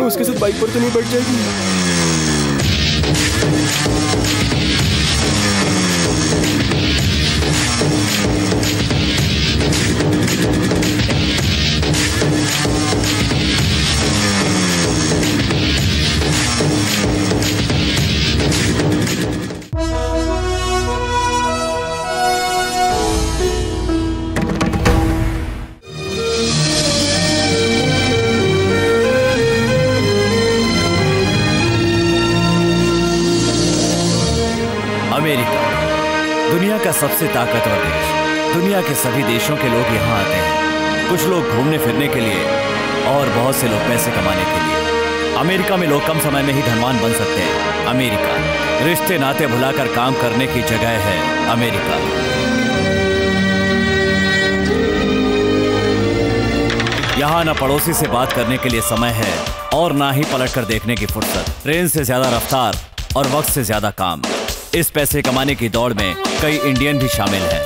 उसके साथ बाइक पर तो नहीं बैठ जाएगी? दुनिया का सबसे ताकतवर देश। दुनिया के सभी देशों के लोग यहाँ आते हैं, कुछ लोग घूमने फिरने के लिए और बहुत से लोग पैसे कमाने के लिए। अमेरिका में लोग कम समय में ही धनवान बन सकते हैं। अमेरिका रिश्ते नाते भुलाकर काम करने की जगह है। अमेरिका यहाँ न पड़ोसी से बात करने के लिए समय है और ना ही पलट कर देखने की फुर्सत। ट्रेन से ज्यादा रफ्तार और वक्त से ज्यादा काम। इस पैसे कमाने की दौड़ में कई इंडियन भी शामिल हैं।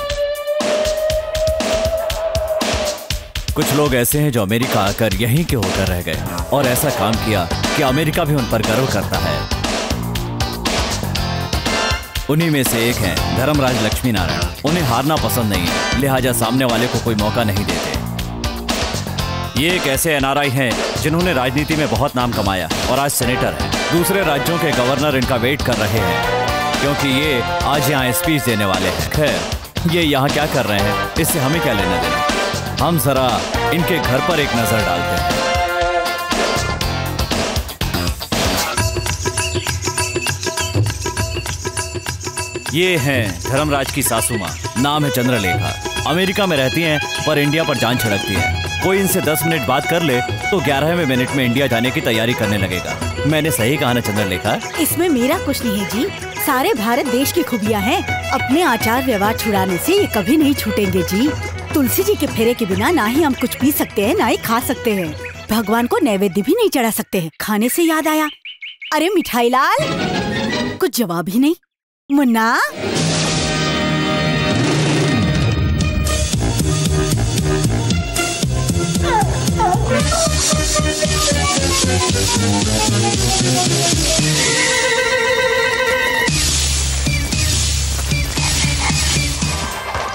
कुछ लोग ऐसे हैं जो अमेरिका आकर यहीं के होकर रह गए और ऐसा काम किया कि अमेरिका भी उन पर गर्व करता है। उन्हीं में से एक हैं धर्मराज लक्ष्मी नारायण। उन्हें हारना पसंद नहीं, लिहाजा सामने वाले को कोई मौका नहीं देते। ये एक ऐसे एनआरआई हैं जिन्होंने राजनीति में बहुत नाम कमाया और आज सेनेटर हैं। दूसरे राज्यों के गवर्नर इनका वेट कर रहे हैं क्योंकि ये आज यहाँ स्पीच देने वाले हैं। खैर, ये यहाँ क्या कर रहे हैं इससे हमें क्या लेना देना। हम जरा इनके घर पर एक नजर डालते हैं। ये हैं धर्मराज की सासू माँ, नाम है चंद्रलेखा। अमेरिका में रहती हैं पर इंडिया पर जान छिड़कती हैं। कोई इनसे 10 मिनट बात कर ले तो 11वें मिनट में इंडिया जाने की तैयारी करने लगेगा। मैंने सही कहा ना चंद्रलेखा? इसमें मेरा कुछ नहीं है जी, सारे भारत देश की खूबियाँ हैं। अपने आचार व्यवहार छुड़ाने से ये कभी नहीं छूटेंगे जी। तुलसी जी के फेरे के बिना ना ही हम कुछ पी सकते हैं ना ही खा सकते हैं। भगवान को नैवेद्य भी नहीं चढ़ा सकते हैं। खाने से याद आया, अरे मिठाई लाल, कुछ जवाब ही नहीं। मुन्ना,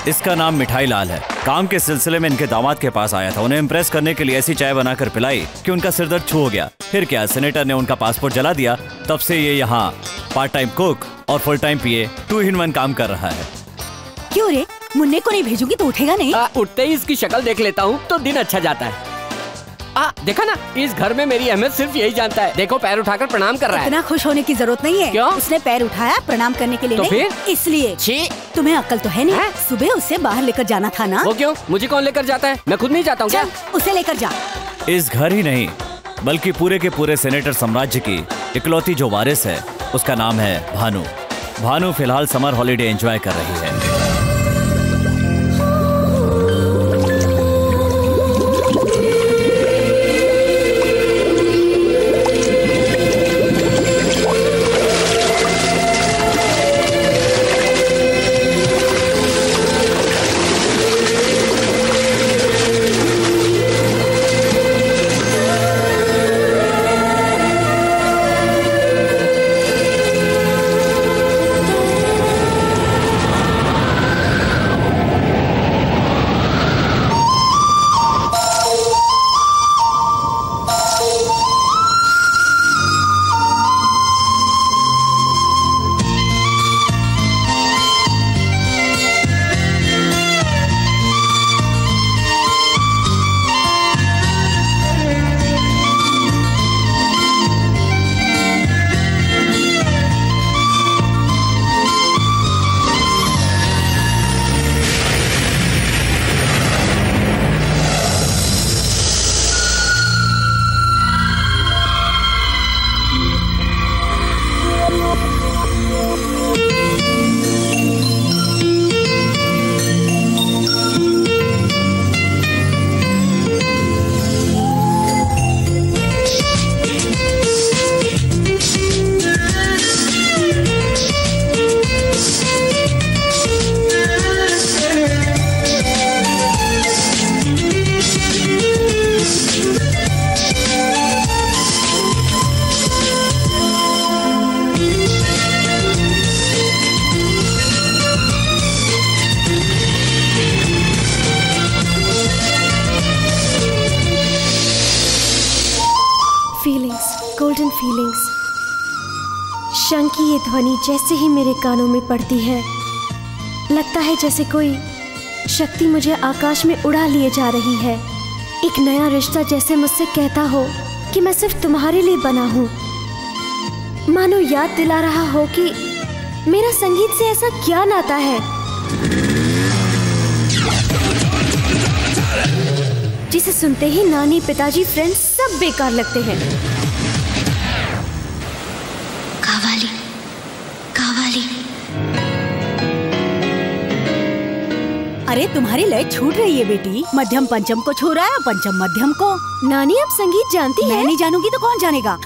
इसका नाम मिठाई लाल है। काम के सिलसिले में इनके दामाद के पास आया था। उन्हें इम्प्रेस करने के लिए ऐसी चाय बनाकर पिलाई कि उनका सिर दर्द छू हो गया। फिर क्या, सेनेटर ने उनका पासपोर्ट जला दिया। तब से ये यहाँ पार्ट टाइम कुक और फुल टाइम पीए 2 in 1 काम कर रहा है। क्यों रे, मुन्ने को नहीं भेजूंगी तो उठेगा नहीं? उठते ही इसकी शक्ल देख लेता हूँ तो दिन अच्छा जाता है। देखा ना, इस घर में मेरी अहमियत सिर्फ यही जानता है। देखो पैर उठाकर प्रणाम कर रहा है। इतना खुश होने की जरूरत नहीं है। क्यों? उसने पैर उठाया प्रणाम करने के लिए तो नहीं, फिर? इसलिए। छी, तुम्हें अक्ल तो है नहीं? है? सुबह उसे बाहर लेकर जाना था ना। वो क्यों? मुझे कौन लेकर जाता है? मैं खुद नहीं जाता हूँ क्या? चल उसे लेकर जा। इस घर ही नहीं बल्कि पूरे के पूरे सेनेटर साम्राज्य की इकलौती जो वारिस है उसका नाम है भानु। भानु फिलहाल समर हॉलिडे एंजॉय कर रही है। Golden feelings. शंख की ये ध्वनि जैसे ही मेरे कानों में पड़ती है, लगता है जैसे कोई शक्ति मुझे आकाश में उड़ा लिए जा रही है। एक नया रिश्ता जैसे मुझसे कहता हो कि मैं सिर्फ तुम्हारे लिए बना हूँ। मानो याद दिला रहा हो कि मेरा संगीत से ऐसा क्या नाता है जिसे सुनते ही नानी, पिताजी, फ्रेंड्स सब बेकार लगते हैं। कावाली, कावाली। अरे तुम्हारी लय छूट रही है बेटी। मध्यम पंचम को छू रहा है, पंचम मध्यम को। नानी आप संगीत जानती हैं? मैं नहीं जानूंगी तो कौन जानेगा।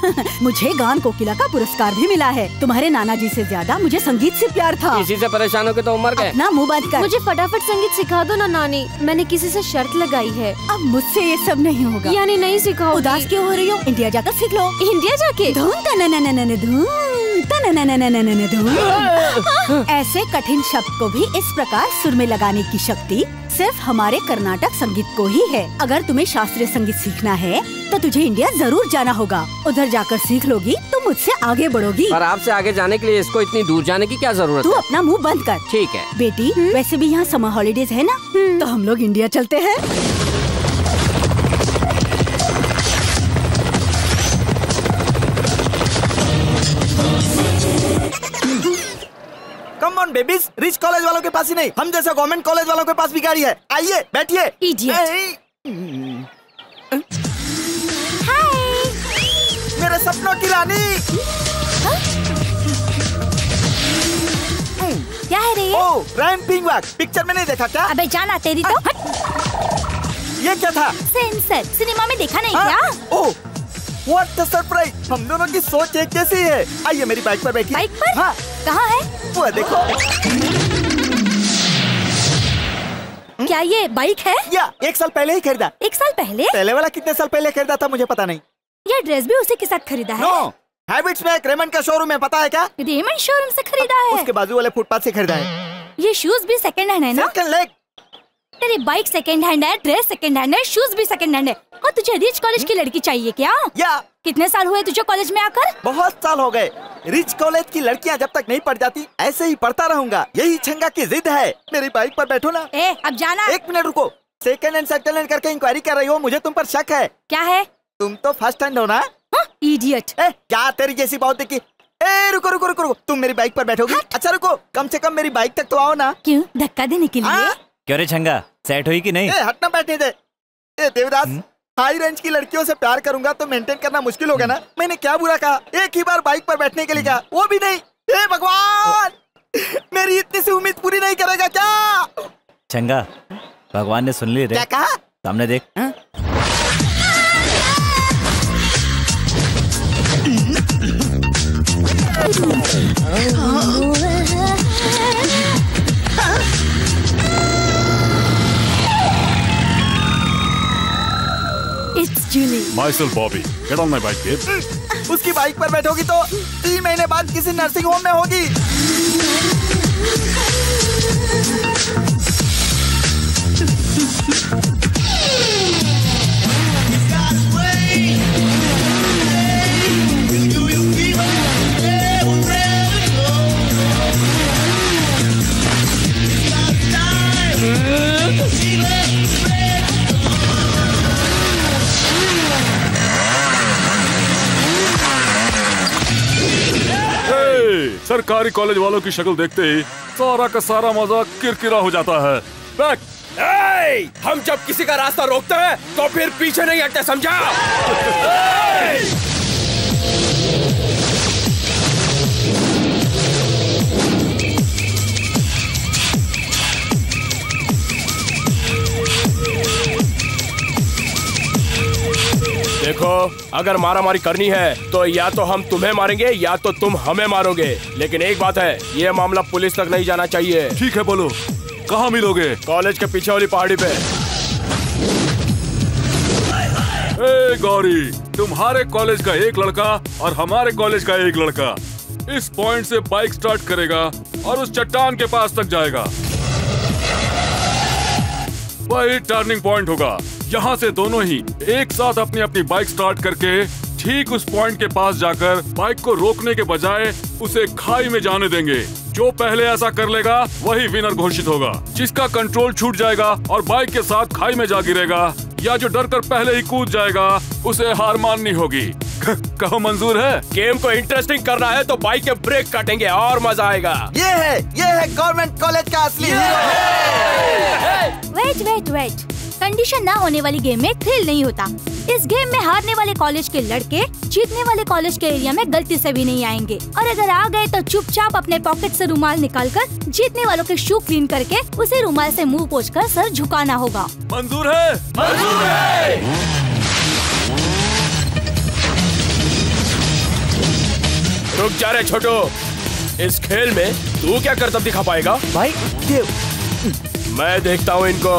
मुझे गान कोकिला का पुरस्कार भी मिला है। तुम्हारे नाना जी से ज्यादा मुझे संगीत से प्यार था। इसी से परेशान होकर तो मर गए। अपना मुँह बंद कर। मुझे फटाफट संगीत सिखा दो ना नानी, मैंने किसी से शर्त लगाई है। अब मुझसे ये सब नहीं होगा। यानी नहीं सिखाओगी? उदास क्यों हो रही हो? इंडिया जाकर सीख लो। इंडिया जाके? धूम तनननननन धूम तनननननन धूम। ऐसे कठिन शब्द को भी इस प्रकार सुर में लगाने की शक्ति सिर्फ हमारे कर्नाटक संगीत को ही है। अगर तुम्हें शास्त्रीय संगीत सीखना है तो तुझे इंडिया जरूर जाना होगा। उधर जाकर सीख लोगी तो मुझसे आगे बढ़ोगी। पर आपसे आगे जाने के लिए इसको इतनी दूर जाने की क्या जरूरत तू है? अपना मुंह बंद कर। ठीक है बेटी। वैसे भी यहाँ समर हॉलीडेज है ना, तो हम लोग इंडिया चलते हैं। Come on babies, rich college वालों के पास ही नहीं, हम जैसे गवर्नमेंट कॉलेज वालों के पास भी गाड़ी है। आइए बैठिए। Idiot. मेरे सपनों की रानी। क्या है रे? ओ रैंपिंग वॉक, पिक्चर में नहीं देखा क्या? अबे जाना तेरी तो। ये क्या था? सेंसर, सिनेमा में देखा नहीं क्या? Oh what the surprise. हम दोनों की सोच एक जैसी है। आइए मेरी बाइक पर बैठिए। बाइक पर? हाँ। कहाँ है? वो देखो। क्या ये बाइक है? या 1 साल पहले ही खरीदा। 1 साल पहले? पहले वाला कितने साल पहले खरीदा था मुझे पता नहीं। ये ड्रेस भी उसी के साथ खरीदा है? नो, हैबिट्स में एक रेमंड का शोरूम है, पता है क्या? रेमंड शोरूम से खरीदा है? उसके बाजू वाले फुटपाथ से खरीदा है। ये शूज भी सेकंड हैंड है ना? Second leg. तेरी बाइक सेकंड हैंड है, ड्रेस सेकंड हैंड है, शूज भी सेकंड हैंड है। और तुझे रिच कॉलेज की लड़की चाहिए क्या? या कितने साल हुए तुझे कॉलेज में आकर? बहुत साल हो गए। रिच कॉलेज की लड़कियां जब तक नहीं पढ़ जाती ऐसे ही पढ़ता रहूंगा। यही छंगा की जिद है। मेरी बाइक पर बैठो ना। ए, अब जाना। 1 मिनट रुको। सेकंड हैंड सेकंड हैंड करके इंक्वायरी कर रही हो, मुझे तुम पर शक है। क्या है? तुम तो फर्स्ट हैंड हो ना? इडियट। क्या तेरी जैसी बात है कि रुको रुको रुको रुको, तुम मेरी बाइक पर बैठोगी? अच्छा रुको, कम से कम मेरी बाइक तक तो आओ ना। क्यों, धक्का देने के लिए? क्यों रे छंगा, सेट हुई कि नहीं? हटना, बैठने दे। देवदास, हाई रेंज की लड़कियों से प्यार करूंगा तो मेंटेन करना मुश्किल होगा ना। मैंने क्या बुरा कहा? एक ही बार बाइक पर बैठने के लिए कहा, वो भी नहीं। हे भगवान, मेरी इतनी सी उम्मीद पूरी नहीं करेगा क्या? छंगा, भगवान ने सुन ली रे। क्या कहा? सामने देख। It's Julie. Myself Bobby. Get on my bike, kid. उसकी बाइक पर बैठोगी तो 3 महीने बाद किसी नर्सिंग होम में होगी। सरकारी कॉलेज वालों की शक्ल देखते ही सारा का सारा मजा किरकिरा हो जाता है। बैक। हम जब किसी का रास्ता रोकते हैं तो फिर पीछे नहीं हटते, समझा? देखो, अगर मारामारी करनी है तो या तो हम तुम्हें मारेंगे या तो तुम हमें मारोगे, लेकिन एक बात है, ये मामला पुलिस तक नहीं जाना चाहिए। ठीक है, बोलो कहाँ मिलोगे? कॉलेज के पीछे वाली पहाड़ी पे। गौरी, तुम्हारे कॉलेज का एक लड़का और हमारे कॉलेज का एक लड़का इस पॉइंट से बाइक स्टार्ट करेगा और उस चट्टान के पास तक जाएगा। वही टर्निंग पॉइंट होगा। यहाँ से दोनों ही एक साथ अपनी अपनी बाइक स्टार्ट करके ठीक उस पॉइंट के पास जाकर बाइक को रोकने के बजाय उसे खाई में जाने देंगे। जो पहले ऐसा कर लेगा वही विनर घोषित होगा। जिसका कंट्रोल छूट जाएगा और बाइक के साथ खाई में जा गिरेगा या जो डर कर पहले ही कूद जाएगा उसे हार माननी होगी। कहो मंजूर है? गेम को इंटरेस्टिंग करना है तो बाइक के ब्रेक काटेंगे और मजा आएगा। ये है गवर्नमेंट कॉलेज का असली हीरो। वेट, कंडीशन ना होने वाली गेम में थ्रिल नहीं होता। इस गेम में हारने वाले कॉलेज के लड़के जीतने वाले कॉलेज के एरिया में गलती से भी नहीं आएंगे, और अगर आ गए तो चुपचाप अपने पॉकेट से रुमाल निकालकर जीतने वालों के शू क्लीन करके उसी रुमाल से मुंह पोंछकर सर झुकाना होगा। मंजूर है? मंजूर है। रुक जा रे छोटू, इस खेल में तू क्या करतब दिखा पाएगा? भाई देव, मैं देखता हूँ इनको।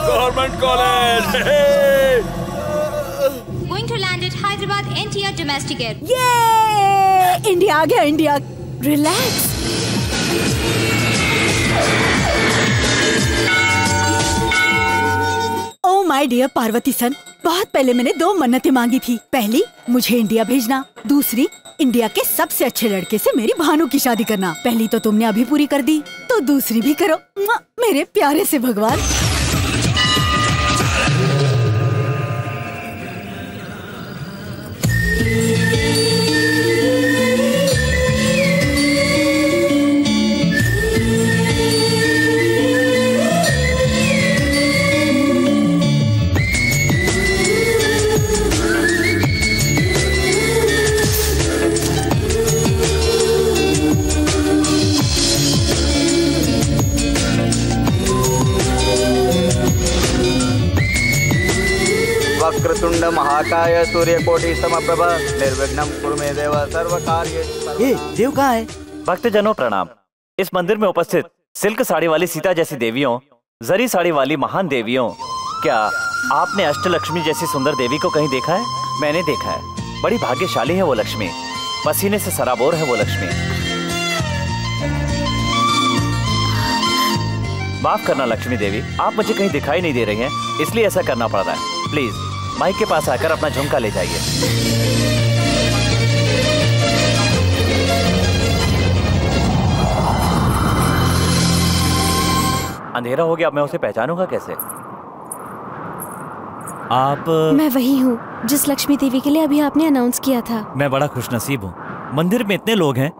Government college. Going to land at Hyderabad NTR domestic air. ये इंडिया आ गया, India. Relax. Oh my dear Parvati son, बहुत पहले मैंने 2 मन्नतें मांगी थी। पहली, मुझे इंडिया भेजना। दूसरी, इंडिया के सबसे अच्छे लड़के से मेरी भानु की शादी करना। पहली तो तुमने अभी पूरी कर दी, तो दूसरी भी करो मेरे प्यारे से भगवान। वक्रतुंड महाकाय सूर्यकोटि समप्रभ निर्विघ्नं कुरु मे देव सर्व कार्य। ए देव कहाँ है? भक्तजनों प्रणाम। इस मंदिर में उपस्थित सिल्क साड़ी वाली सीता जैसी देवियों, जरी साड़ी वाली महान देवियों, क्या आपने अष्टलक्ष्मी जैसी सुंदर देवी को कहीं देखा है? मैंने देखा है। बड़ी भाग्यशाली है वो लक्ष्मी, पसीने से सराबोर है वो लक्ष्मी। माफ करना लक्ष्मी देवी, आप मुझे कहीं दिखाई नहीं दे रही हैं, इसलिए ऐसा करना पड़ रहा है। प्लीज माइक के पास आकर अपना झुमका ले जाइए। अंधेरा हो गया, अब मैं उसे पहचानूंगा कैसे? आप? मैं वही हूँ जिस लक्ष्मी देवी के लिए अभी आपने अनाउंस किया था। मैं बड़ा खुशनसीब हूँ, मंदिर में इतने लोग हैं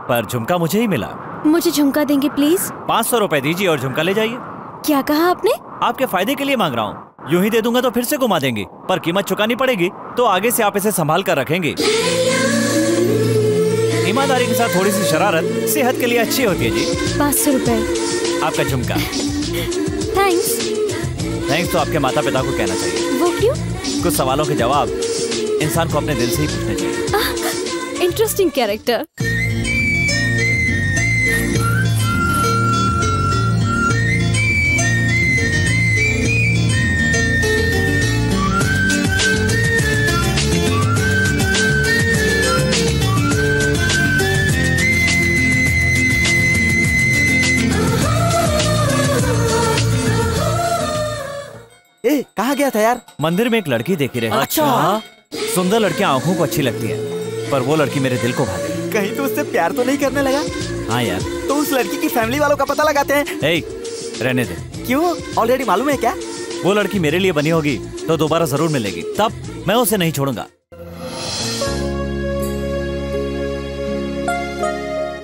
पर झुमका मुझे ही मिला। मुझे झुमका देंगे प्लीज? 500 रुपए दीजिए और झुमका ले जाइए। क्या कहा आपने? आपके फायदे के लिए मांग रहा हूँ। यूं ही दे दूंगा तो फिर से घुमा देंगे, पर कीमत चुकानी पड़ेगी, तो आगे से आप इसे संभाल कर रखेंगे। ईमानदारी के साथ थोड़ी सी शरारत सेहत के लिए अच्छी होती है जी। 500 रुपए आपका झुमका। थैंक्स तो आपके माता पिता को कहना चाहिए। वो क्यों? कुछ सवालों के जवाब इंसान को अपने दिल से ही पूछने चाहिए। Interesting character. ए कहाँ गया था यार? मंदिर में एक लड़की देखी रही। अच्छा। सुंदर लड़कियां आंखों को अच्छी लगती है, पर वो लड़की मेरे दिल को भाती। कहीं तो उससे प्यार तो नहीं करने लगा? हाँ यार। तो उस लड़की की फैमिली वालों का पता लगाते हैं। ए, रहने दे। क्यों? ऑलरेडी मालूम है क्या? वो लड़की मेरे लिए बनी होगी तो दोबारा जरूर मिलेगी, तब मैं उसे नहीं छोड़ूंगा।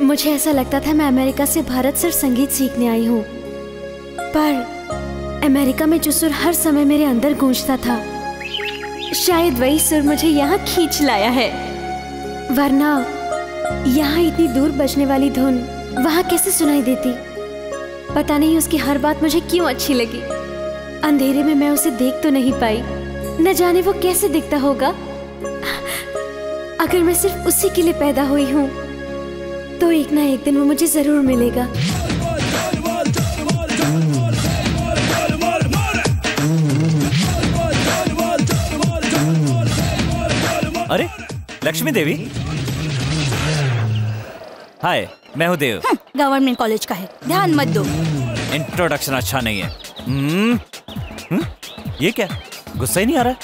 मुझे ऐसा लगता था मैं अमेरिका से भारत सिर्फ संगीत सीखने आई हूँ, पर अमेरिका में जो सुर हर समय मेरे अंदर गूंजता था, शायद वही सुर मुझे यहाँ खींच लाया है। वरना यहाँ इतनी दूर बजने वाली धुन वहाँ कैसे सुनाई देती? पता नहीं उसकी हर बात मुझे क्यों अच्छी लगी। अंधेरे में मैं उसे देख तो नहीं पाई, न जाने वो कैसे दिखता होगा। अगर मैं सिर्फ उसी के लिए पैदा हुई हूँ तो एक ना एक दिन वो मुझे जरूर मिलेगा। अरे लक्ष्मी देवी। हाय, मैं हूँ देव। गवर्नमेंट कॉलेज का है, ध्यान मत दो। इंट्रोडक्शन अच्छा नहीं है। ये क्या, गुस्सा ही नहीं आ रहा?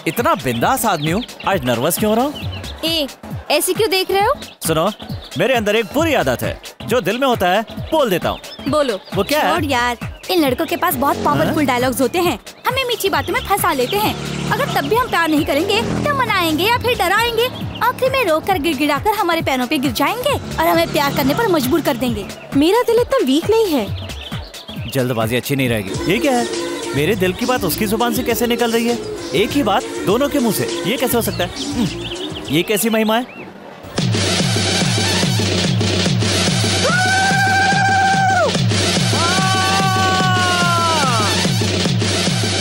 इतना बिंदास आदमी हूँ, आज नर्वस क्यों हो रहा हूँ? ऐसे क्यों देख रहे हो? सुनो, मेरे अंदर एक बुरी आदत है, जो दिल में होता है बोल देता हूँ। बोलो। वो क्या है? यार, इन लड़कों के पास बहुत पावरफुल डायलॉग्स होते हैं, हमें मीठी बातों में फंसा लेते हैं। अगर तब भी हम प्यार नहीं करेंगे तो मनाएंगे या फिर डराएंगे, आखिर में रोक कर गिड़गिड़ाकर हमारे पैरों पे गिर जाएंगे और हमें प्यार करने पर मजबूर कर देंगे। मेरा दिल इतना वीक नहीं है। जल्दबाजी अच्छी नहीं रहेगी। ये क्या है? मेरे दिल की बात उसकी जुबान से कैसे निकल रही है? एक ही बात दोनों के मुंह से, ये कैसे हो सकता है? ये कैसी महिमा है?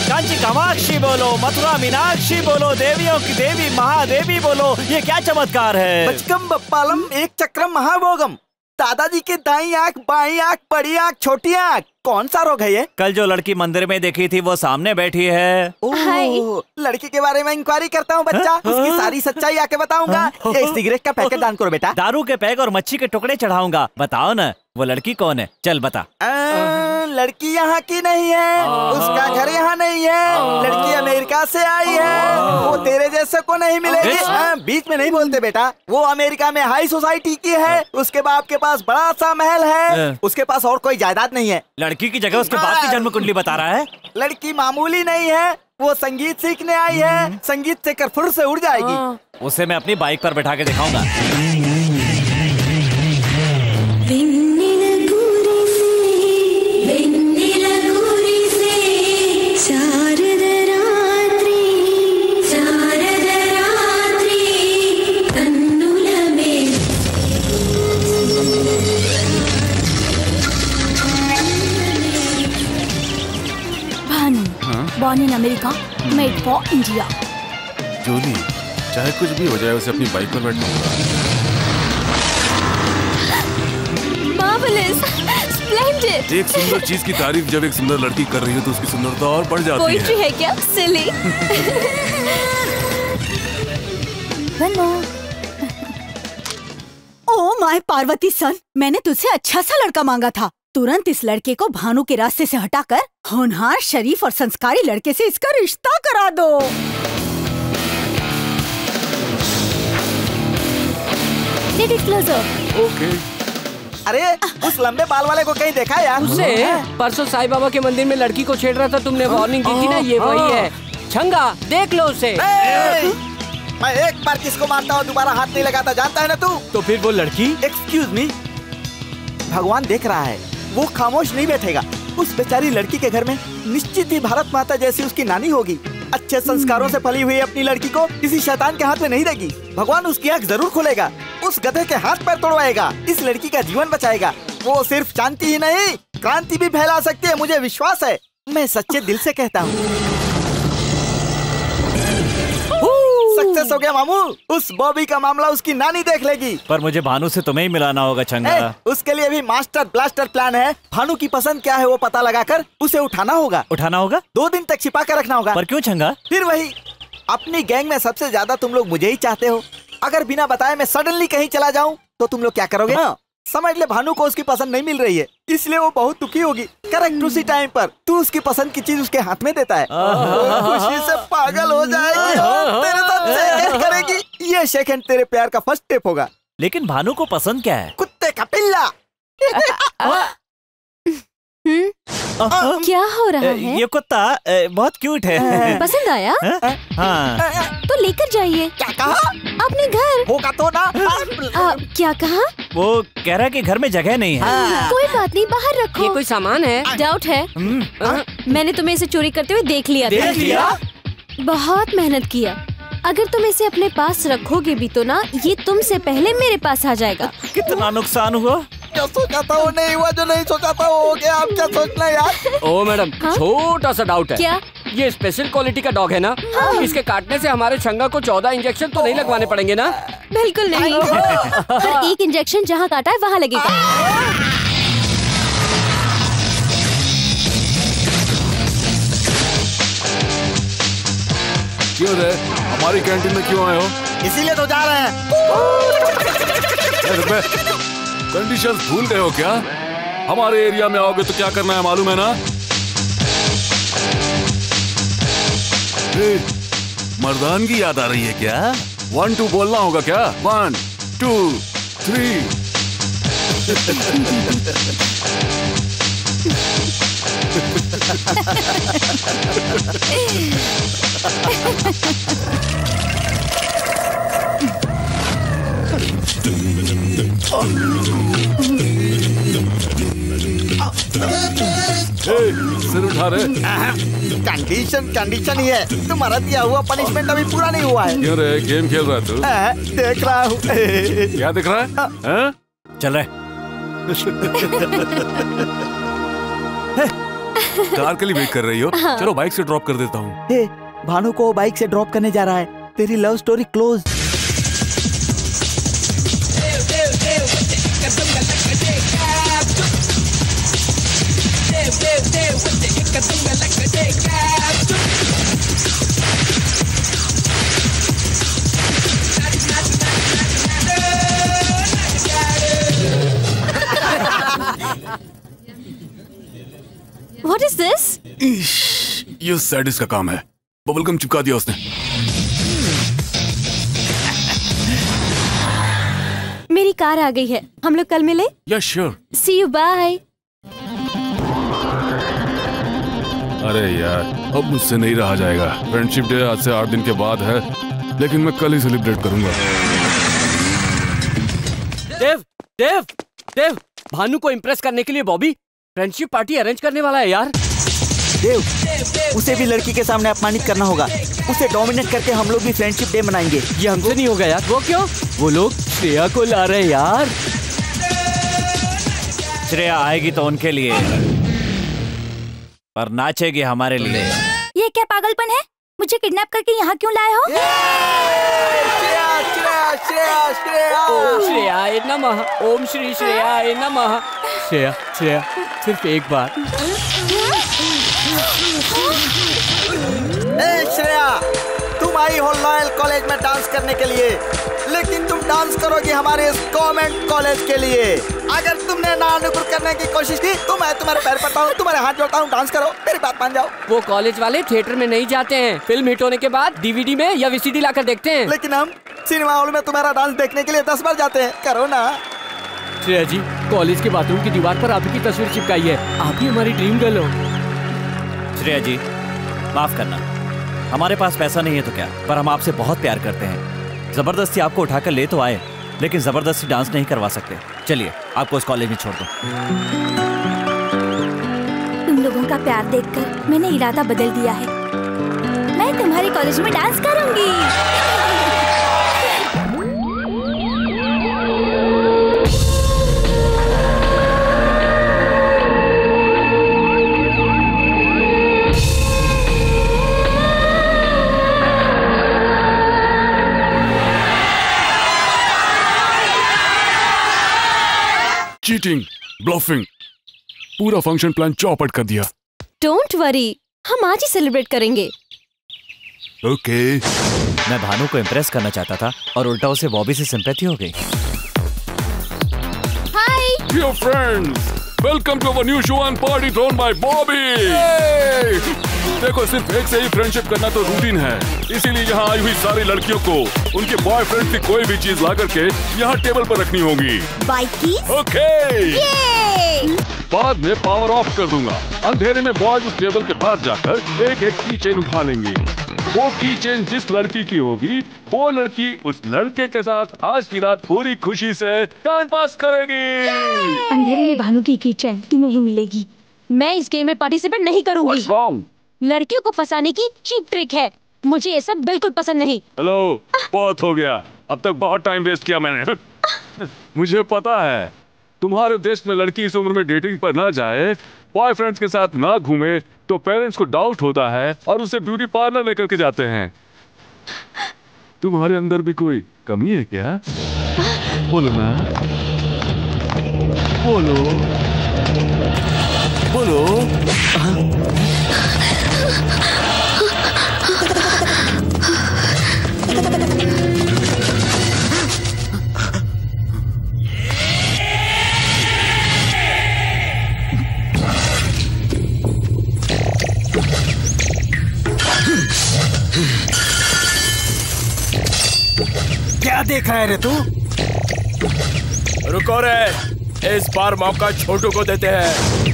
कांची कामाक्षी बोलो, मथुरा मीनाक्षी बोलो, देवियों की देवी महादेवी बोलो, ये क्या चमत्कार है? बचकम बप्पालम एक चक्रम महाभोगम। दादाजी के दाई आँख, बाई आँख, बड़ी आँख, छोटी आँख, कौन सा रोग है ये? कल जो लड़की मंदिर में देखी थी वो सामने बैठी है। ओह, लड़की के बारे में इंक्वायरी करता हूँ बच्चा, उसकी सारी सच्चाई आके बताऊंगा। एक सिगरेट का पैकेट दान करो बेटा। दारू के पैक और मच्छी के टुकड़े चढ़ाऊंगा। बताओ ना, वो लड़की कौन है? चल बता। लड़की यहाँ की नहीं है, उसका घर यहाँ नहीं है, लड़की अमेरिका से आई है, वो तेरे जैसे को नहीं मिलेगी। बीच में नहीं बोलते बेटा, वो अमेरिका में हाई सोसाइटी की है, उसके बाप के पास बड़ा सा महल है, उसके पास और कोई जायदाद नहीं है। लड़की की जगह उसके बाप की जन्म कुंडली बता रहा है। लड़की मामूली नहीं है, वो संगीत सीखने आई है, संगीत से करफुर से उड़ जाएगी। उसे मैं अपनी बाइक पर बैठा के दिखाऊंगा। Born in America, made for India. Julie, चाहे कुछ भी हो जाए उसे अपनी बाइक पर बैठना होगा। Marvellous, splendid. एक सुंदर चीज की तारीफ जब एक सुंदर लड़की कर रही है तो उसकी सुंदरता और बढ़ जाती पोइट्री है क्या? सिली। ओह माय पार्वती सन, मैंने तुझसे अच्छा सा लड़का मांगा था। तुरंत इस लड़के को भानु के रास्ते से हटाकर होनहार, शरीफ और संस्कारी लड़के से इसका रिश्ता करा दो। Get it closer. ओके। अरे उस लंबे बाल वाले को कहीं देखा यार? उसे परसों साईं बाबा के मंदिर में लड़की को छेड़ रहा था, तुमने वार्निंग दी थी ना, ये वही है। छंगा, देख लो उसे। मैं एक बार किसको मारता हूँ दोबारा हाथ नहीं लगाता, जानता है ना तू? तो फिर वो लड़की? एक्सक्यूज मी, भगवान देख रहा है, वो खामोश नहीं बैठेगा। उस बेचारी लड़की के घर में निश्चित ही भारत माता जैसी उसकी नानी होगी। अच्छे संस्कारों से पली हुई अपनी लड़की को किसी शैतान के हाथ में नहीं देगी। भगवान उसकी आँख जरूर खोलेगा, उस गधे के हाथ पैर तोड़वाएगा, इस लड़की का जीवन बचाएगा। वो सिर्फ शांति ही नहीं, क्रांति भी फैला सकती है, मुझे विश्वास है। मैं सच्चे दिल से कहता हूँ। सक्सेस हो गया मामू, उस बॉबी का मामला उसकी नानी देख लेगी। पर मुझे भानु से तुम्हें ही मिलाना होगा छंगा। उसके लिए भी मास्टर ब्लास्टर प्लान है। भानु की पसंद क्या है वो पता लगाकर उसे उठाना होगा। उठाना होगा? 2 दिन तक छिपा कर रखना होगा। पर क्यों छंगा? फिर वही, अपनी गैंग में सबसे ज्यादा तुम लोग मुझे ही चाहते हो। अगर बिना बताए मैं सडनली कहीं चला जाऊँ तो तुम लोग क्या करोगे? समझ ले, भानु को उसकी पसंद नहीं मिल रही है, इसलिए वो बहुत दुखी होगी। करेक्ट उसी टाइम पर तू उसकी पसंद की चीज उसके हाथ में देता है, वो खुशी से पागल हो जाएगी, तेरे साथ शेक करेगी। ये शेक हैंड तेरे प्यार का फर्स्ट स्टेप होगा। लेकिन भानु को पसंद क्या है? कुत्ते का पिल्ला। क्या हो रहा है? ये कुत्ता बहुत क्यूट है। पसंद आया? हाँ। तो लेकर जाइए। क्या कहा? अपने घर। होगा तो ना। क्या कहा? वो कह रहा है कि घर में जगह नहीं है। कोई बात नहीं, बाहर रखो। ये कोई सामान है? डाउट है? मैंने तुम्हें इसे चोरी करते हुए देख लिया। देख लिया? बहुत मेहनत किया। अगर तुम इसे अपने पास रखोगे भी तो ना, ये तुमसे पहले मेरे पास आ जाएगा। कितना नुकसान हुआ? क्या सोचा था वो नहीं हुआ, जो नहीं सोचा था वो हो गया। आप क्या सोचना यार? ओ मैडम, छोटा सा डाउट है। क्या? ये स्पेशल क्वालिटी का डॉग है ना? इसके काटने से हमारे छंगा को 14 इंजेक्शन तो नहीं लगवाने पड़ेंगे ना? बिल्कुल नहीं। पर एक इंजेक्शन जहाँ काटा है वहाँ लगेगा। क्यों रे, हमारी कैंटीन में क्यों आए हो? इसीलिए तो जा रहे हैं। कंडीशंस भूल गए हो क्या? हमारे एरिया में आओगे तो क्या करना है मालूम है ना? मर्दानगी याद आ रही है क्या? 1 2 बोलना होगा क्या? 1 2 3। सिर उठा रहे। कंडीशन ही है, तुम्हारा दिया हुआ पनिशमेंट अभी पूरा नहीं हुआ है। क्यों रे, गेम खेल रहा है तू? देख रहा हूँ। क्या दिख रहा है? चल रहे। कार के लिए वेट कर रही हो? चलो बाइक से ड्रॉप कर देता हूँ। भानु को बाइक से ड्रॉप करने जा रहा है। तेरी love story close. What is this? ये सैडिस का काम है। बबलगम चिपका दिया उसने। मेरी कार आ गई है, हम लोग कल मिले। Yeah, sure. See you, bye. अरे यार, अब मुझसे नहीं रहा जाएगा। फ्रेंडशिप डे आज से 8 दिन के बाद है, लेकिन मैं कल ही सेलिब्रेट करूंगा। देव, भानु को इम्प्रेस करने के लिए बॉबी फ्रेंडशिप पार्टी अरेंज करने वाला है यार। देव, उसे भी लड़की के सामने अपमानित करना होगा। उसे डोमिनेट करके हम लोग भी फ्रेंडशिप डे मनाएंगे। ये हमसे नहीं होगा यार। वो क्यों? वो लोग श्रेया को ला रहे हैं यार। श्रेया आएगी तो उनके लिए, पर नाचेगी हमारे लिए। ये क्या यहाँ क्यों लाए हो? श्रेया, श्रेया, श्रेया, श्रेया। ओम श्रेयाय नमः, ओम श्री श्रेयाय नमः। श्रेया, श्रेया, सिर्फ एक बार। श्रेया, तुम आई हो लॉयल कॉलेज में डांस करने के लिए, लेकिन तुम डांस करोगी हमारे इस गवर्नमेंट कॉलेज के लिए। अगर तुमने नानुकुर करने की कोशिश की तो मैं तुम्हारे पैर पड़ता हूँ, तुम्हारे हाथ जोड़ता हूँ, डांस करो, मेरी बात मान जाओ। वो कॉलेज वाले थिएटर में नहीं जाते हैं, फिल्म हिट होने के बाद डीवीडी में या वीसीडी लाकर देखते हैं। लेकिन हम सिनेमा हॉल में तुम्हारा डांस देखने के लिए 10 बार जाते हैं, करो ना। श्रेया जी, कॉलेज के बाथरूम की दीवार पर आप ही की तस्वीर चिपकाई है, आप ही हमारी ड्रीम गर्ल हो। श्रेया जी, माफ करना, हमारे पास पैसा नहीं है तो क्या, पर हम आपसे बहुत प्यार करते हैं। जबरदस्ती आपको उठाकर ले तो आए, लेकिन जबरदस्ती डांस नहीं करवा सकते। चलिए, आपको इस कॉलेज में छोड़ दो। तुम लोगों का प्यार देखकर मैंने इरादा बदल दिया है, मैं तुम्हारे कॉलेज में डांस करूंगी। चीटिंग, ब्लफिंग, पूरा फंक्शन प्लान चौपट कर दिया। डोंट वरी, हम आज ही सेलिब्रेट करेंगे। ओके। मैं भानु को इम्प्रेस करना चाहता था और उल्टा उसे बॉबी से सिंपैथी हो गई। Hi dear friends, welcome to our new show and party thrown by Bobby. देखो, सिर्फ एक से ही फ्रेंडशिप करना तो रूटीन है, इसीलिए यहाँ आई हुई सारी लड़कियों को उनके बॉयफ्रेंड की कोई भी चीज ला करके यहाँ टेबल पर रखनी होगी। बाइकीज? ओके। बाद में पावर ऑफ कर दूंगा। अंधेरे में बॉयज उस टेबल के पास जाकर एक एक की चेन उठा लेंगे। वो की चेन जिस लड़की की होगी, वो लड़की उस लड़के के साथ आज की रात पूरी खुशी से टाइम पास करेगी। अंधेरे में भानु की किचन नहीं मिलेगी। मैं इस गेम में पार्टिसिपेट नहीं करूंगी। What's wrong? लड़कियों को फंसाने की चीप ट्रिक है, मुझे ये सब बिल्कुल पसंद नहीं। हेलो, बहुत हो गया, अब तक बहुत टाइम वेस्ट किया मैंने। मुझे पता है तुम्हारे देश में लड़की इस उम्र में डेटिंग पर ना जाए, बॉयफ्रेंड्स के साथ ना घूमे तो पेरेंट्स को डाउट होता है और उसे ब्यूटी पार्लर लेकर के जाते हैं। तुम्हारे अंदर भी कोई कमी है क्या? बोलो ना, बोलो बोलो। क्या देख रहा है रे तू? रुको रे, इस बार मौका छोटू को देते हैं।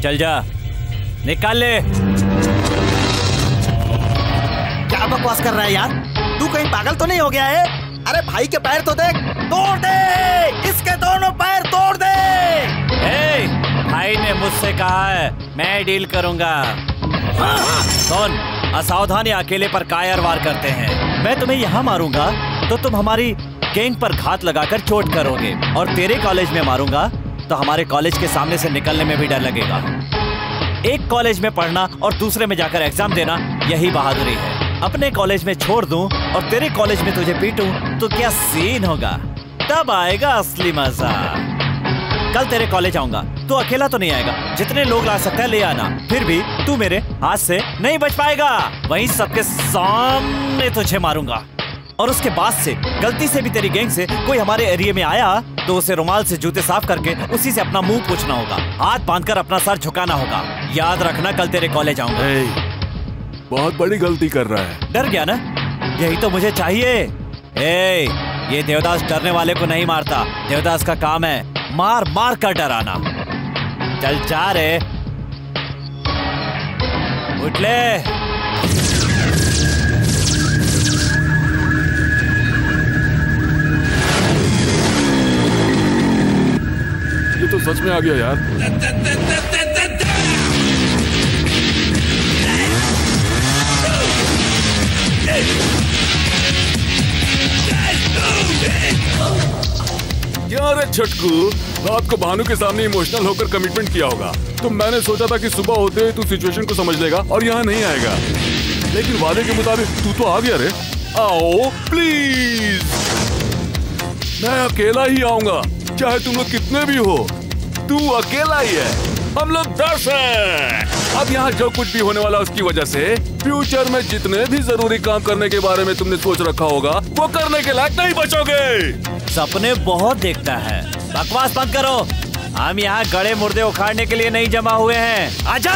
चल जा, निकाल ले। क्या बकवास कर रहा है यार, तू कहीं पागल तो नहीं हो गया है? अरे भाई के पैर तो देख, तोड़ दे, इसके दोनों पैर तोड़ दे। ए, भाई ने मुझसे कहा है मैं डील करूंगा। कौन असावधानी अकेले पर कायर वार करते हैं। मैं तुम्हें यहाँ मारूंगा तो तुम हमारी गैंग पर घात लगाकर चोट करोगे, और तेरे कॉलेज में मारूंगा तो हमारे कॉलेज के सामने से निकलने में भी डर लगेगा। एक कॉलेज में पढ़ना और दूसरे में जाकर एग्जाम देना, यही बहादुरी है। अपने कॉलेज में छोड़ दूं और तेरे कॉलेज में तुझे पीटूं तो क्या सीन होगा, तब आएगा असली मजा। कल तेरे कॉलेज आऊंगा, तू अकेला तो नहीं आएगा, जितने लोग ला सकता है ले आना, फिर भी तू मेरे हाथ से नहीं बच पाएगा। वहीं सबके सामने तुझे मारूंगा, और उसके बाद से गलती से भी तेरी गैंग से कोई हमारे एरिया में आया तो उसे रुमाल से जूते साफ करके उसी से अपना मुंह पोंछना होगा, हाथ बांधकर अपना सर झुकाना होगा। याद रखना, कल तेरे कॉलेज आऊंगा। बहुत बड़ी गलती कर रहा है। डर गया ना, यही तो मुझे चाहिए। ए, ये देवदास डरने वाले को नहीं मारता, देवदास का काम है मार मार कर डराना। चल जा रे, उठ ले। ये तो सच में आ गया यार। छटकू, रात को भानु के सामने इमोशनल होकर कमिटमेंट किया होगा, तो मैंने सोचा था कि सुबह होते तू सिचुएशन को समझ लेगा और यहाँ नहीं आएगा, लेकिन वादे के मुताबिक तू तो आ गया रे। आओ प्लीज, मैं अकेला ही आऊंगा, चाहे तुम लोग कितने भी हो, तू अकेला ही है, हम लोग 10 हैं। अब यहाँ जो कुछ भी होने वाला उसकी वजह से फ्यूचर में जितने भी जरूरी काम करने के बारे में तुमने सोच रखा होगा वो करने के लायक नहीं बचोगे। सपने बहुत देखता है, बकवास बंद करो। हम यहाँ गड़े मुर्दे उखाड़ने के लिए नहीं जमा हुए हैं, आजा।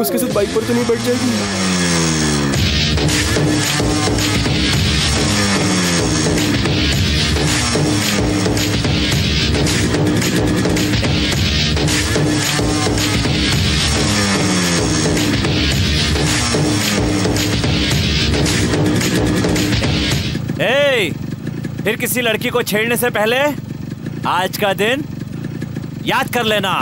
उसके साथ बाइक पर तो नहीं बैठ जाएगी? फिर किसी लड़की को छेड़ने से पहले आज का दिन याद कर लेना।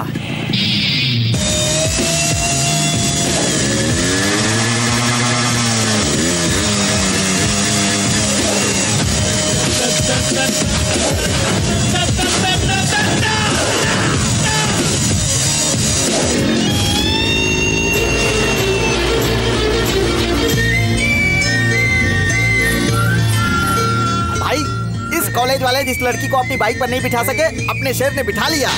कॉलेज वाले जिस लड़की को अपनी बाइक पर नहीं बिठा सके अपने शेर ने बिठा लिया।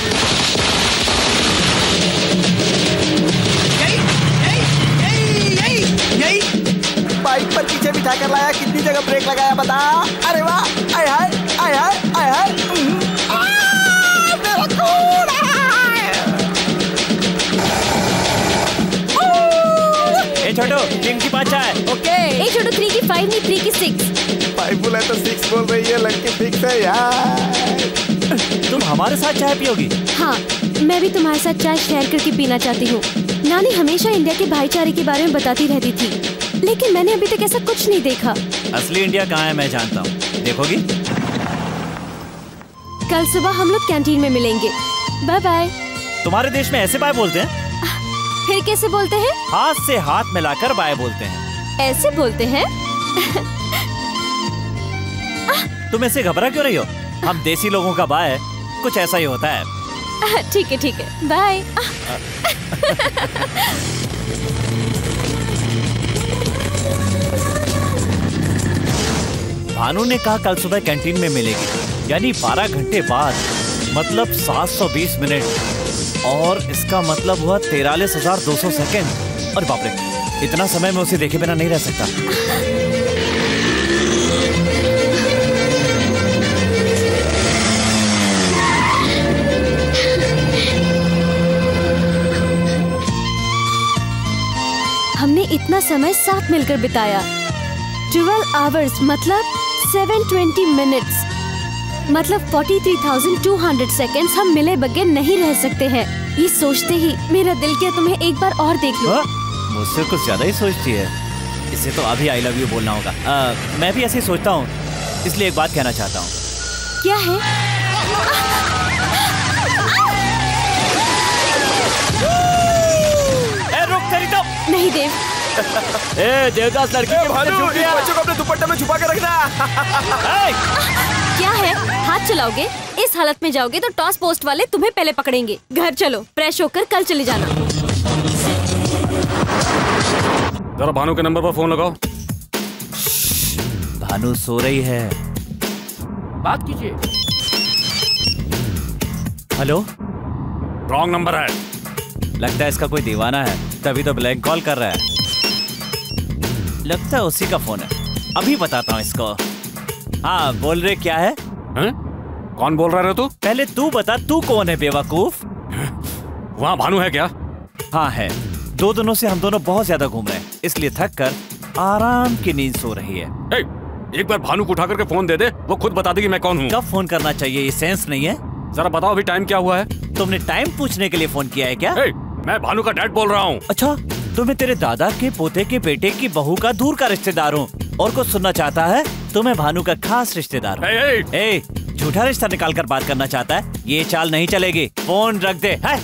बाइक पर पीछे बिठा कर लाया, कितनी जगह ब्रेक लगाया बता। अरे वाह, आय हाय आय हाय आय हाय, मेरा खून ए छोटू, 3 की 5 चाय। ओके। ए छोटू, 3 की 5 नहीं, 3 की 6। 5 बोला तो 6 बोल रही है, लड़की फिक्स है यार। तुम हमारे साथ चाय पियोगी? हाँ, मैं भी तुम्हारे साथ चाय शेयर करके पीना चाहती हूँ। नानी हमेशा इंडिया के भाईचारे के बारे में बताती रहती थी, लेकिन मैंने अभी तक ऐसा कुछ नहीं देखा। असली इंडिया कहाँ है मैं जानता हूँ, देखोगी? कल सुबह हम लोग कैंटीन में मिलेंगे। Bye bye. तुम्हारे देश में ऐसे बाय बोलते हैं? फिर कैसे बोलते हैं? हाथ से हाथ मिलाकर बाय बोलते हैं। ऐसे बोलते हैं? तुम ऐसे घबरा क्यों रही हो? हम देसी लोगों का बाय कुछ ऐसा ही होता है। ठीक है, बाय। भानु ने कहा कल सुबह कैंटीन में मिलेगी, यानी 12 घंटे बाद, मतलब 720 मिनट, और इसका मतलब हुआ 43,200 सेकेंड। अरे बाप रे, इतना समय मैं उसे देखे बिना नहीं रह सकता। हमने इतना समय साथ मिलकर बिताया। 12 आवर्स मतलब 720 मिनट्स, मतलब 43,200 सेकेंड्स हम मिले बगैर नहीं रह सकते हैं। ये सोचते ही मेरा दिल किया तुम्हें एक बार और देख लो। मुझसे कुछ ज्यादा ही सोचती है। इसे तो अभी आई लव यू बोलना होगा। मैं भी ऐसे ही सोचता हूँ, इसलिए एक बात कहना चाहता हूँ। क्या है? रुक तेरी तो। नहीं देव। ए देवदास, लड़की के भानु, इन बच्चों को अपने दुपट्टे में छुपा के रखना। क्या है? हाथ चलाओगे? इस हालत में जाओगे तो टॉस पोस्ट वाले तुम्हें पहले पकड़ेंगे। घर चलो, फ्रेश होकर कल चले जाना। जरा भानु के नंबर पर फोन लगाओ। भानु सो रही है, बात कीजिए। हेलो। रॉन्ग नंबर है। लगता है इसका कोई दीवाना है, तभी तो ब्लैंक कॉल कर रहा है। लगता है उसी का फोन है, अभी बताता हूँ इसको। हाँ बोल रहे, क्या है? कौन बोल रहा है तू? पहले तू बता, तू कौन है बेवकूफ? वहाँ भानु है क्या? हाँ है। 2 दिनों से हम दोनों बहुत ज्यादा घूम रहे हैं, इसलिए थक कर आराम की नींद सो रही है। एक बार भानु को उठा करके फोन दे दे, वो खुद बता देगी मैं कौन हूँ। कब फोन करना चाहिए, ये सेंस नहीं है? जरा बताओ अभी टाइम क्या हुआ है? तुमने टाइम पूछने के लिए फोन किया है क्या? मैं भानु का डैड बोल रहा हूँ। अच्छा, तो मैं तेरे दादा के पोते के बेटे की बहू का दूर का रिश्तेदार हूँ, और कुछ सुनना चाहता है तो मैं भानु का खास रिश्तेदार हूँ। झूठा रिश्ता निकाल कर बात करना चाहता है, ये चाल नहीं चलेगी। फोन रख दे। है?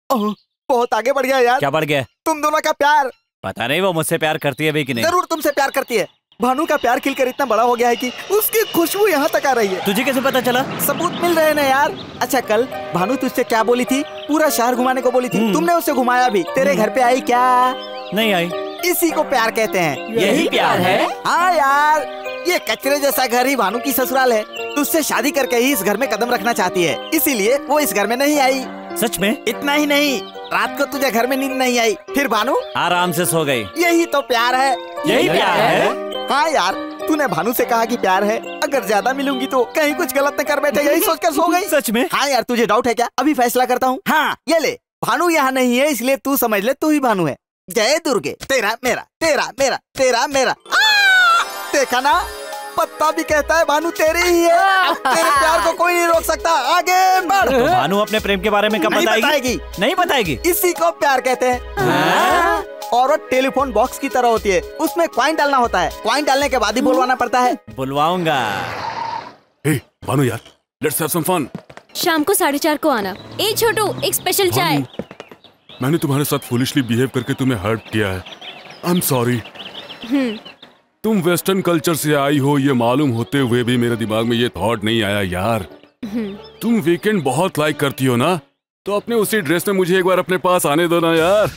बहुत आगे बढ़ गया यार। क्या बढ़ गया? तुम दोनों का प्यार। पता नहीं वो मुझसे प्यार करती है भी कि नहीं। जरूर तुमसे प्यार करती है। भानु का प्यार खिलकर इतना बड़ा हो गया है कि उसकी खुशबू यहाँ तक आ रही है। तुझे कैसे पता चला? सबूत मिल रहे हैं ना यार। अच्छा, कल भानु तुझसे क्या बोली थी? पूरा शहर घुमाने को बोली थी, तुमने उसे घुमाया भी। तेरे घर पे आई क्या? नहीं आई। इसी को प्यार कहते हैं। यही प्यार है? हाँ यार, ये कचरे जैसा घर ही भानु की ससुराल है। तुझसे शादी करके ही इस घर में कदम रखना चाहती है, इसीलिए वो इस घर में नहीं आई। सच में? इतना ही नहीं, रात को तुझे घर में नींद नहीं आई, फिर भानु आराम से सो गई। यही तो प्यार है। यही प्यार है? हाँ यार, तूने भानु से कहा कि प्यार है, अगर ज्यादा मिलूंगी तो कहीं कुछ गलत न कर बैठे, यही सोचकर सो गई। सच में? हाँ यार, तुझे डाउट है क्या? अभी फैसला करता हूँ। हाँ ये ले, भानु यहाँ नहीं है, इसलिए तू समझ ले तू ही भानु है। जय दुर्गे। तेरा मेरा, तेरा मेरा, तेरा मेरा। देखा ना, पत्ता भी कहता है भानु तेरी ही है। तेरे प्यार को कोई नहीं रोक सकता। आगे बढ़। तो भानु अपने प्रेम के बारे में कब बताएगी? नहीं बताएगी। इसी को प्यार कहते हैं। और वो टेलीफोन बॉक्स की तरह होती है, उसमें कॉइन डालना होता है, कॉइन डालने के बाद ही बुलवाना पड़ता है। बुलवाऊंगा। भानु यार, लेट्स हैव सम फन। शाम को 4:30 को आना। ए छोटू, एक स्पेशल चाय। मैंने तुम्हारे साथ फुलिशली बिहेव करके तुम्हें हर्ट किया है। I am sorry. तुम वेस्टर्न कल्चर से आई हो ये मालूम होते हुए भी मेरे दिमाग में ये थॉट नहीं आया यार। तुम वीकेंड बहुत लाइक करती हो ना, तो अपने उसी ड्रेस में मुझे एक बार अपने पास आने दो ना यार।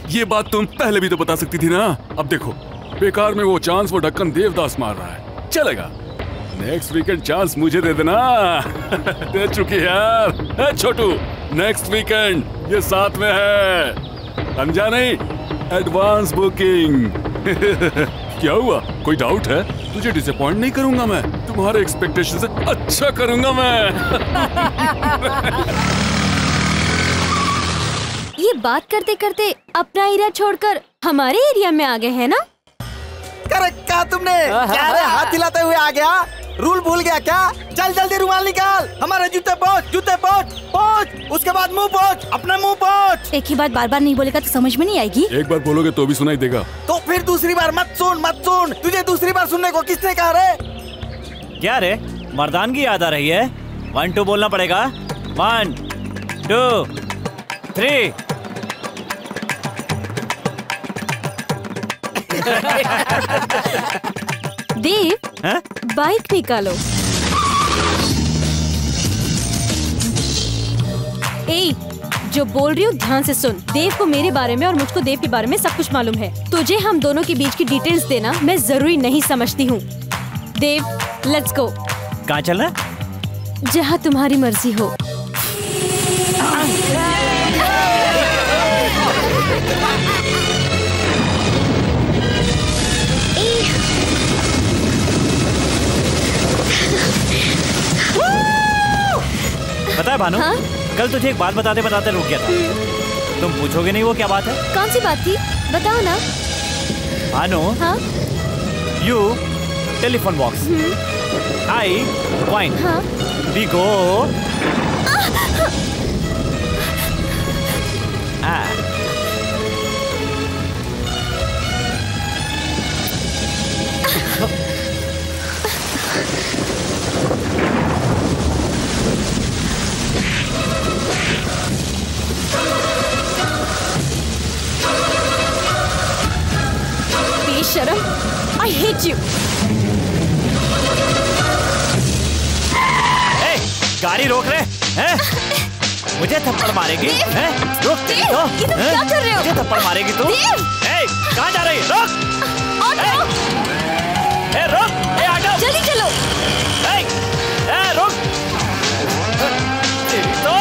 ये बात तुम पहले भी तो बता सकती थी ना। अब देखो, बेकार में वो चांस वो ढक्कन देवदास मार रहा है। चलेगा, नेक्स्ट वीकेंड चांस मुझे दे देना। दे चुकी यार। छोटू, नेक्स्ट वीकेंड ये साथ में है, समझा नहीं? Advance booking. क्या हुआ, कोई डाउट है? तुझे डिसअपॉइंट नहीं करूंगा मैं, तुम्हारे एक्सपेक्टेशन से अच्छा करूंगा मैं। ये बात करते करते अपना एरिया छोड़कर हमारे एरिया में आ गए हैं ना? करेक्ट कहा तुमने। क्या रे, हाथ हिलाते हुए आ गया? रूल भूल गया क्या? चल जल्दी रुमाल निकाल। हमारे जूते पोंछ, जूते पोंछ, पोंछ। उसके बाद मुंह पोंछ, अपना मुंह पोंछ। एक ही बात बार बार नहीं बोलेगा तो समझ में नहीं आएगी। एक बार बोलोगे तो भी सुनाई देगा। तो फिर दूसरी बार मत सुन, मत सुन। तुझे दूसरी बार सुनने को किसने कहा रे? क्या रे, मर्दानगी याद आ रही है? 1 2 बोलना पड़ेगा। 1 2 3। देव, हाँ? बाइक निकालो। ए, जो बोल रही हूँ ध्यान से सुन। देव को मेरे बारे में और मुझको देव के बारे में सब कुछ मालूम है। तुझे हम दोनों के बीच की डिटेल्स देना मैं जरूरी नहीं समझती हूँ। देव लेट्स गो। कहाँ चल रहा है? जहाँ तुम्हारी मर्जी हो। पता है भानु, हाँ? कल तुझे एक बात बताते बताते रुक गया था। तुम पूछोगे नहीं वो क्या बात है? कौन सी बात थी बताओ ना। भानु, हाँ? You telephone box, I coin, हाँ? We go. बेशरम, I hate you। गाड़ी रोक रहे हैं? मुझे थप्पड़ मारेगी? हैं? रुक तो। ये तुम क्या कर रहे हो? मुझे थप्पड़ मारेगी तू? कहाँ जा रही है? रुक! रुक! हटो! जल्दी चलो। रुक! तो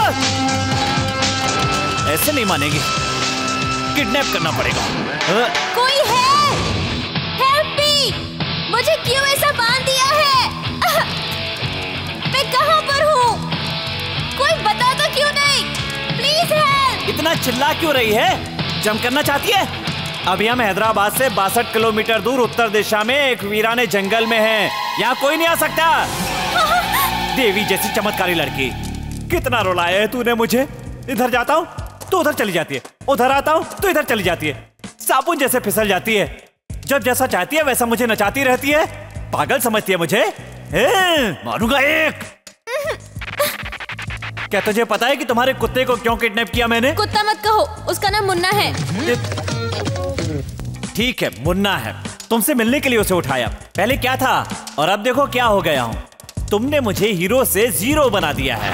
ऐसे नहीं मानेगी, किडनैप करना पड़ेगा। कोई है? Help me! मुझे क्यों ऐसा बांध दिया है? मैं कहाँ पर हूँ? कोई बता तो क्यों नहीं? Please help! इतना चिल्ला क्यों रही है? जंप करना चाहती है? अभी हम हैदराबाद से 62 किलोमीटर दूर उत्तर दिशा में एक वीराने जंगल में हैं। यहाँ कोई नहीं आ सकता। देवी जैसी चमत्कारी लड़की, कितना रुलाया है तूने मुझे। इधर जाता हूँ तो उधर चली जाती है, उधर आता हूँ तो इधर चली जाती है, साबुन जैसे फिसल जाती है। जब जैसा चाहती है वैसा मुझे नचाती रहती है। पागल समझती है मुझे। मारूंगा एक। क्या तुझे पता है कि तुम्हारे कुत्ते को क्यों किडनैप किया मैंने? कुत्ता मत कहो, उसका नाम मुन्ना है। ठीक है, मुन्ना है। तुमसे मिलने के लिए उसे उठाया। पहले क्या था और अब देखो क्या हो गया हूँ। तुमने मुझे हीरो से जीरो बना दिया है।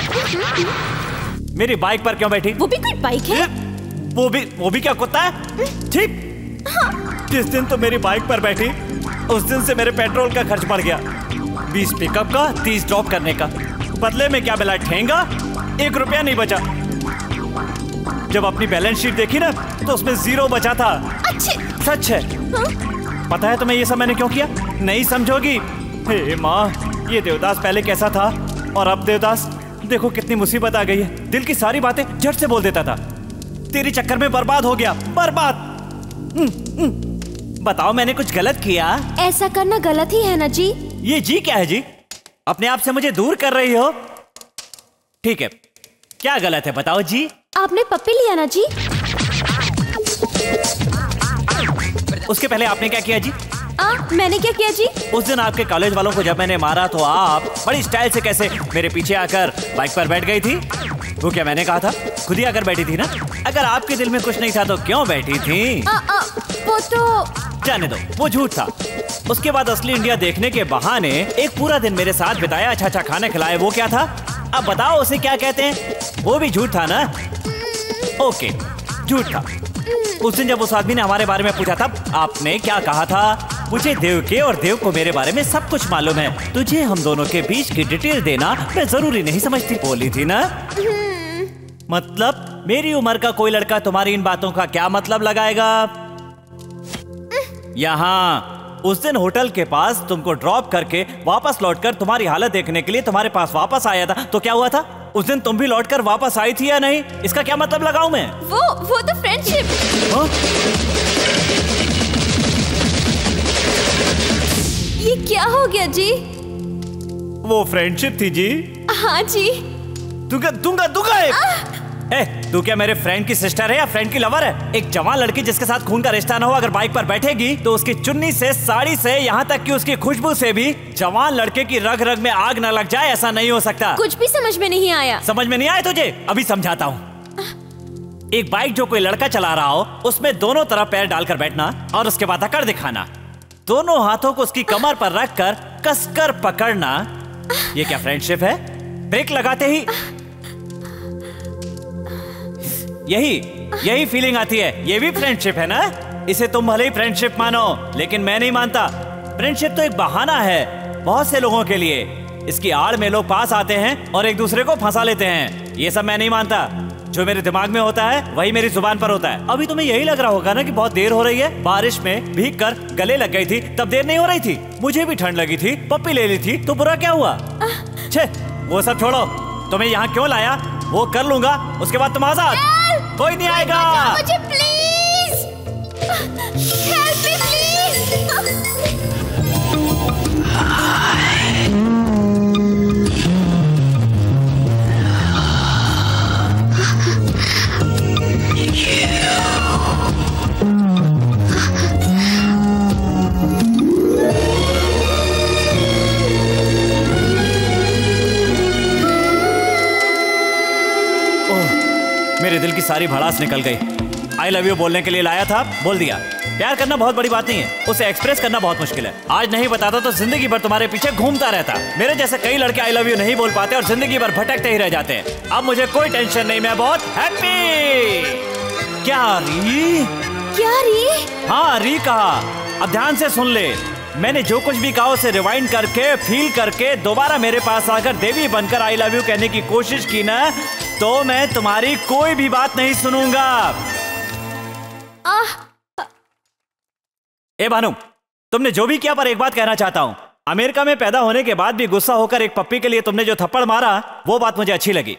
मेरी बाइक पर क्यों बैठी? वो भी कोई बाइक है? वो भी क्या कुत्ता है? ठीक। जिस दिन तो मेरी बाइक पर बैठी उस दिन से मेरे पेट्रोल का खर्च बढ़ गया। 20 पिकअप का, 30 ड्रॉप करने का। बदले में क्या मिला? ठेंगा। 1 रुपया नहीं बचा। जब अपनी बैलेंस शीट देखी ना तो उसमें 0 बचा था। सच है। पता है तुम्हें ये सब मैंने क्यों किया? नहीं समझोगी। हे माँ, ये देवदास पहले कैसा था और अब देवदास देखो कितनी मुसीबत आ गई है। दिल की सारी बातें झट से बोल देता था। तेरे चक्कर में बर्बाद हो गया, बर्बाद। बताओ मैंने कुछ गलत किया? ऐसा करना गलत ही है ना जी। ये जी क्या है जी? अपने आप से मुझे दूर कर रही हो। ठीक है, क्या गलत है बताओ जी? आपने पप्पी लिया ना जी। उसके पहले आपने क्या किया जी? मैंने क्या किया जी? उस दिन आपके कॉलेज वालों को जब मैंने मारा तो आप बड़ी स्टाइल से कैसे मेरे पीछे आकर बाइक पर बैठ गई थी। वो क्या मैंने कहा था? खुद ही आकर बैठी थी ना। अगर आपके दिल में कुछ नहीं था तो क्यों बैठी थी? वो तो जाने दो, वो झूठ था। उसके बाद असली इंडिया देखने के बहाने एक पूरा दिन मेरे साथ बिताया, अच्छा अच्छा खाना खिलाया। वो क्या था? अब बताओ उसे क्या कहते हैं? वो भी झूठ था ना? ओके, झूठ था। उस दिन जब उस आदमी ने हमारे बारे में पूछा था आपने क्या कहा था? मुझे देव के और देव को मेरे बारे में सब कुछ मालूम है। तुझे हम दोनों के बीच की डिटेल देना मैं जरूरी नहीं समझती। बोली थी ना। मतलब मेरी उम्र का कोई लड़का तुम्हारी इन बातों का क्या मतलब लगाएगा? यहाँ उस दिन होटल के पास तुमको ड्रॉप करके वापस लौटकर तुम्हारी हालत देखने के लिए तुम्हारे पास वापस आया था तो क्या हुआ था? उस दिन तुम भी लौटकर वापस आई थी या नहीं? इसका क्या मतलब लगाऊं मैं? वो तो फ्रेंडशिप। ये क्या हो गया जी? वो फ्रेंडशिप थी जी। हाँ जी। दूंगा तू क्या मेरे फ्रेंड की सिस्टर है या फ्रेंड की लवर है? एक जवान लड़की जिसके साथ खून का रिश्ता ना हो अगर बाइक पर बैठेगी तो उसकी चुन्नी से, साड़ी से, यहाँ तक कि उसकी खुशबू से भी जवान लड़के की रग रग में आग न लग जाए, ऐसा नहीं हो सकता। कुछ भी समझ में नहीं आया। समझ में नहीं आया तुझे? अभी समझाता हूँ। एक बाइक जो कोई लड़का चला रहा हो उसमें दोनों तरफ पैर डालकर बैठना और उसके बाद अकड़ दिखाना। दोनों हाथों को उसकी कमर पर रखकर कसकर पकड़ना। ये क्या फ्रेंडशिप है? ब्रेक लगाते ही यही फीलिंग आती है। ये भी फ्रेंडशिप है ना? इसे तुम भले ही फ्रेंडशिप मानो लेकिन मैं नहीं मानता। फ्रेंडशिप तो एक बहाना है बहुत से लोगों के लिए। इसकी आड़ में लोग पास आते हैं और एक दूसरे को फंसा लेते हैं। ये सब मैं नहीं मानता। जो मेरे दिमाग में होता है वही मेरी जुबान पर होता है। अभी तुम्हें यही लग रहा होगा ना कि बहुत देर हो रही है। बारिश में भीग कर गले लग गई थी तब देर नहीं हो रही थी। मुझे भी ठंड लगी थी, पप्पी ले ली थी तो बुरा क्या हुआ? छे, वो सब छोड़ो। तुम्हें यहाँ क्यों लाया वो कर लूंगा, उसके बाद तुम आजाद। कोई नहीं आएगा। मुझे प्लीज हेल्प मी प्लीज। मेरे दिल की सारी भड़ास निकल गई। आई लव यू बोलने के लिए लाया था, बोल दिया। प्यार करना बहुत बड़ी बात नहीं है, उसे एक्सप्रेस करना बहुत मुश्किल है। आज नहीं बताता तो जिंदगी भर तुम्हारे पीछे घूमता रहता। मेरे जैसे कई लड़के आई लव यू नहीं बोल पाते और जिंदगी भर भटकते ही रह जाते हैं। अब मुझे कोई टेंशन नहीं, मैं बहुत हैप्पी। क्या री? क्या री? हाँ री कहा। अब ध्यान से सुन ले। मैंने जो कुछ भी कहा उसे रिवाइंड करके फील करके दोबारा मेरे पास आकर देवी बनकर आई लव यू कहने की कोशिश की ना तो मैं तुम्हारी कोई भी बात नहीं सुनूंगा। ए भानु, तुमने जो भी किया पर एक बात कहना चाहता हूं। अमेरिका में पैदा होने के बाद भी गुस्सा होकर एक पप्पी के लिए तुमने जो थप्पड़ मारा वो बात मुझे अच्छी लगी।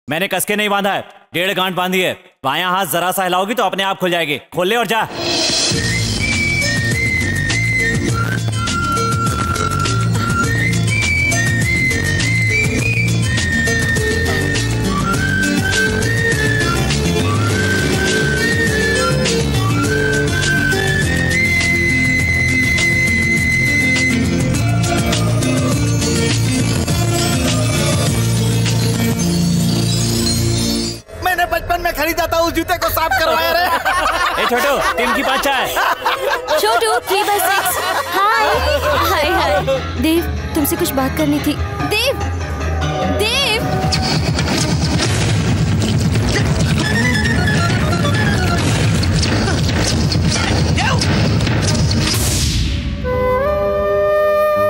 मैंने कस के नहीं बांधा है, 1.5 गांठ बांधी है। बायां हाथ जरा सा हिलाओगी तो अपने आप खुल जाएगी। खोल ले और जा। खरीदा था उस जूते को साफ करवाया रे। ए छोटू, 3 की 5 चाय। छोटू 3/6। हाय हाय हाय। देव, तुमसे कुछ बात करनी थी। देव, देव।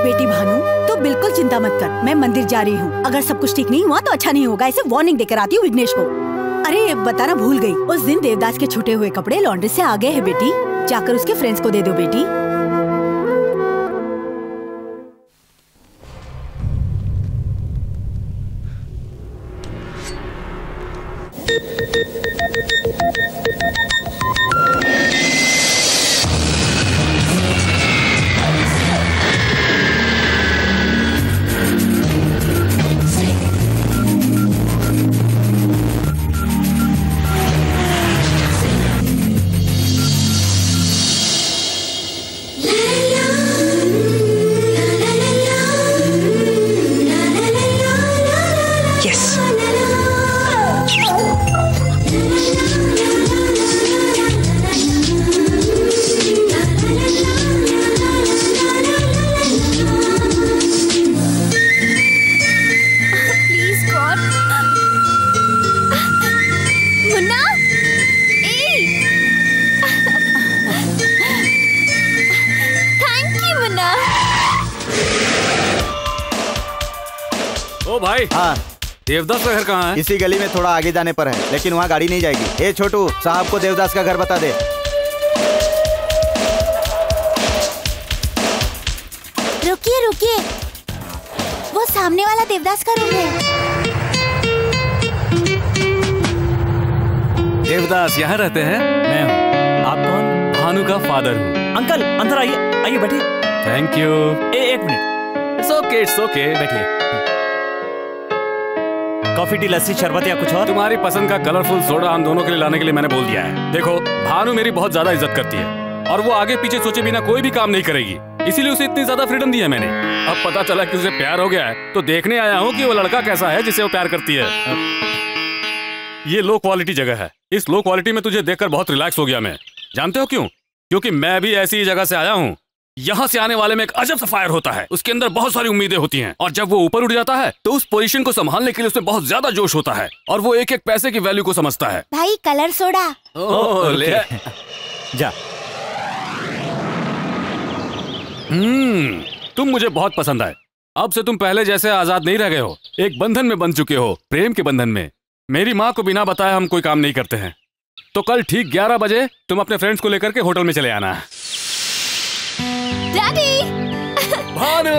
बेटी भानु, तो बिल्कुल चिंता मत कर, मैं मंदिर जा रही हूँ। अगर सब कुछ ठीक नहीं हुआ तो अच्छा नहीं होगा। ऐसे वार्निंग देकर आती हूँ विघ्नेश को। अरे बताना भूल गई, उस दिन देवदास के छूटे हुए कपड़े लॉन्ड्री से आ गए हैं बेटी। जाकर उसके फ्रेंड्स को दे दो बेटी। भाई। हाँ। देवदास का घर कहाँ है? इसी गली में थोड़ा आगे जाने पर है, लेकिन वहाँ गाड़ी नहीं जाएगी। ए छोटू, साहब को देवदास का घर बता दे। रुकिए रुकिए, वो सामने वाला देवदास का रूम है। देवदास यहाँ रहते हैं? मैं हूँ। आप कौन? भानु का फादर हूँ। अंकल अंदर आइए, आइए बैठिए। Thank you. एक मिनट। इट्स ओके बैठिए। कॉफी, टी, लस्सी, शरबत या कुछ और? तुम्हारी पसंद का कलरफुल सोडा हम दोनों के लिए लाने के लिए मैंने बोल दिया है। देखो, भानु मेरी बहुत ज्यादा इज्जत करती है और वो आगे पीछे सोचे बिना कोई भी काम नहीं करेगी, इसीलिए उसे इतनी ज्यादा फ्रीडम दी है मैंने। अब पता चला कि उसे प्यार हो गया है तो देखने आया हूँ कि वो लड़का कैसा है जिसे वो प्यार करती है। ये लो क्वालिटी जगह है। इस लो क्वालिटी में तुझे देखकर बहुत रिलैक्स हो गया मैं। जानते हो क्यों? क्योंकि मैं भी ऐसी ही जगह से आया हूँ। यहाँ से आने वाले में एक अजब सा फायर होता है, उसके अंदर बहुत सारी उम्मीदें होती हैं और जब वो ऊपर उठ जाता है तो उस पोजीशन को संभालने के लिए उसमें बहुत ज्यादा जोश होता है और वो एक एक पैसे की वैल्यू को समझता है। भाई कलर सोडा। ले जा। तुम मुझे बहुत पसंद आए। अब से तुम पहले जैसे आजाद नहीं रह गए हो, एक बंधन में बंध चुके हो, प्रेम के बंधन में। मेरी माँ को बिना बताए हम कोई काम नहीं करते हैं। तो कल ठीक 11 बजे तुम अपने फ्रेंड्स को लेकर के होटल में चले आना। Daddy! Bhanu!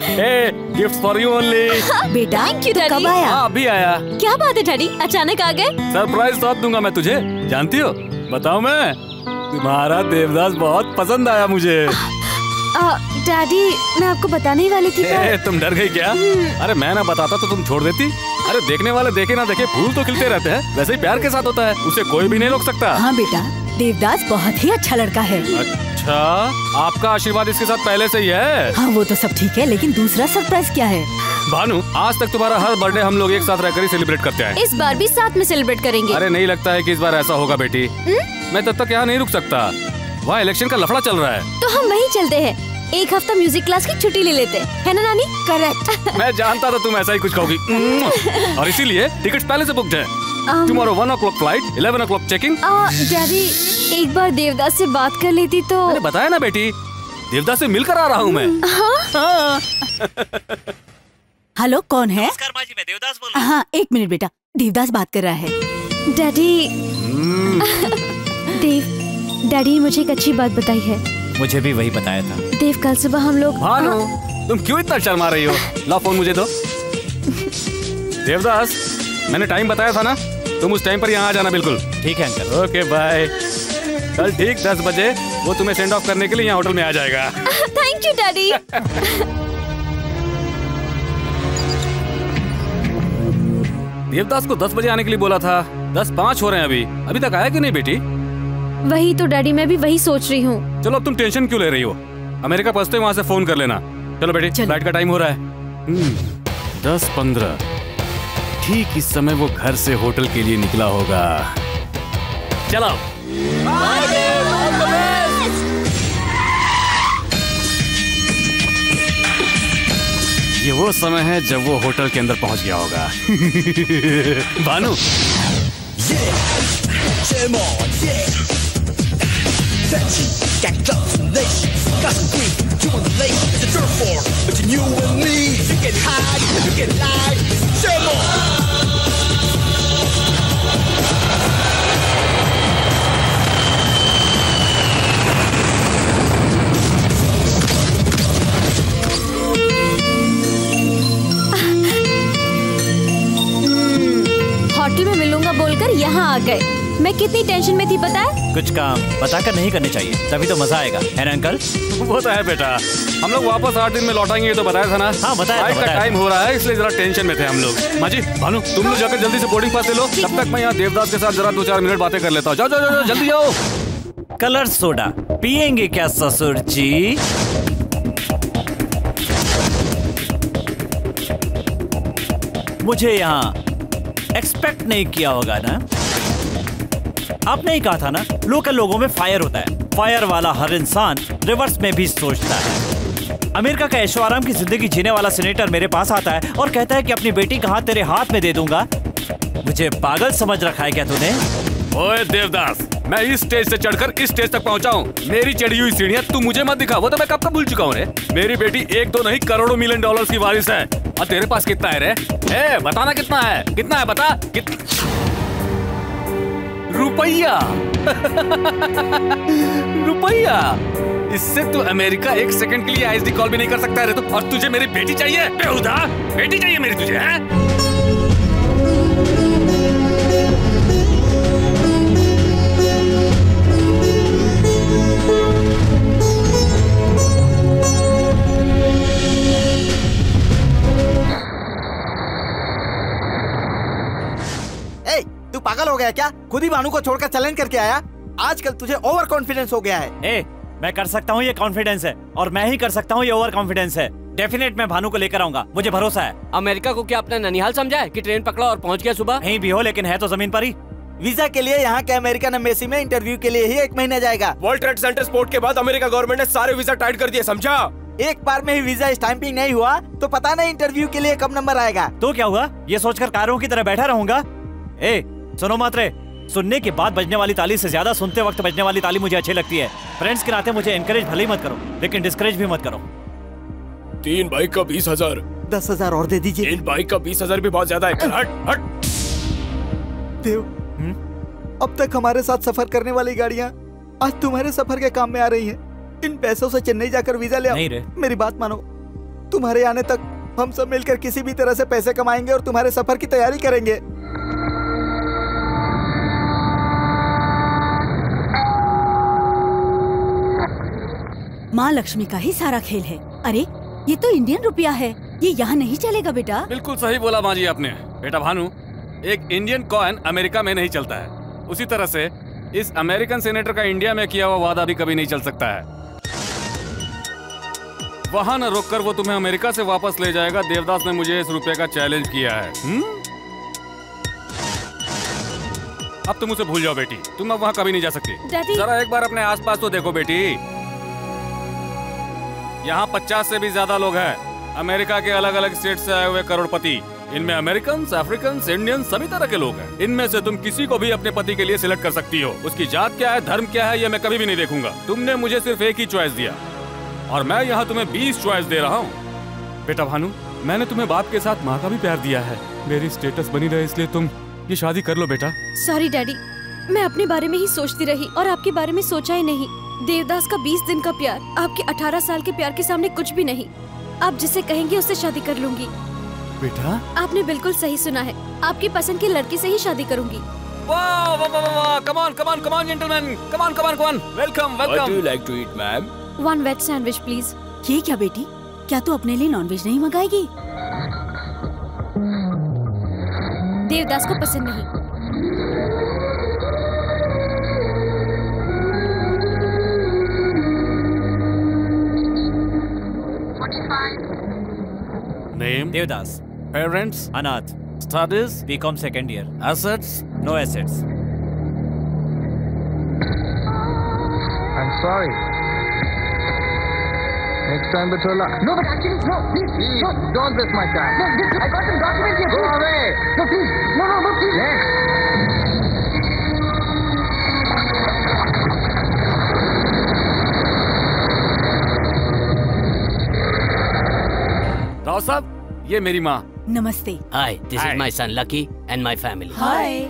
Hey, gifts for you only. बेटा Thank you, तू Daddy. कब आया? हाँ, अभी आया। क्या बात है डैडी, अचानक आ गए? सरप्राइज तो अब दूंगा मैं तुझे, जानती हो? बताऊं मैं? तुम्हारा देवदास बहुत पसंद आया मुझे। डैडी, मैं आपको बताने ही वाली थी पर... तुम डर गई क्या? अरे मैं ना बताता तो तुम छोड़ देती। अरे देखने वाले देखे ना देखे, फूल तो खिलते रहते हैं, वैसे ही प्यार के साथ होता है, उसे कोई भी नहीं रोक सकता। हाँ बेटा, देवदास बहुत ही अच्छा लड़का है। अच्छा, आपका आशीर्वाद इसके साथ पहले से ही है? हाँ वो तो सब ठीक है, लेकिन दूसरा सरप्राइज क्या है? भानु, आज तक तुम्हारा हर बर्थडे हम लोग एक साथ रहकर ही सेलिब्रेट करते हैं। इस बार भी साथ में सेलिब्रेट करेंगे। अरे नहीं लगता है कि इस बार ऐसा होगा बेटी। मैं तब तक यहाँ नहीं रुक सकता, वहाँ इलेक्शन का लफड़ा चल रहा है। तो हम वहीं चलते हैं, एक हफ्ता म्यूजिक क्लास की छुट्टी ले लेते हैं, है ना नानी? करेक्ट। मैं जानता था तुम ऐसा ही कुछ कहोगी। और इसीलिए टिकट्स पहले से बुक्ड है। Tomorrow 1 o'clock flight, 11 o'clock checking. Daddy, एक बार देवदास से बात कर लेती तो... मैंने बताया ना बेटी, देवदास से मिलकर आ रहा हूँ मैं। हाँ। हेलो, कौन है? नमस्कार माँ जी, मैं देवदास बोल रहा हूँ। हाँ 1 मिनट बेटा, देवदास बात कर रहा है। डैडी, डैडी मुझे एक अच्छी बात बताई है। मुझे भी वही बताया था। देव, कल सुबह हम लोग... भानु, तुम क्यों इतना शर्मा रही हो? ला फोन मुझे दो। देवदास, मैंने टाइम बताया था ना, तुम उस टाइम पर यहाँ आ जाना बिल्कुल। ठीक है अंकल। Okay bye. कल ठीक 10 बजे वो तुम्हें सेंड ऑफ करने के लिए यहाँ होटल में आ जाएगा। Thank you daddy. देवदास को 10 बजे आने के लिए बोला था, 10:05 हो रहे हैं अभी तक आया क्यों नहीं बेटी? वही तो डैडी, मैं भी वही सोच रही हूँ। चलो अब तुम टेंशन क्यों ले रही हो? अमेरिका पहुंचते वहाँ से फोन कर लेना। चलो बेटी, फ्लाइट का टाइम हो रहा है। 10:15। ठीक इस समय वो घर से होटल के लिए निकला होगा। चलो। ये वो समय है जब वो होटल के अंदर पहुंच गया होगा। भानु, होटल में मिलूंगा बोलकर यहाँ आ गए। मैं कितनी टेंशन में थी पता है? कुछ काम बताकर नहीं करने चाहिए, तभी तो मजा आएगा, है ना अंकल? वो तो है बेटा। हम लोग वापस 8 दिन में लौटाएंगे, ये तो बताया था ना। हाँ बताया फ्लाइट का टाइम हो रहा है, इसलिए जरा टेंशन में थे हम लोग। माँ जी, भानु, तुम लोग जाकर जल्दी से बोर्डिंग पास ले लो, तब तक मैं यहाँ देवदास के साथ जरा 2-4 मिनट बातें कर लेता हूँ। जाओ जाओ जाओ, जल्दी जाओ। कलर सोडा पियेंगे क्या ससुर जी? मुझे यहाँ एक्सपेक्ट नहीं किया होगा ना? आपने ही कहा था ना, लोकल लोगों में फायर होता है। फायर वाला हर इंसान रिवर्स में भी सोचता है। अमेरिका का ऐशो आराम की जिंदगी जीने वाला सीनेटर मेरे पास आता है और कहता है कि अपनी बेटी का हाथ तेरे हाथ में दे दूंगा। मुझे पागल समझ रखा है क्या तूने? ओए देवदास, मैं इस स्टेज से चढ़कर इस स्टेज तक पहुंचा हूँ। मेरी चढ़ी हुई सीढ़ियाँ तू मुझे मत दिखा, वो तो मैं कब का भूल चुका हूँ रे। मेरी बेटी 1-2 नहीं करोड़ों मिलियन डॉलर्स की वारिस है। और तेरे पास कितना है रे? ए, बताना कितना है? कितना है बता? रुपया। रुपया। इससे तू अमेरिका 1 सेकंड के लिए आईएसडी कॉल भी नहीं कर सकता है। और तुझे मेरी बेटी चाहिए? बेहुदा बेटी चाहिए मेरी तुझे, हैं? तू पागल हो गया क्या? खुद ही भानु को छोड़कर चैलेंज करके आया। आजकल तुझे ओवर कॉन्फिडेंस हो गया है। ए, मैं कर सकता हूँ ये कॉन्फिडेंस है, और मैं ही कर सकता हूँ ये ओवर कॉन्फिडेंस है। डेफिनेट मैं भानु को लेकर आऊंगा, मुझे भरोसा है। अमेरिका को क्या अपना ननिहाल समझा है कि ट्रेन पकड़ा और पहुंच गया सुबह? कहीं भी हो, लेकिन है तो जमीन पर ही। वीजा के लिए यहाँ के अमेरिकन एम्बेसी में इंटरव्यू के लिए ही 1 महीना जाएगा। वर्ल्ड ट्रेड सेंटर स्फोट के बाद अमेरिका गवर्नमेंट ने सारे वीजा टाइट कर दिए, समझा? एक बार में ही वीजा स्टैंपिंग नहीं हुआ तो पता नहीं इंटरव्यू के लिए कब नंबर आएगा। तो क्या हुआ? ये सोचकर कारों की तरह बैठा रहूंगा? ए सुनो मात्रे, सुनने के बाद बजने वाली ताली से ज्यादा सुनते वक्त बजने वाली ताली मुझे अच्छी लगती है। फ्रेंड्स के नाते मुझे एनकरेज भले ही मत करो, लेकिन डिस्करेज भी मत करो। 3 बाइक का 20,000। 10,000 और दे दीजिए। 3 बाइक का 20,000 भी बहुत ज्यादा है। हट हट। देव, अब तक हमारे साथ सफर करने वाली गाड़ियाँ आज तुम्हारे सफर के काम में आ रही हैं। इन पैसों से चेन्नई जाकर वीजा ले आओ। नहीं रे। मेरी बात मानो, तुम्हारे आने तक हम सब मिलकर किसी भी तरह से पैसे कमाएंगे और तुम्हारे सफर की तैयारी करेंगे। माँ लक्ष्मी का ही सारा खेल है। अरे ये तो इंडियन रुपया है, ये यहाँ नहीं चलेगा बेटा। बिल्कुल सही बोला माँ जी आपने। बेटा भानु, एक इंडियन कॉइन अमेरिका में नहीं चलता है, उसी तरह से इस अमेरिकन सेनेटर का इंडिया में किया हुआ वादा भी कभी नहीं चल सकता है। वहाँ न रोककर वो तुम्हें अमेरिका से वापस ले जाएगा। देवदास ने मुझे इस रुपये का चैलेंज किया है। अब तुम उसे भूल जाओ बेटी, तुम अब वहाँ कभी नहीं जा सकती। डैडी। जरा एक बार अपने आसपास तो देखो बेटी, यहाँ 50 से भी ज्यादा लोग हैं। अमेरिका के अलग अलग स्टेट से आए हुए करोड़पति, इनमें अमेरिकन, अफ्रीकन, इंडियन सभी तरह के लोग हैं। इनमें से तुम किसी को भी अपने पति के लिए सिलेक्ट कर सकती हो। उसकी जात क्या है, धर्म क्या है, ये मैं कभी भी नहीं देखूंगा। तुमने मुझे सिर्फ एक ही चॉइस दिया और मैं यहाँ तुम्हें 20 चॉइस दे रहा हूँ। बेटा भानु, मैंने तुम्हें बाप के साथ माँ का भी प्यार दिया है। मेरी स्टेटस बनी रहे इसलिए तुम ये शादी कर लो बेटा। सॉरी डैडी, मैं अपने बारे में ही सोचती रही और आपके बारे में सोचा ही नहीं। देवदास का 20 दिन का प्यार आपके 18 साल के प्यार के सामने कुछ भी नहीं। आप जिसे कहेंगे उससे शादी कर लूंगी। बेटा आपने बिल्कुल सही सुना है, आपकी पसंद की लड़की से ही शादी करूंगी। वाह वाह वाह वाह, come on come on come on gentleman, come on come on come on, welcome What do welcome. you like to eat, ma'am? 1 veg sandwich please. ये क्या बेटी, क्या तू अपने लिए नॉनवेज नहीं मंगाएगी? देवदास को पसंद नहीं। नेम देवदास। पेरेंट्स अनाथ। Studies BCom second year. Assets no assets. I'm sorry. Next time, Batola. No, but actually, no, please, no, don't waste my time. No, I got some documents here. Go away. No, please. No, please. Next. Rao साहब, ये मेरी माँ। नमस्ते। Hi, this is my son Lucky and my family. हाय।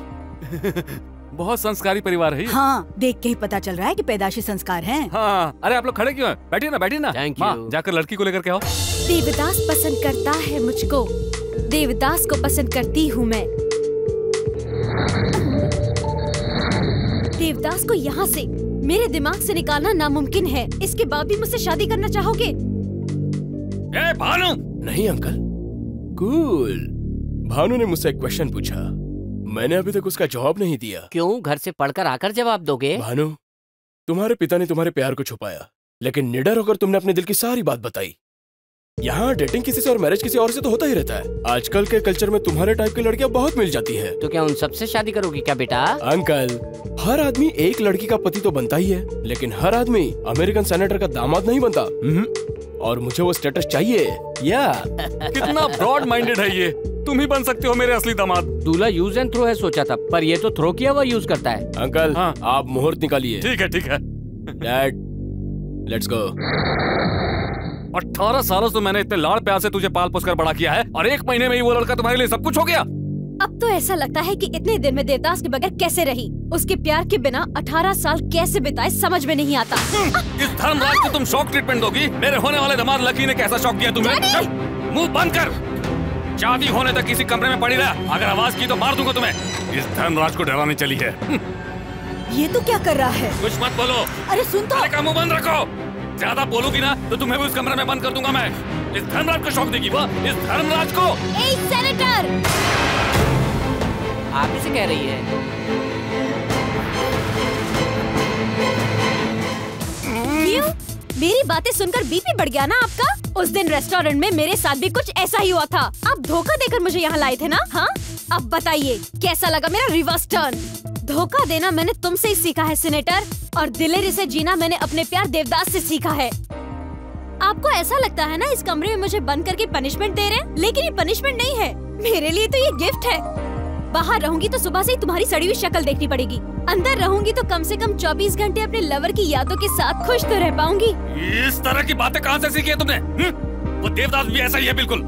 बहुत संस्कारी परिवार है ये। हाँ, देख के ही पता चल रहा है कि पैदाशी संस्कार हैं। हाँ, अरे आप लोग खड़े क्यों हैं? बैठिए ना, बैठिए ना। Thank माँ, you. जाकर लड़की को लेकर के आओ। देवदास पसंद करता है मुझको, देवदास को पसंद करती हूँ मैं। देवदास को यहाँ से मेरे दिमाग से निकालना नामुमकिन है। इसके बाद भी मुझसे शादी करना चाहोगे? ए भानु! नहीं अंकल, कूल। भानु ने मुझसे एक क्वेश्चन पूछा, मैंने अभी तक उसका जवाब नहीं दिया। क्यों, घर से पढ़कर आकर जवाब दोगे? भानु, तुम्हारे पिता ने तुम्हारे प्यार को छुपाया, लेकिन निडर होकर तुमने अपने दिल की सारी बात बताई। यहाँ डेटिंग किसी से और मैरिज किसी और से तो होता ही रहता है। आजकल के कल्चर में तुम्हारे टाइप की लड़कियाँ बहुत मिल जाती है। तो क्या उन सबसे शादी करोगी क्या बेटा? अंकल, हर आदमी एक लड़की का पति तो बनता ही है, लेकिन हर आदमी अमेरिकन सेनेटर का दामाद नहीं बनता। और मुझे वो स्टेटस चाहिए। या कितना ब्रॉड माइंडेड है ये। तुम ही बन सकते हो मेरे असली दामाद। दूल्हा यूज एंड थ्रो है सोचा था, पर ये तो थ्रो किया हुआ यूज करता है। अंकल, हाँ। आप मुहूर्त निकालिए। ठीक है ठीक है। Dad, let's go. 18 सालों से मैंने इतने लाड़ प्यार से तुझे पाल पोस कर बड़ा किया है और 1 महीने में ही वो लड़का तुम्हारे लिए सब कुछ हो गया। अब तो ऐसा लगता है कि इतने दिन में देवदास के बगैर कैसे रही। उसके प्यार के बिना 18 साल कैसे बिताए समझ में नहीं आता। इस धर्मराज को तुम शॉक ट्रीटमेंट दोगी? मेरे होने वाले दामाद लकी ने कैसा शॉक दिया तुम्हें? मुंह बंद कर। शादी होने तक किसी कमरे में पड़ी रहा। अगर आवाज की तो मार दूंगा तुम्हें। इस धर्मराज को डराने चली है। ये तो क्या कर रहा है? कुछ मत बोलो। अरे सुन तो। अरे का मुंह बंद रखो। ज्यादा बोलूगी ना तो तुम्हें भी उस कमरे में बंद कर दूंगा मैं। इस धर्मराज को शॉक देगी वो। इस धर्मराज को। ए सेनेटर! आप इसे कह रही है? क्यों? मेरी बातें सुनकर बीपी बढ़ गया ना आपका? उस दिन रेस्टोरेंट में मेरे साथ भी कुछ ऐसा ही हुआ था। आप धोखा देकर मुझे यहाँ लाए थे ना? हाँ? अब बताइए कैसा लगा मेरा रिवर्स टर्न? धोखा देना मैंने तुमसे ही सीखा है सेनेटर, और दिलेरी से जीना मैंने अपने प्यार देवदास से सीखा है। आपको ऐसा लगता है ना इस कमरे में मुझे बंद करके पनिशमेंट दे रहे हैं, लेकिन ये पनिशमेंट नहीं है, मेरे लिए तो ये गिफ्ट है। बाहर रहूंगी तो सुबह से ही तुम्हारी सड़ी हुई शक्ल देखनी पड़ेगी, अंदर रहूंगी तो कम से कम 24 घंटे अपने लवर की यादों के साथ खुश तो रह पाऊंगी। इस तरह की बातें कहाँ से सीखी है तुमने? वो देवदास भी ऐसा ही है बिल्कुल।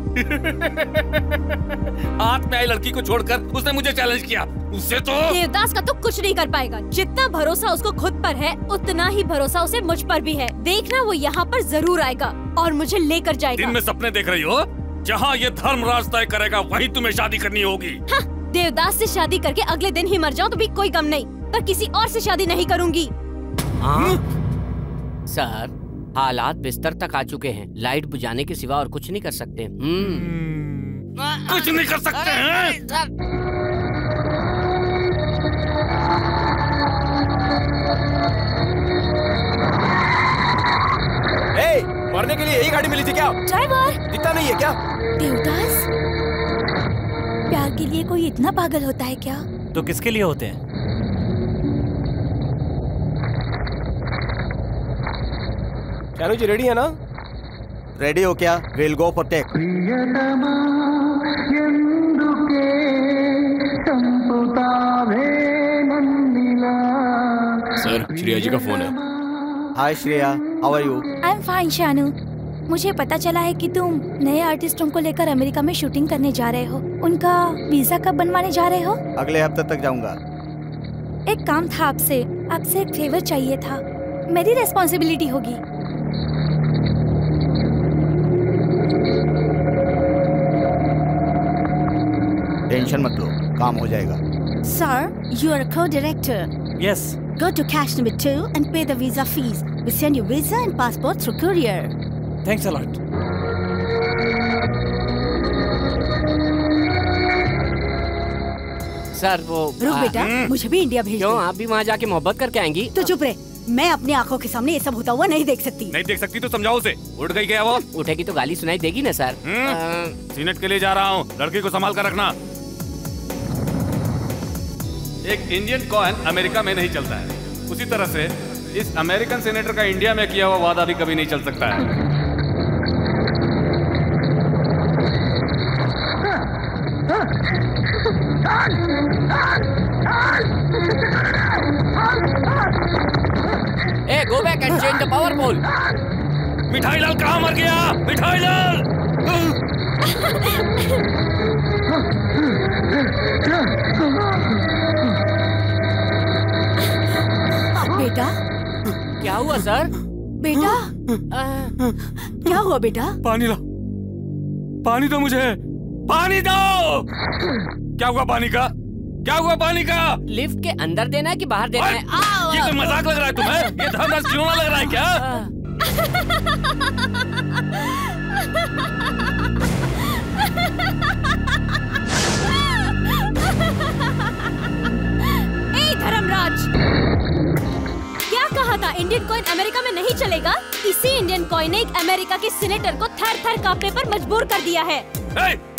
हाथ में आई लड़की को छोड़कर उसने मुझे चैलेंज किया, उससे तो देवदास का तो कुछ नहीं कर पाएगा। जितना भरोसा उसको खुद पर है उतना ही भरोसा उसे मुझ पर भी है। देखना वो यहाँ पर जरूर आएगा और मुझे लेकर जाएगा। दिन में सपने देख रही हो? जहाँ ये धर्मराज तय करेगा वहीं तुम्हें शादी करनी होगी। हाँ, देवदास से शादी करके अगले दिन ही मर जाऊँ तो भी कोई गम नहीं, पर किसी और से शादी नहीं करूँगी। सर, हालात बिस्तर तक आ चुके हैं, लाइट बुझाने के सिवा और कुछ नहीं कर सकते। कुछ नहीं कर सकते हैं? मरने के लिए यही गाड़ी मिली थी क्या? ड्राइवर दिखता नहीं है क्या? देवदास, प्यार के लिए कोई इतना पागल होता है क्या? तो किसके लिए होते हैं? चानू जी रेडी है ना? रेडी हो क्या? Will go for take. Sir, Shreya ji का फोन है। Hi Shreya, how are you? I am fine Shanu. मुझे पता चला है कि तुम नए आर्टिस्टों को लेकर अमेरिका में शूटिंग करने जा रहे हो। उनका वीजा कब बनवाने जा रहे हो? अगले हफ्ते तक जाऊंगा। एक काम था आपसे एक फेवर चाहिए था। मेरी रेस्पॉन्सिबिलिटी होगी। टेंशन मत लो, काम हो जाएगा। Sir, you are a co-director. Yes. Go to cash number 2 and pay the visa fees. We send you visa and passport through courier. Thanks a lot. Sir वो रुक बेटा, मुझे भी इंडिया भेज क्यों? दे। आप भी वहाँ जाके मोहब्बत करके आएंगी? तो चुप रहे, मैं अपनी आंखों के सामने ये सब होता हुआ नहीं देख सकती। नहीं देख सकती तो समझाओ उसे। उठ गई क्या वो? उठेगी तो गाली सुनाई देगी ना सर। सीनेट के लिए जा रहा हूँ, लड़की को संभाल कर रखना। एक इंडियन कॉइन अमेरिका में नहीं चलता है, उसी तरह से इस अमेरिकन सेनेटर का इंडिया में किया हुआ वादा भी कभी नहीं चल सकता है। Hey, go back and change the power pole. मिठाई लाल कहाँ मर गया? मिठाई लाल! बेटा, क्या हुआ सर? बेटा, क्या हुआ बेटा? पानी ला, पानी दो मुझे, पानी दो! क्या हुआ पानी का? क्या हुआ पानी का? लिफ्ट के अंदर देना है कि बाहर देना है? ये कोई मजाक लग रहा है तुम्हें? ये धर्मराज खिलौना लग रहा है क्या? ए धर्मराज, क्या कहा था? इंडियन कॉइन अमेरिका में नहीं चलेगा? इसी इंडियन कॉइन ने एक अमेरिका के सीनेटर को थर-थर कांपने पर मजबूर कर दिया है।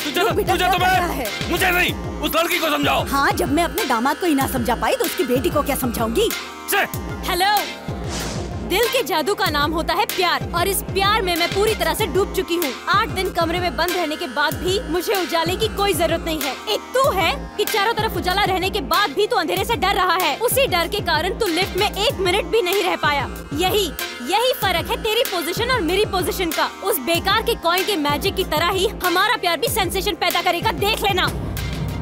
तुझे तो मैं, मुझे नहीं, उस लड़की को समझाओ। हाँ, जब मैं अपने दामाद को ही ना समझा पाई तो उसकी बेटी को क्या समझाऊंगी? हेलो, दिल के जादू का नाम होता है प्यार, और इस प्यार में मैं पूरी तरह से डूब चुकी हूँ। 8 दिन कमरे में बंद रहने के बाद भी मुझे उजाले की कोई जरूरत नहीं है। एक तू है कि चारों तरफ उजाला रहने के बाद भी तू अंधेरे से डर रहा है। उसी डर के कारण तू लिफ्ट में 1 मिनट भी नहीं रह पाया। यही फर्क है तेरी पोजीशन और मेरी पोजीशन का। उस बेकार के कॉइन के मैजिक की तरह ही हमारा प्यार भी सेंसेशन पैदा करेगा, देख लेना।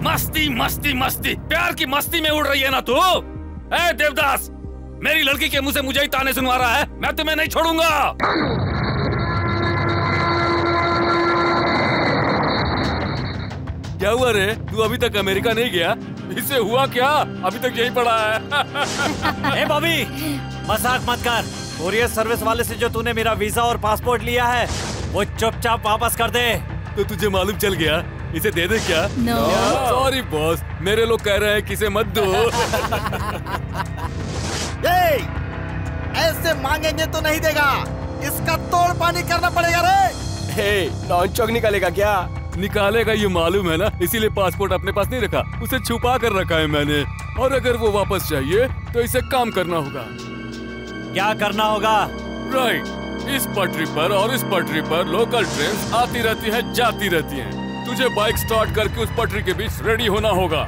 मस्ती मस्ती मस्ती, प्यार की मस्ती में उड़ रही है ना तू? ए देवदास, मेरी लड़की के मुंह से मुझे ही ताने सुनवा रहा है। मैं तुम्हें नहीं छोड़ूंगा। क्या हुआ रे? तू अभी तक अमेरिका नहीं गया? इससे हुआ क्या? अभी तक यही पड़ा है। ए बॉबी, मजाक मत कर। कोरियर सर्विस वाले से जो तूने मेरा वीजा और पासपोर्ट लिया है वो चुपचाप वापस कर दे। तो तुझे मालूम चल गया? इसे दे दे क्या? No. सॉरी बॉस, मेरे लोग कह रहे हैं कि इसे मत दो। ऐसे मांगेंगे तो नहीं देगा, इसका तोड़ पानी करना पड़ेगा रे। लॉन्च चौक निकालेगा क्या? निकालेगा ये मालूम है ना, इसीलिए पासपोर्ट अपने पास नहीं रखा, उसे छुपा कर रखा है मैंने। और अगर वो वापस चाहिए तो इसे काम करना होगा। क्या करना होगा? राइट, इस पटरी पर और इस पटरी पर लोकल ट्रेन आती रहती है, जाती रहती हैं। तुझे बाइक स्टार्ट करके उस पटरी के बीच रेडी होना होगा।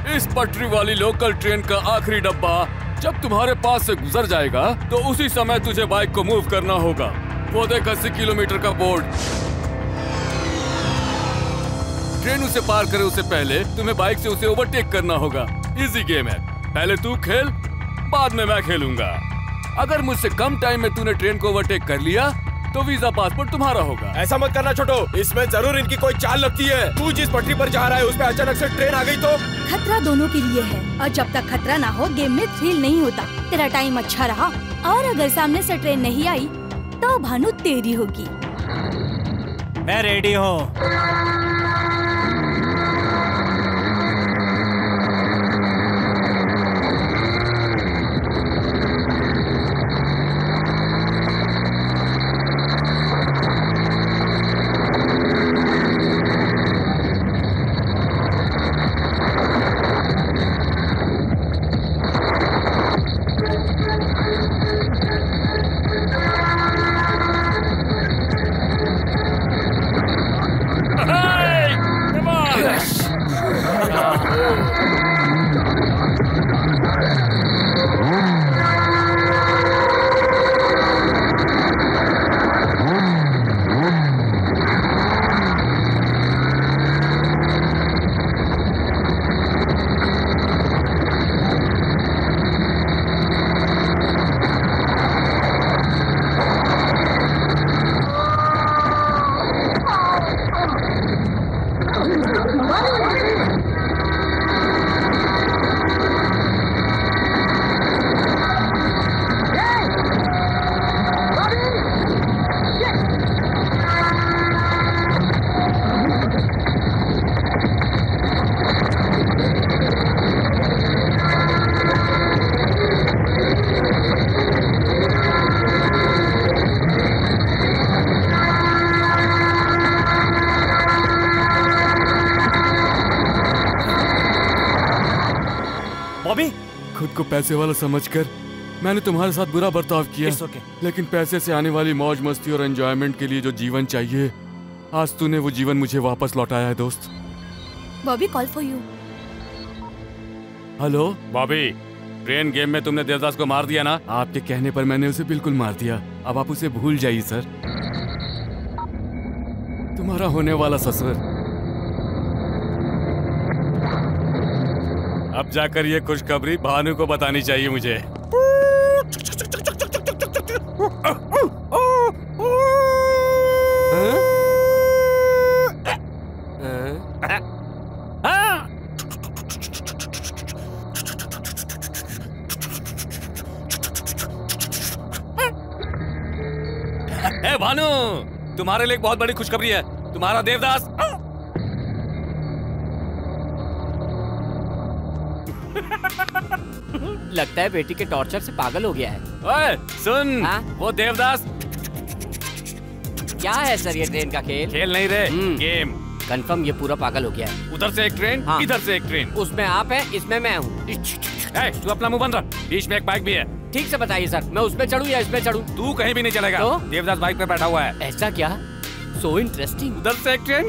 इस पटरी वाली लोकल ट्रेन का आखिरी डब्बा जब तुम्हारे पास से गुजर जाएगा तो उसी समय तुझे बाइक को मूव करना होगा। वो देख 80 किलोमीटर का बोर्ड। ट्रेन उसे पार करे उससे पहले तुम्हें बाइक से उसे ओवरटेक करना होगा। इजी गेम है, पहले तू खेल, बाद में मैं खेलूंगा। अगर मुझसे कम टाइम में तूने ट्रेन को ओवरटेक कर लिया तो वीजा पासपोर्ट तुम्हारा होगा। ऐसा मत करना छोटो, इसमें जरूर इनकी कोई चाल लगती है। तू जिस पटरी पर जा रहा है उस पे अचानक से ट्रेन आ गई तो? खतरा दोनों के लिए है और जब तक खतरा ना हो गेम में थ्रिल नहीं होता। तेरा टाइम अच्छा रहा और अगर सामने से ट्रेन नहीं आई तो भानु तेरी होगी। मैं रेडी हूँ। खुद को पैसे वाला समझकर मैंने तुम्हारे साथ बुरा बर्ताव किया। लेकिन पैसे से आने वाली मौज मस्ती और एंजॉयमेंट के लिए जो जीवन चाहिए, आज तूने वो जीवन मुझे वापस लौटाया है दोस्त। Bobby call for you. Hello Bobby, train game में तुमने देवदास को मार दिया ना? आपके कहने पर मैंने उसे बिल्कुल मार दिया। अब आप उसे भूल जाइए सर। तुम्हारा होने वाला ससुर। अब जाकर ये खुशखबरी भानु को बतानी चाहिए मुझे। ए भानु, तुम्हारे लिए एक बहुत बड़ी खुशखबरी है। तुम्हारा देवदास लगता है बेटी के टॉर्चर से पागल हो गया है। ओए सुन, वो देवदास। क्या है सर ये ट्रेन का खेल? खेल नहीं रे, गेम। कंफर्म ये पूरा पागल हो गया है। उधर से एक ट्रेन, इधर से एक ट्रेन। उसमें आप हैं, इसमें मैं हूँ। तू अपना मुंह बंद रख, बीच में एक बाइक भी है। ठीक से बताइए सर, मैं उसमें चढ़ूं या इसमें चढ़ूं? तू कहीं भी नहीं चलेगा। तो? देवदास बाइक पे बैठा हुआ है। ऐसा क्या? So interesting. उधर से एक ट्रेन,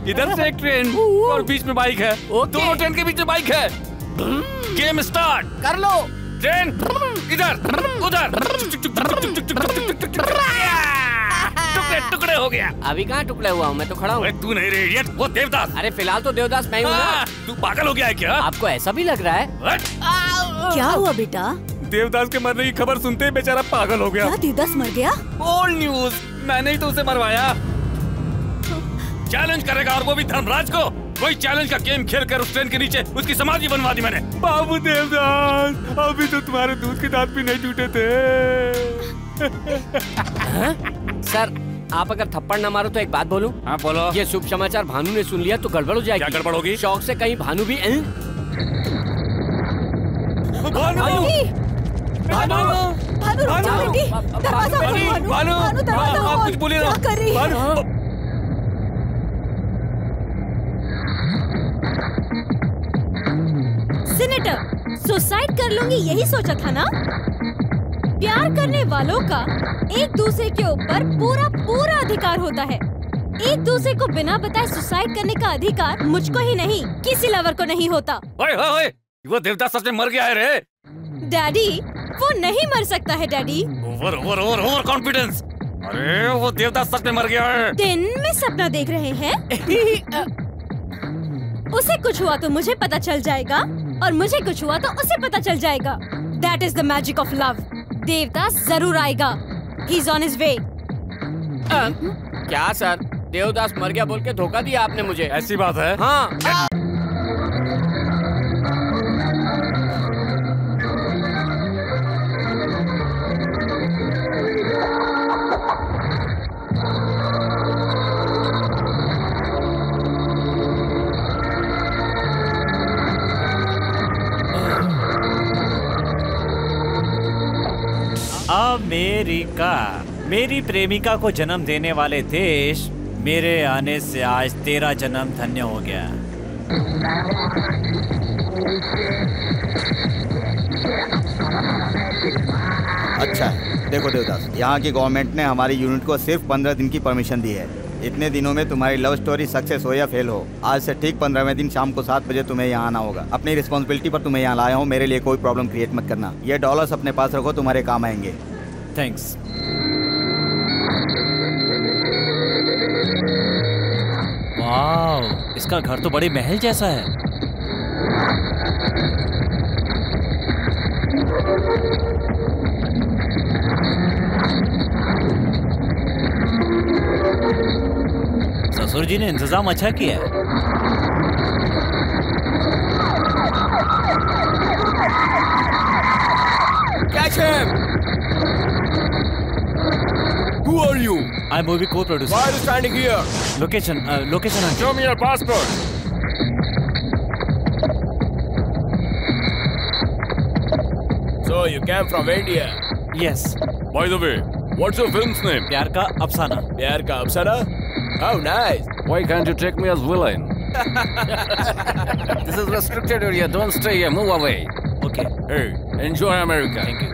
इधर से एक ट्रेन और बीच में बाइक है। दोनों ट्रेन के बीच में बाइक है। गेम स्टार्ट कर लो। ट्रेन इधर उधर, टुकड़े टुकड़े हो गया। अभी कहाँ टुकड़े हुआ हूँ? मैं तो खड़ा हूँ। तू नहीं रे इडियट, वो देवदास। अरे फिलहाल तो देवदास मैं हूँ ना। तू पागल हो गया है क्या? आपको ऐसा भी लग रहा है? क्या हुआ बेटा? देवदास के मरने की खबर सुनते ही बेचारा पागल हो गया। क्या देवदास मर गया? ओल्ड न्यूज, मैंने ही तो उसे मरवाया। चैलेंज करेगा और वो भी धर्मराज को। वही चैलेंज का गेम खेलकर उस ट्रेन के नीचे उसकी समाधि बनवा दी मैंने। बाबू देवदास, अभी तो तुम्हारे दूध के दांत भी नहीं टूटे थे। सर आप अगर थप्पड़ न मारो तो एक बात बोलूं? हाँ बोलो। ये शुभ समाचार भानु ने सुन लिया तो गड़बड़ हो जाएगी। क्या गड़बड़ होगी? शौक से कहीं भानु भी आप कुछ बोलिए ना। सीनेटर, सुसाइड कर लूंगी यही सोचा था ना? प्यार करने वालों का एक दूसरे के ऊपर पूरा पूरा अधिकार होता है। एक दूसरे को बिना बताए सुसाइड करने का अधिकार मुझको ही नहीं, किसी लवर को नहीं होता। ओए, वो देवदास सच में मर गया है रे। डैडी, वो नहीं मर सकता है डैडी। Over confidence. अरे वो देवदास सच में मर गया है। दिन में सपना देख रहे हैं। उसे कुछ हुआ तो मुझे पता चल जाएगा और मुझे कुछ हुआ तो उसे पता चल जाएगा। That is the magic of love. Devdas जरूर आएगा। He's on his way. क्या सर, देवदास मर गया बोल के धोखा दिया आपने मुझे। ऐसी बात है? हाँ। अमेरिका, मेरी प्रेमिका को जन्म देने वाले देश, मेरे आने से आज तेरा जन्म धन्य हो गया। अच्छा है, देखो देवदास, यहाँ की गवर्नमेंट ने हमारी यूनिट को सिर्फ 15 दिन की परमिशन दी है। इतने दिनों में तुम्हारी लव स्टोरी सक्सेस हो या फेल हो, आज से ठीक 15वें दिन शाम को 7 बजे तुम्हें यहाँ आना होगा। अपनी रिस्पॉन्सिबिलिटी पर तुम्हें यहाँ लाया हूँ, मेरे लिए कोई प्रॉब्लम क्रिएट मत करना। ये डॉलर्स अपने पास रखो, तुम्हारे काम आएंगे। थैंक्स। वाह, इसका घर तो बड़ी महल जैसा है। ससुर जी ने इंतजाम अच्छा किया है। Catch him! Who are you? I'm movie co-producer. Why are you standing here? Location. Show me your passport. So you came from India? Yes. By the way, what's your film's name? प्यार का अफसाना। प्यार का अफसाना? How nice. Why can't you take me as villain? This is restricted area. Don't stay here. Move away. Okay. Hey, enjoy America. Thank you.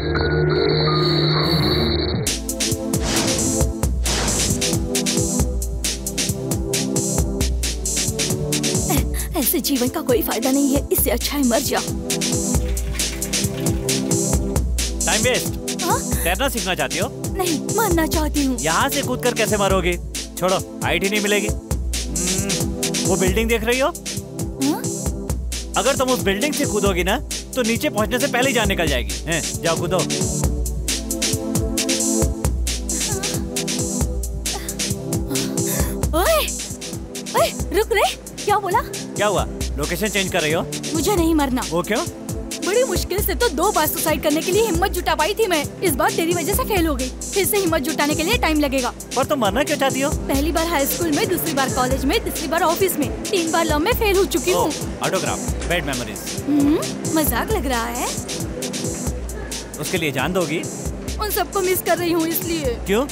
ऐसे जीवन का कोई फायदा नहीं है, इससे अच्छा है मर जाओ। Time waste. तैरना सीखना चाहती हो? नहीं, मरना चाहती हूँ। यहाँ से कूद कर कैसे मरोगी? छोड़ो, हाइट ही नहीं मिलेगी। वो बिल्डिंग देख रही हो? अगर तुम उस बिल्डिंग से कूदोगी ना तो नीचे पहुंचने से पहले ही जान निकल जाएगी। हैं, जाओ कूदो। ओए, रुक रे, क्या बोला? क्या हुआ? लोकेशन चेंज कर रही हो? मुझे नहीं मरना। वो क्यों? बड़ी मुश्किल से तो 2 बार सुसाइड करने के लिए हिम्मत जुटा पाई थी मैं। इस बार तेरी वजह से फेल हो गई। फिर से हिम्मत जुटाने के लिए टाइम लगेगा। पर तुम मरना क्यों चाहती हो? पहली बार हाई स्कूल में, दूसरी बार कॉलेज में, तीसरी बार ऑफिस में, 3 बार लव में फेल हो चुकी हूँ। Autograph, bad memories. मजाक लग रहा है? उसके लिए जान दोगी? उन सबको मिस कर रही हूँ इसलिए। क्यों?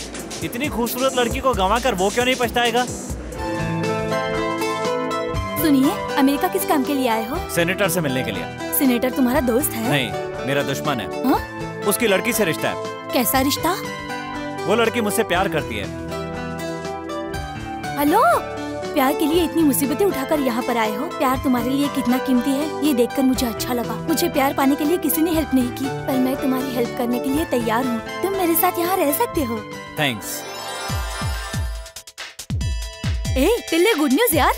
इतनी खूबसूरत लड़की को गंवा कर वो क्यों नहीं पछताएगा? सुनिए, अमेरिका किस काम के लिए आए हो? सेनेटर से मिलने के लिए। सेनेटर तुम्हारा दोस्त है? नहीं, मेरा दुश्मन है। हा? उसकी लड़की से रिश्ता है। कैसा रिश्ता? वो लड़की मुझसे प्यार करती है। हेलो, प्यार के लिए इतनी मुसीबतें उठाकर यहाँ पर आए हो। प्यार तुम्हारे लिए कितना कीमती है ये देखकर मुझे अच्छा लगा। मुझे प्यार पाने के लिए किसी ने हेल्प नहीं की, पर मैं तुम्हारी हेल्प करने के लिए तैयार हूँ। तुम मेरे साथ यहाँ रह सकते हो। थैंक्स। टिल्ले, गुड न्यूज यार।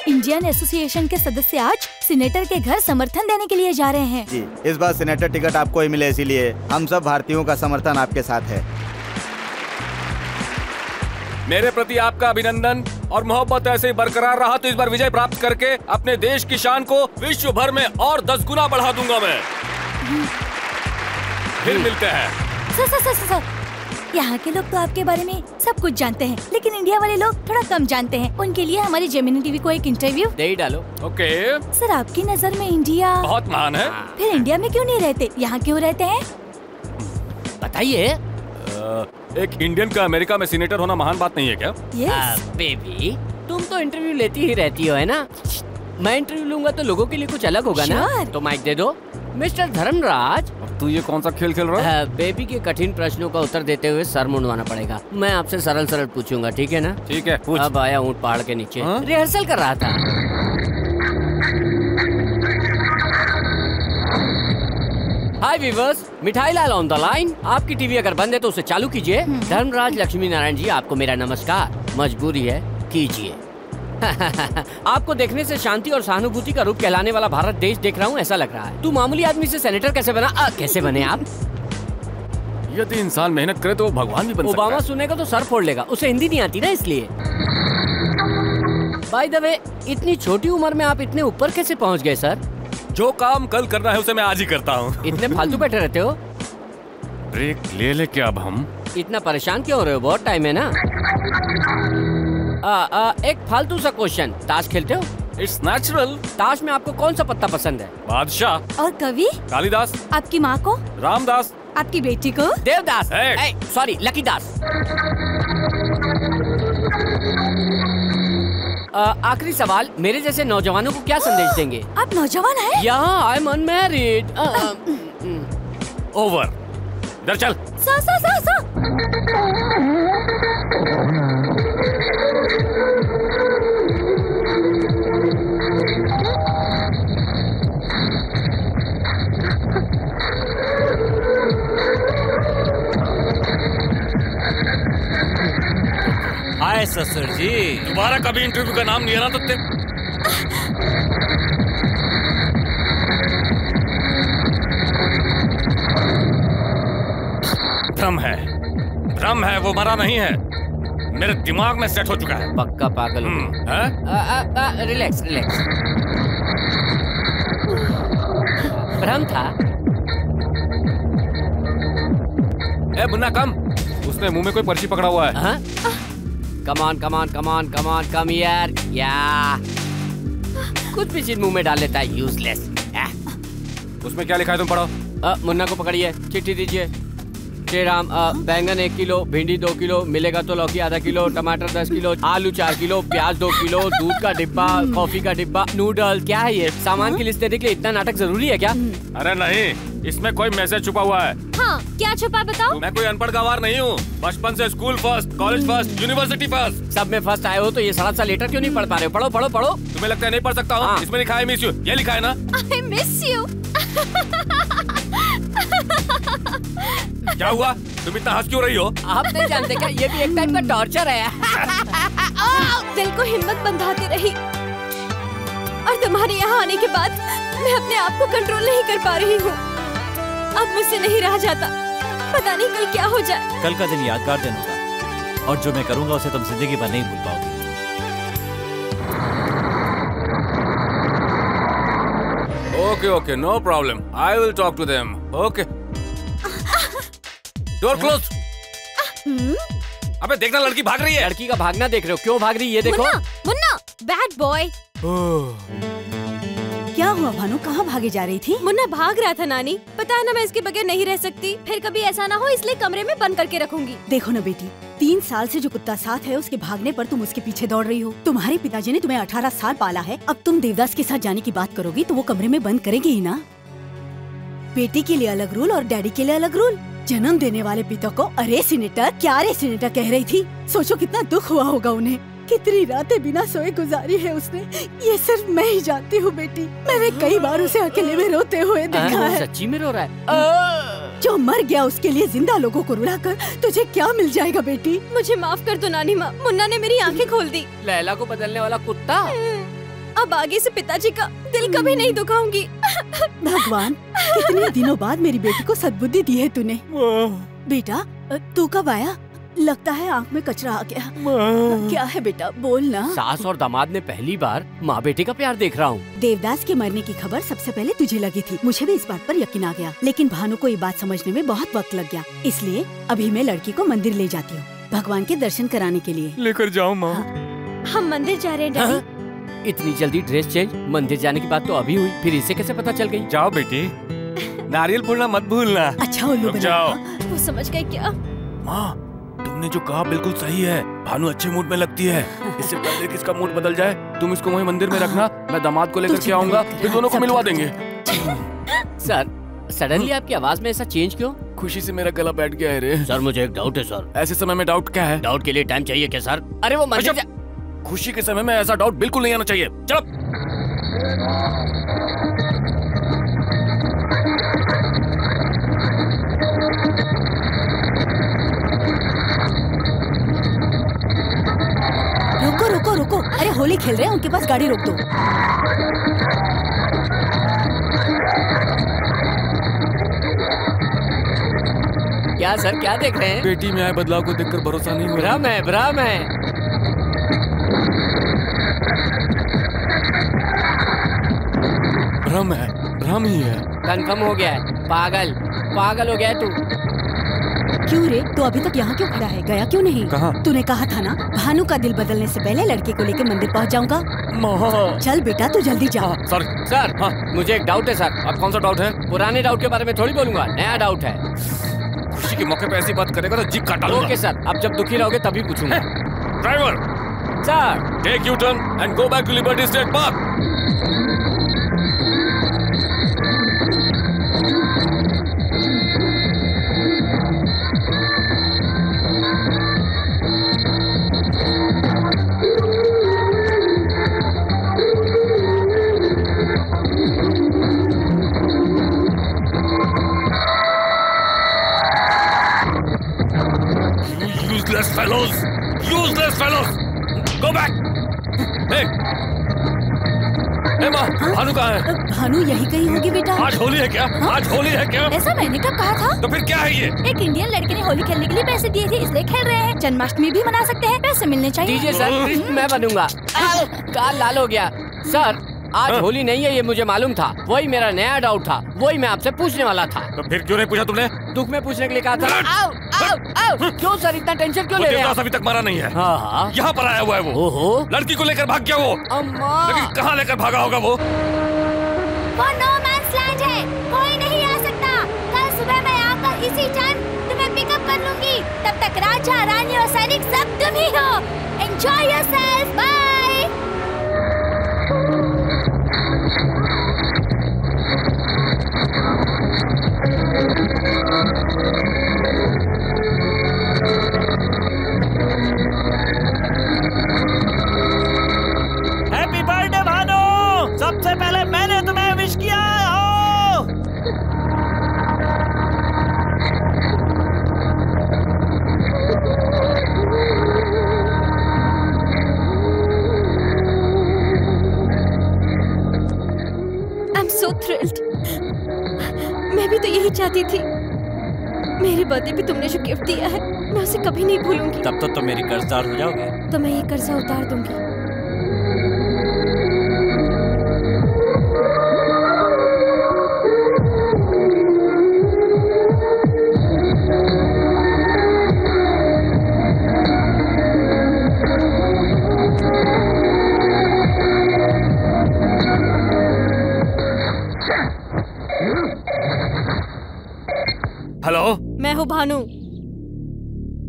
इंडियन एसोसिएशन के सदस्य आज सीनेटर के घर समर्थन देने के लिए जा रहे हैं। जी, इस बार सीनेटर टिकट आपको ही मिले, इसीलिए हम सब भारतीयों का समर्थन आपके साथ है। मेरे प्रति आपका अभिनंदन और मोहब्बत ऐसे ही बरकरार रहा तो इस बार विजय प्राप्त करके अपने देश की शान को विश्व भर में और 10 गुना बढ़ा दूंगा मैं। फिर मिलते हैं। सर, यहाँ के लोग तो आपके बारे में सब कुछ जानते हैं, लेकिन इंडिया वाले लोग थोड़ा कम जानते हैं। उनके लिए हमारी जेमिनी टीवी को एक इंटरव्यू दे ही डालो। ओके। सर, आपकी नजर में इंडिया बहुत महान है। फिर इंडिया में क्यों नहीं रहते? यहाँ क्यों रहते हैं? बताइए। एक इंडियन का अमेरिका में सीनेटर होना महान बात नहीं है क्या? बेबी, तुम तो इंटरव्यू लेती ही रहती हो, है ना? मैं इंटरव्यू लूंगा तो लोगों के लिए कुछ अलग होगा ना? तो माइक दे दो। मिस्टर धर्मराज, अब तू ये कौन सा खेल खेल रहा है? बेबी के कठिन प्रश्नों का उत्तर देते हुए सर मुंडवाना पड़ेगा। मैं आपसे सरल सरल पूछूंगा, ठीक है ना? ठीक है, पूछ। अब आया ऊँट पहाड़ के नीचे, रिहर्सल कर रहा था। हाय वीवर्स, मिठाई लाल ऑन द लाइन। आपकी टीवी अगर बंद है तो उसे चालू कीजिए। धर्मराज लक्ष्मी नारायण जी, आपको मेरा नमस्कार। मजबूरी है, कीजिए। आपको देखने से शांति और सहानुभूति का रूप कहलाने वाला भारत देश देख रहा हूँ ऐसा लग रहा है। तू मामूली आदमी से सेनेटर कैसे बना? कैसे बने आप? यदि इंसान मेहनत करे तो वो भगवान भी बन सकता है। ओबामा सुनेगा तो सर फोड़ लेगा, उसे हिंदी नहीं आती ना इसलिए। बाय द वे, इतनी छोटी उम्र में आप इतने ऊपर कैसे पहुँच गए सर? जो काम कल करना है उसे मैं आज ही करता हूँ। इतने फालतू बैठे रहते हो? ब्रेक ले ले क्या अब हम? इतना परेशान क्यों हो रहे हो? बहुत टाइम है ना। एक फालतू सा क्वेश्चन, ताश खेलते हो? It's natural. ताश में आपको कौन सा पत्ता पसंद है? बादशाह। और कवि? कालिदास। आपकी माँ को? रामदास। आपकी बेटी को? देवदास। सॉरी, लकीदास। आखिरी सवाल, मेरे जैसे नौजवानों को क्या संदेश देंगे? आप नौजवान हैं? यहाँ आई एम अनमैरिड। ओवर। इधर चल। सा सा सा सा। हाय ससुर जी। दोबारा कभी इंटरव्यू का नाम लिया ना तो भ्रम है, वो मरा नहीं है, मेरे दिमाग में सेट हो चुका है। पक्का पागल हो। Relax relax. भ्रम था। ए मुन्ना कम, उसने मुंह में कोई पर्ची पकड़ा हुआ है। कमान कमान कमान कमान कम यार, या कुछ भी चीज मुंह में डाल लेता है, यूजलेस। उसमें क्या लिखा है तुम पढ़ो। मुन्ना को पकड़िए, चिट्ठी दीजिए। श्री राम, बैंगन 1 किलो, भिंडी 2 किलो, मिलेगा तो लौकी आधा किलो, टमाटर 10 किलो, आलू 4 किलो, प्याज 2 किलो, दूध का डिब्बा, कॉफी का डिब्बा, नूडल। क्या है ये? सामान की लिस्ट देने के लिए इतना नाटक जरूरी है क्या? अरे नहीं, इसमें कोई मैसेज छुपा हुआ है। हाँ, क्या छुपा बताओ? मैं कोई अनपढ़ गवार नहीं हूँ, बचपन से school first, college first, university first, सब में फर्स्ट आए हो तो ये सड़ा सा लेटर क्यों नहीं पढ़ पा रहे हो? पढ़ो पढ़ो पढ़ो। तुम्हें लगता है नहीं पढ़ सकता हूँ? इसमें लिखा है मिस यू, ये लिखा है ना? I miss you। क्या हुआ? तुम इतना हंस क्यों रही हो? आप नहीं जानते क्या, ये भी एक टाइप का टॉर्चर है। दिल को हिम्मत बंधाती रही और तुम्हारे यहाँ आने के बाद मैं अपने आप को कंट्रोल नहीं कर पा रही हूँ। अब मुझसे नहीं रहा जाता, पता नहीं कल क्या हो जाए। कल का दिन यादगार दिन होगा और जो मैं करूँगा उसे तुम जिंदगी भर नहीं भूल पाओगे। Okay, okay, no problem. I will talk to them. Okay. Door closed. अबे देखना, लड़की भाग रही है। लड़की का भागना देख रहे हो? क्यों भाग रही है ये देखो। Munna, bad boy. क्या हुआ भानु, कहाँ भागे जा रही थी? मुन्ना भाग रहा था नानी। पता है ना, मैं इसके बगैर नहीं रह सकती। फिर कभी ऐसा ना हो इसलिए कमरे में बंद करके रखूंगी। देखो ना बेटी, 3 साल से जो कुत्ता साथ है उसके भागने पर तुम उसके पीछे दौड़ रही हो। तुम्हारे पिताजी ने तुम्हें 18 साल पाला है, अब तुम देवदास के साथ जाने की बात करोगी तो वो कमरे में बंद करेंगे ही ना। बेटी के लिए अलग रूल और डैडी के लिए अलग रूल। जन्म देने वाले पिता को अरे सीनेटर, क्या रे सीनेटर कह रही थी। सोचो कितना दुख हुआ होगा उन्हें, कितनी रातें बिना सोए गुजारी है उसने। ये सिर्फ मैं ही जानती हूँ बेटी, मैंने कई बार उसे अकेले में रोते हुए देखा है। सच्ची में रो रहा है? जो मर गया उसके लिए जिंदा लोगों को रुलाकर तुझे क्या मिल जाएगा बेटी? मुझे माफ कर दो नानी माँ, मुन्ना ने मेरी आंखें खोल दी। लैला को बदलने वाला कुत्ता। अब आगे से पिताजी का दिल कभी नहीं दुखाऊंगी। भगवान, कितने दिनों बाद मेरी बेटी को सद्बुद्धि दी है तूने। बेटा तू कब आया? लगता है आंख में कचरा आ गया। क्या है बेटा, बोल ना। सास और दामाद में पहली बार माँ बेटे का प्यार देख रहा हूँ। देवदास के मरने की खबर सबसे पहले तुझे लगी थी, मुझे भी इस बात पर यकीन आ गया, लेकिन भानु को ये बात समझने में बहुत वक्त लग गया। इसलिए अभी मैं लड़की को मंदिर ले जाती हूँ भगवान के दर्शन कराने के लिए। लेकर जाओ माँ। हम मंदिर जा रहे हैं डैडी। इतनी जल्दी ड्रेस चेंज? मंदिर जाने की बात तो अभी हुई, फिर इसे कैसे पता चल गई? जाओ बेटी, नारियल फोड़ना मत भूलना। अच्छा उल्लू जाओ। वो समझ गए क्या? माँ, तुमने जो कहा बिल्कुल सही है, भानु अच्छे मूड में लगती है। इससे पहले कि इसका मूड बदल जाए तुम इसको वहीं मंदिर में रखना, मैं दामाद को लेकर के आऊंगा, फिर दोनों को मिलवा देंगे। सर सडनली आपकी आवाज में ऐसा चेंज क्यों? खुशी से मेरा गला बैठ गया है रे। सर मुझे एक डाउट है सर। ऐसे समय में डाउट क्या है? डाउट के लिए टाइम चाहिए क्या सर? अरे वो मंदिर खुशी के समय में ऐसा डाउट बिल्कुल नहीं आना चाहिए। चलो। रुको रुको रुको, अरे होली खेल रहे हैं, उनके पास गाड़ी रोक दो। क्या सर क्या देख रहे हैं? बेटी में आए बदलाव को देखकर भरोसा नहीं हो रहा। भ्रम है, भ्रम है। भ्रम है, भ्रम ही है। कंफर्म हो गया है। पागल पागल हो गया है तू। क्यों रे, तू अभी तक यहाँ क्यों खड़ा है? गया क्यों नहीं? कहाँ? तूने कहा था ना भानु का दिल बदलने से पहले लड़के को लेकर मंदिर पहुँच जाऊंगा। चल बेटा तू जल्दी जा। सर सर हाँ मुझे एक डाउट है सर। अब कौन सा डाउट है? पुराने डाउट के बारे में थोड़ी बोलूंगा, नया डाउट है। खुशी के मौके पे ऐसी बात करेगा तो जी काट डालूंगा। ओके सर, अब जब दुखी रहोगे तभी पूछूंगा। Driver sir take you turn and go back to Liberty State Park. Useless fellows! Go back! Hey! Hey माँ, भानु कहाँ है? भानु यही कहीं होगी बेटा। आज होली है क्या? हाँ? आज होली है क्या? ऐसा मैंने कब कहा था? तो फिर क्या है ये? एक इंडियन लड़के ने होली खेलने के लिए पैसे दिए थे इसलिए खेल रहे हैं। जन्माष्टमी भी मना सकते हैं, पैसे मिलने चाहिए। दीजिए सर, मैं बनूंगा। काल लाल हो गया। सर आज होली नहीं है ये मुझे मालूम था, वही मेरा नया डाउट था, वही मैं आपसे पूछने वाला था। तो फिर क्यों नहीं पूछा तुमने? दुख में पूछने के लिए कहा था। आओ, आओ, आओ। क्यों सर इतना टेंशन क्यों ले रहे हैं? अभी तक मारा नहीं है। हाँ हाँ यहाँ पर आया हुआ है वो। ओहो लड़की को लेकर भाग गया वो। अम्मा लेकिन कहाँ लेकर भागा होगा वो? नो मैंस लैंड है, कोई नहीं आ सकता। कल सुबह मैं आकर इसी टाइम तुम्हें पिकअप कर लूंगी। तब तक राजा रानी और सैनिक सब तुम ही हो। Enjoy yourself, bye. Happy birthday Bhanu, सबसे पहले मैंने तुम्हें विश किया हो। I'm so thrilled. मैं भी तो यही चाहती थी। मेरे बर्थडे पे तुमने जो गिफ्ट दिया है मैं उसे कभी नहीं भूलूंगी। तब तो तुम मेरी कर्जदार हो जाओगे। तो मैं ये कर्जा उतार दूंगी। हेलो, मैं हूँ भानु।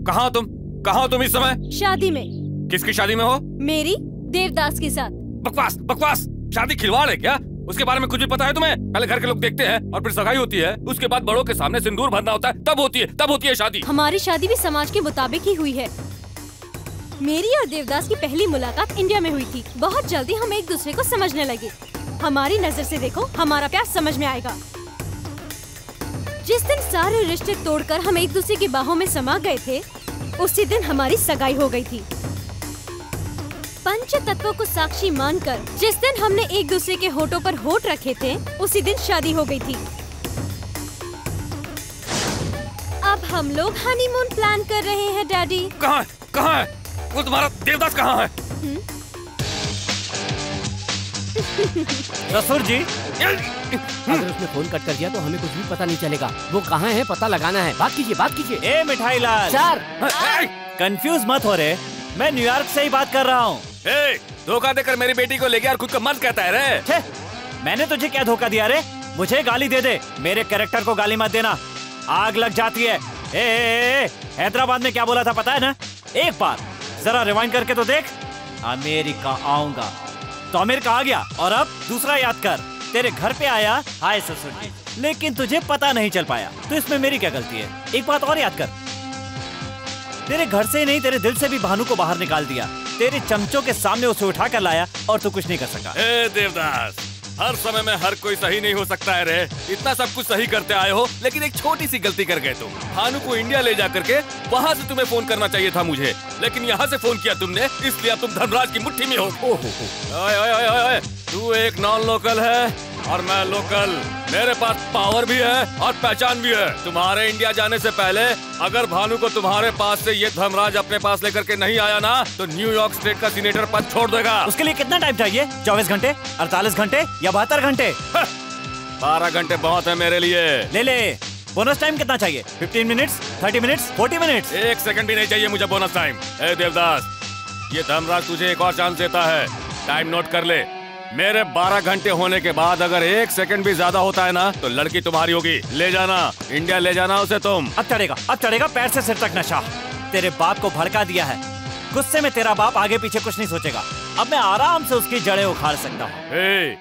कहाँ तुम इस समय? शादी में। किसकी शादी में हो? मेरी देवदास के साथ। बकवास बकवास, शादी खिलवाड़ है क्या? उसके बारे में कुछ भी पता है तुम्हें? पहले घर के लोग देखते हैं और फिर सगाई होती है, उसके बाद बड़ों के सामने सिंदूर भरना होता है, तब होती है शादी। हमारी शादी भी समाज के मुताबिक ही हुई है। मेरी और देवदास की पहली मुलाकात इंडिया में हुई थी। बहुत जल्दी हम एक दूसरे को समझने लगे। हमारी नजर से देखो, हमारा प्यार समझ में आएगा। जिस दिन सारे रिश्ते तोड़कर हम एक दूसरे की बाहों में समा गए थे, उसी दिन हमारी सगाई हो गई थी। पंच तत्वों को साक्षी मानकर जिस दिन हमने एक दूसरे के होठों पर होठ रखे थे, उसी दिन शादी हो गई थी। अब हम लोग हनीमून प्लान कर रहे हैं डैडी। कहाँ है? वो तुम्हारा देवदास कहाँ है? ससुर जी, अगर उसने फोन कट कर दिया तो हमें कुछ भी पता नहीं चलेगा। वो कहाँ है पता लगाना है। बात कीजिए। ए मिठाई लाल सर कंफ्यूज मत हो रे, मैं न्यूयॉर्क से ही बात कर रहा हूँ। धोखा देकर मेरी बेटी को ले गया और खुद को मर्द कहता है रे। मैंने तुझे क्या धोखा दिया रे? मुझे गाली दे दे, मेरे कैरेक्टर को गाली मत देना, आग लग जाती है। हैदराबाद में क्या बोला था पता है ना? एक बार जरा रिवाइंड करके तो देख। अमेरिका आऊंगा तो अमेरिका आ गया, और अब दूसरा याद कर, तेरे घर पे आया, हाय ससुर जी, लेकिन तुझे पता नहीं चल पाया। तो इसमें मेरी क्या गलती है? एक बात और याद कर, तेरे घर से ही नहीं तेरे दिल से भी भानु को बाहर निकाल दिया। तेरे चमचों के सामने उसे उठा कर लाया और तू कुछ नहीं कर सका। ए देवदास, हर समय में हर कोई सही नहीं हो सकता है रे। इतना सब कुछ सही करते आए हो, लेकिन एक छोटी सी गलती कर गए तुम। भानु को इंडिया ले जा करके वहाँ से तुम्हें फोन करना चाहिए था मुझे, लेकिन यहाँ से फोन किया तुमने, इसलिए तुम धर्मराज की मुट्ठी में हो। ओए, तू एक नॉन लोकल है और मैं लोकल। मेरे पास पावर भी है और पहचान भी है। तुम्हारे इंडिया जाने से पहले अगर भानु को तुम्हारे पास से ये धर्मराज अपने पास लेकर के नहीं आया ना, तो न्यूयॉर्क स्टेट का सीनेटर पद छोड़ देगा। उसके लिए कितना टाइम चाहिए? 24 घंटे, 48 घंटे या 72 घंटे? 12 घंटे बहुत है मेरे लिए। ले। बोनस टाइम कितना चाहिए? 15 मिनट्स, 30 मिनट्स, 40 मिनट्स? 1 सेकंड भी नहीं चाहिए मुझे बोनस टाइम। ए देवदास, ये धर्मराज तुझे एक और चांस देता है। टाइम नोट कर ले। मेरे 12 घंटे होने के बाद अगर 1 सेकंड भी ज्यादा होता है ना, तो लड़की तुम्हारी होगी। ले जाना, इंडिया ले जाना उसे तुम। अब चढ़ेगा पैर से सिर तक नशा। तेरे बाप को भड़का दिया है, गुस्से में तेरा बाप आगे पीछे कुछ नहीं सोचेगा। अब मैं आराम से उसकी जड़ें उखाड़ सकता हूँ।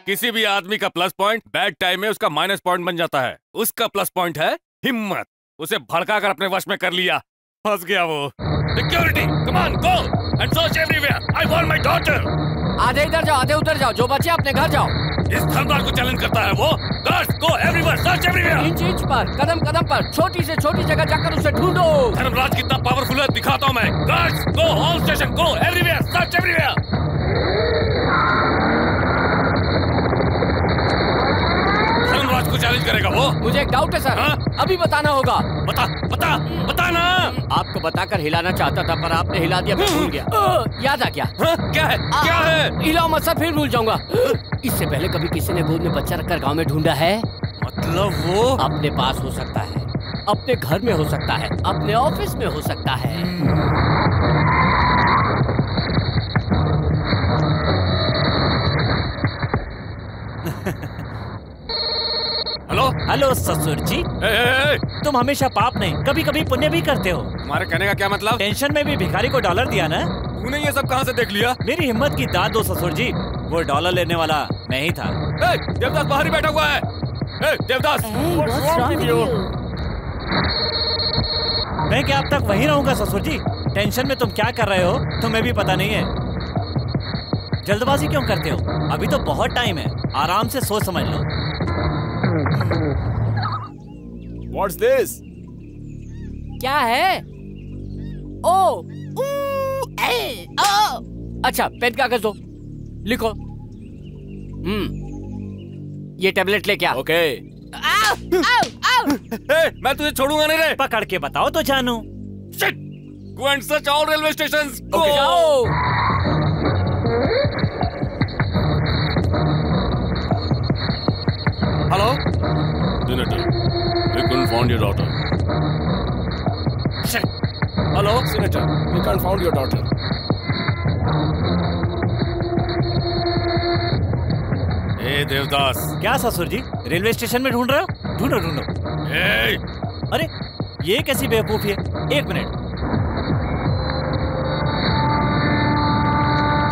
किसी भी आदमी का प्लस पॉइंट बैड टाइम में उसका माइनस पॉइंट बन जाता है। उसका प्लस पॉइंट है हिम्मत। उसे भड़का कर अपने वश में कर लिया, फंस गया वो। Security, come on, go and search everywhere. I want my daughter. आधे इधर जाओ, आधे उधर जाओ, जो बचे अपने घर जाओ। इस धर्मराज को चैलेंज करता है वो। गार्ड्स, गो एवरीवेयर, सर्च एवरीवेयर। इंच पर, कदम कदम पर, छोटी से छोटी जगह जाकर उसे ढूंढो। धर्मराज कितना पावरफुल है दिखाता हूँ मैं। Guards, go all station, go everywhere, search everywhere. Dharmaraj को चैलेंज करेगा वो। मुझे एक डाउट है सर। अभी बताना होगा। बताना। आपको बताकर हिलाना चाहता था, पर आपने हिला दिया, मैं भूल गया। याद आ गया। क्या है? हिलाओ मत सर, फिर भूल जाऊंगा। इससे पहले कभी किसी ने गोद में बच्चा रखकर गांव में ढूंढा है? मतलब वो अपने पास हो सकता है, अपने घर में हो सकता है, अपने ऑफिस में हो सकता है। हेलो ससुर जी। तुम हमेशा पाप नहीं, कभी कभी पुण्य भी करते हो। तुम्हारे कहने का क्या मतलब? टेंशन में भी भिखारी को डॉलर दिया ना। तूने ये सब कहाँ से देख लिया? मेरी हिम्मत की दाद दो ससुर जी, वो डॉलर लेने वाला मैं ही था। देवदास बाहर ही बैठा हुआ है। देवदास, मैं क्या अब तक वहीं रहूंगा ससुर जी? टेंशन में तुम क्या कर रहे हो तुम्हें भी पता नहीं है। जल्दबाजी क्यों करते हो? अभी तो बहुत टाइम है, आराम से सोच समझ लो। What's this? क्या है? ओ, अच्छा, पेन कागज दो, लिखो। ये टैबलेट ले क्या? ओके। मैं तुझे छोड़ूंगा नहीं रे। पकड़ के बताओ तो जानू। Shit! Go and search all railway stations. Go. Okay, जाओ। Hello? Senator, we couldn't find your daughter. Shit. Hello, Senator, we can't find your daughter. ए देवदास। क्या ससुर जी, रेलवे स्टेशन में ढूंढ रहे हो? ढूंढो। अरे ये कैसी बेवकूफी है? 1 मिनट।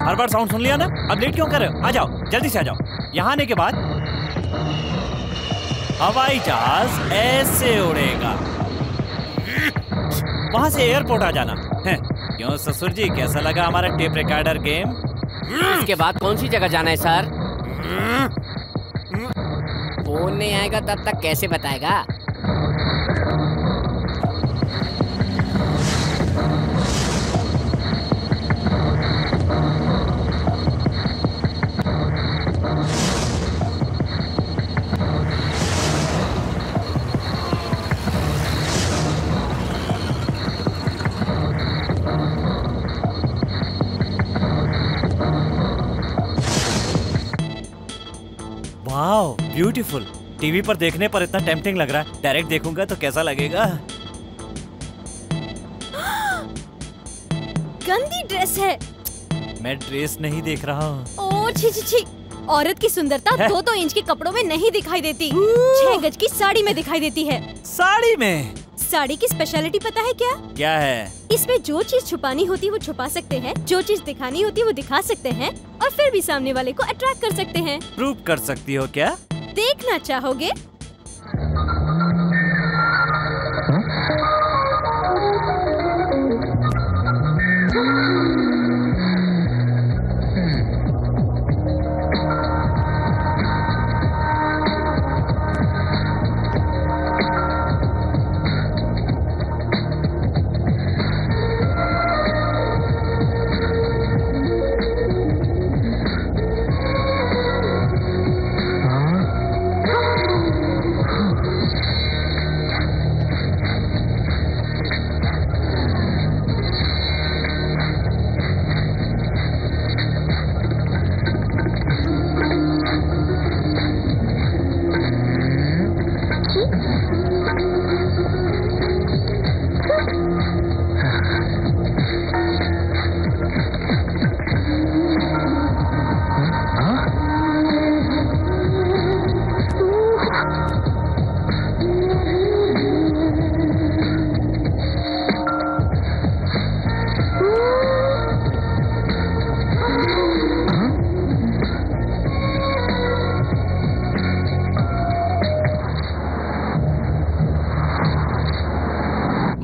हर बार साउंड सुन लिया ना, अब लेट क्यों कर रहे हो? आ जाओ, जल्दी से आ जाओ। यहाँ आने के बाद हवाई जहाज ऐसे उड़ेगा, वहां से एयरपोर्ट आ जाना है। क्यों ससुर जी, कैसा लगा हमारा टेप रिकॉर्डर गेम? इसके बाद कौन सी जगह जाना है सर? फोन नहीं आएगा तब तक कैसे बताएगा? Wow, beautiful. टीवी पर देखने पर इतना टेम्पटिंग लग रहा है, डायरेक्ट देखूंगा तो कैसा लगेगा? गंदी ड्रेस है। मैं ड्रेस नहीं देख रहा हूँ। ओह छी छी छी। औरत की सुंदरता 2-2 इंच के कपड़ों में नहीं दिखाई देती, 6 गज की साड़ी में दिखाई देती है। साड़ी में? साड़ी की स्पेशलिटी पता है क्या? क्या है? इसमें जो चीज छुपानी होती है वो छुपा सकते हैं, जो चीज दिखानी होती है वो दिखा सकते हैं, और फिर भी सामने वाले को अट्रैक्ट कर सकते हैं। प्रूव कर सकती हो क्या? देखना चाहोगे?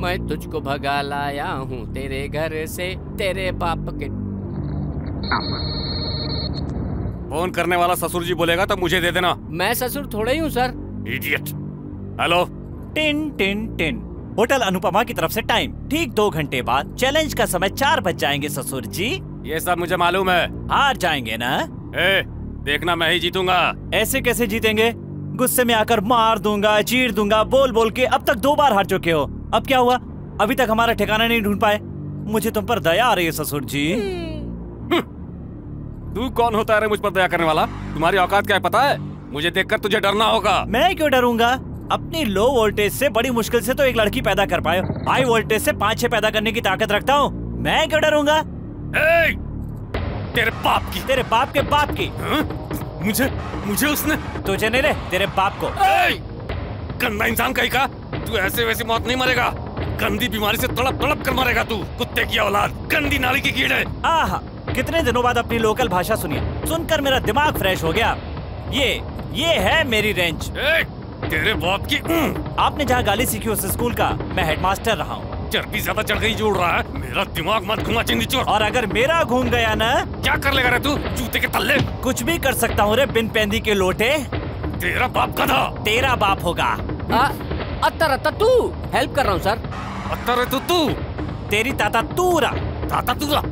मैं तुझको भगा लाया हूँ तेरे घर से, तेरे बाप के। फोन करने वाला ससुर जी बोलेगा तो मुझे दे देना। मैं ससुर थोड़े ही हूँ sir. Idiot. Hello. Tin tin tin. Hotel Anupama की तरफ से टाइम ठीक 2 घंटे बाद। चैलेंज का समय 4 बज जाएंगे ससुर जी। ये सब मुझे मालूम है। हार जाएंगे ना? देखना मैं ही जीतूंगा। ऐसे कैसे जीतेंगे? गुस्से में आकर मार दूंगा, चीर दूंगा, बोल बोल के अब तक 2 बार हार चुके हो। अब क्या हुआ? अभी तक हमारा ठिकाना नहीं ढूंढ पाए। मुझे तुम पर दया आ रही है ससुर जी। तू कौन होता है मुझ पर दया करने वाला? तुम्हारी औकात क्या है पता है? मुझे देखकर तुझे डरना होगा। मैं क्यों डरूंगा? अपनी लो वोल्टेज से बड़ी मुश्किल से तो एक लड़की पैदा कर पाए, हाई वोल्टेज से 5-6 पैदा करने की ताकत रखता हूँ। मैं क्यों डरूंगा? तेरे बाप की। तेरे बाप के बाप की। मुझे उसने। तुझे नहीं रे, तेरे बाप को। गंदा इंसान कहीं का। तू ऐसे वैसी मौत नहीं मरेगा। गंदी बीमारी से तड़प तड़प कर मरेगा तू। कुत्ते की औलाद, गंदी नाली की कीड़े। आहा, कितने दिनों बाद अपनी लोकल भाषा सुनिए। सुनकर मेरा दिमाग फ्रेश हो गया। ये है मेरी रेंज। तेरे बाप की। आपने जहाँ गाली सीखी उस स्कूल का मैं हेडमास्टर रहा हूँ। चर्बी ज्यादा चढ़ गई जोड़ रहा है। मेरा दिमाग मत घुमा चिंदी चोर। और अगर मेरा घूम गया ना, क्या कर लेगा रे तू? जूते के तल्ले। कुछ भी कर सकता हूँ रे बिन पेंदी के लोटे। तेरा बाप गधा। तेरा बाप होगा। अत्तर तू हेल्प कर रहा हूँ सर। अत्तर तू तेरी ताता तूरा। ताता तूरा।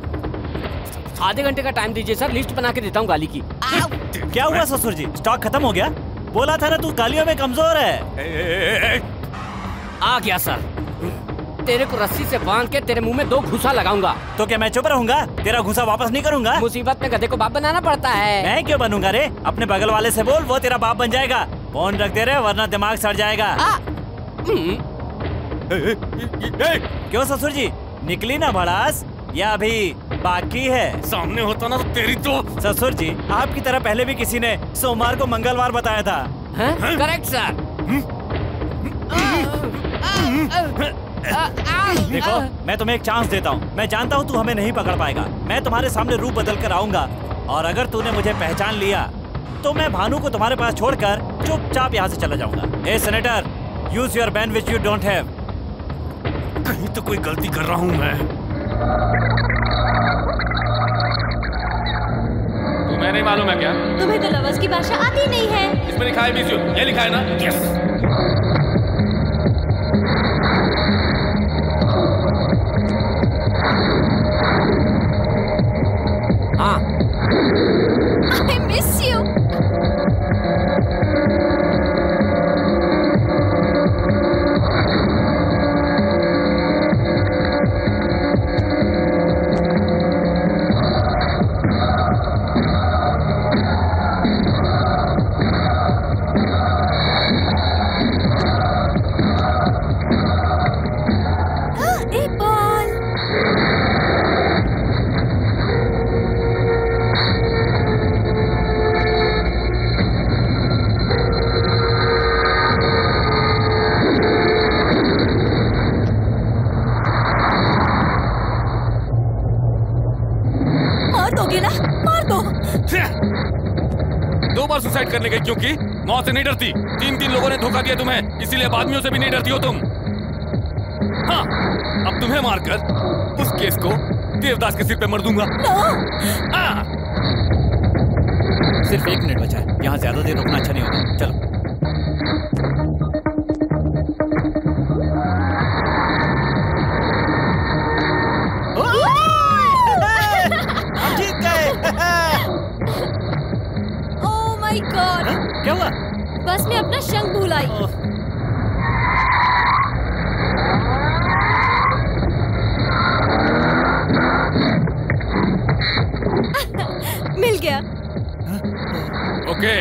आधे घंटे का टाइम दीजिए सर, लिस्ट बना के देता हूँ गाली की। क्या हुआ ससुर जी? स्टॉक खत्म हो गया? बोला था ना तू गालियों में कमजोर है। आ गया सर। तेरे को रस्सी से बांध के तेरे मुंह में 2 घुसा लगाऊंगा। तो क्या मैं चुप रहूंगा? तेरा घुसा वापस नहीं करूंगा। मुसीबत में गधे को बाप बनाना पड़ता है। मैं क्यों बनूंगा रे? अपने बगल वाले से बोल, वो तेरा बाप बन जाएगा। फोन रख दे रे, वरना दिमाग सड़ जाएगा। क्यों ससुर जी, निकली ना भड़ास या अभी बाकी है? सामने होता ना तो तेरी तो। ससुर जी, आपकी तरह पहले भी किसी ने सोमवार को मंगलवार बताया था। Correct sir. देखो, मैं तुम्हें एक चांस देता हूँ। मैं जानता हूँ तू हमें नहीं पकड़ पाएगा। मैं तुम्हारे सामने रूप बदल कर आऊंगा और अगर तूने मुझे पहचान लिया तो मैं भानु को तुम्हारे पास छोड़कर चुपचाप यहाँ से चला जाऊंगा। A senator, use your ban which you don't have. कहीं तो कोई गलती कर रहा हूँ मैं। तुम्हें नहीं मालूम है क्या? तुम्हें तो लवर्स की भाषा आती नहीं है। इसमें लिखा है मिस यू, ये लिखा है ना? Yes. I miss you. 2 bar suicide करने गई क्योंकि मौत से नहीं डरती। 3 लोगों ने धोखा दिया तुम्हें, इसीलिए अब आदमियों से भी नहीं डरती हो तुम। हाँ, अब तुम्हें मारकर उस केस को देवदास के सिर पे मर दूंगा। हाँ। सिर्फ 1 मिनट बचा है, यहाँ ज्यादा देर रुकना अच्छा नहीं होगा। चलो। हम जीत गए। ओह माय गॉड, क्या हुआ? बस मैं अपना शंख भूल आई। मिल गया। ओके।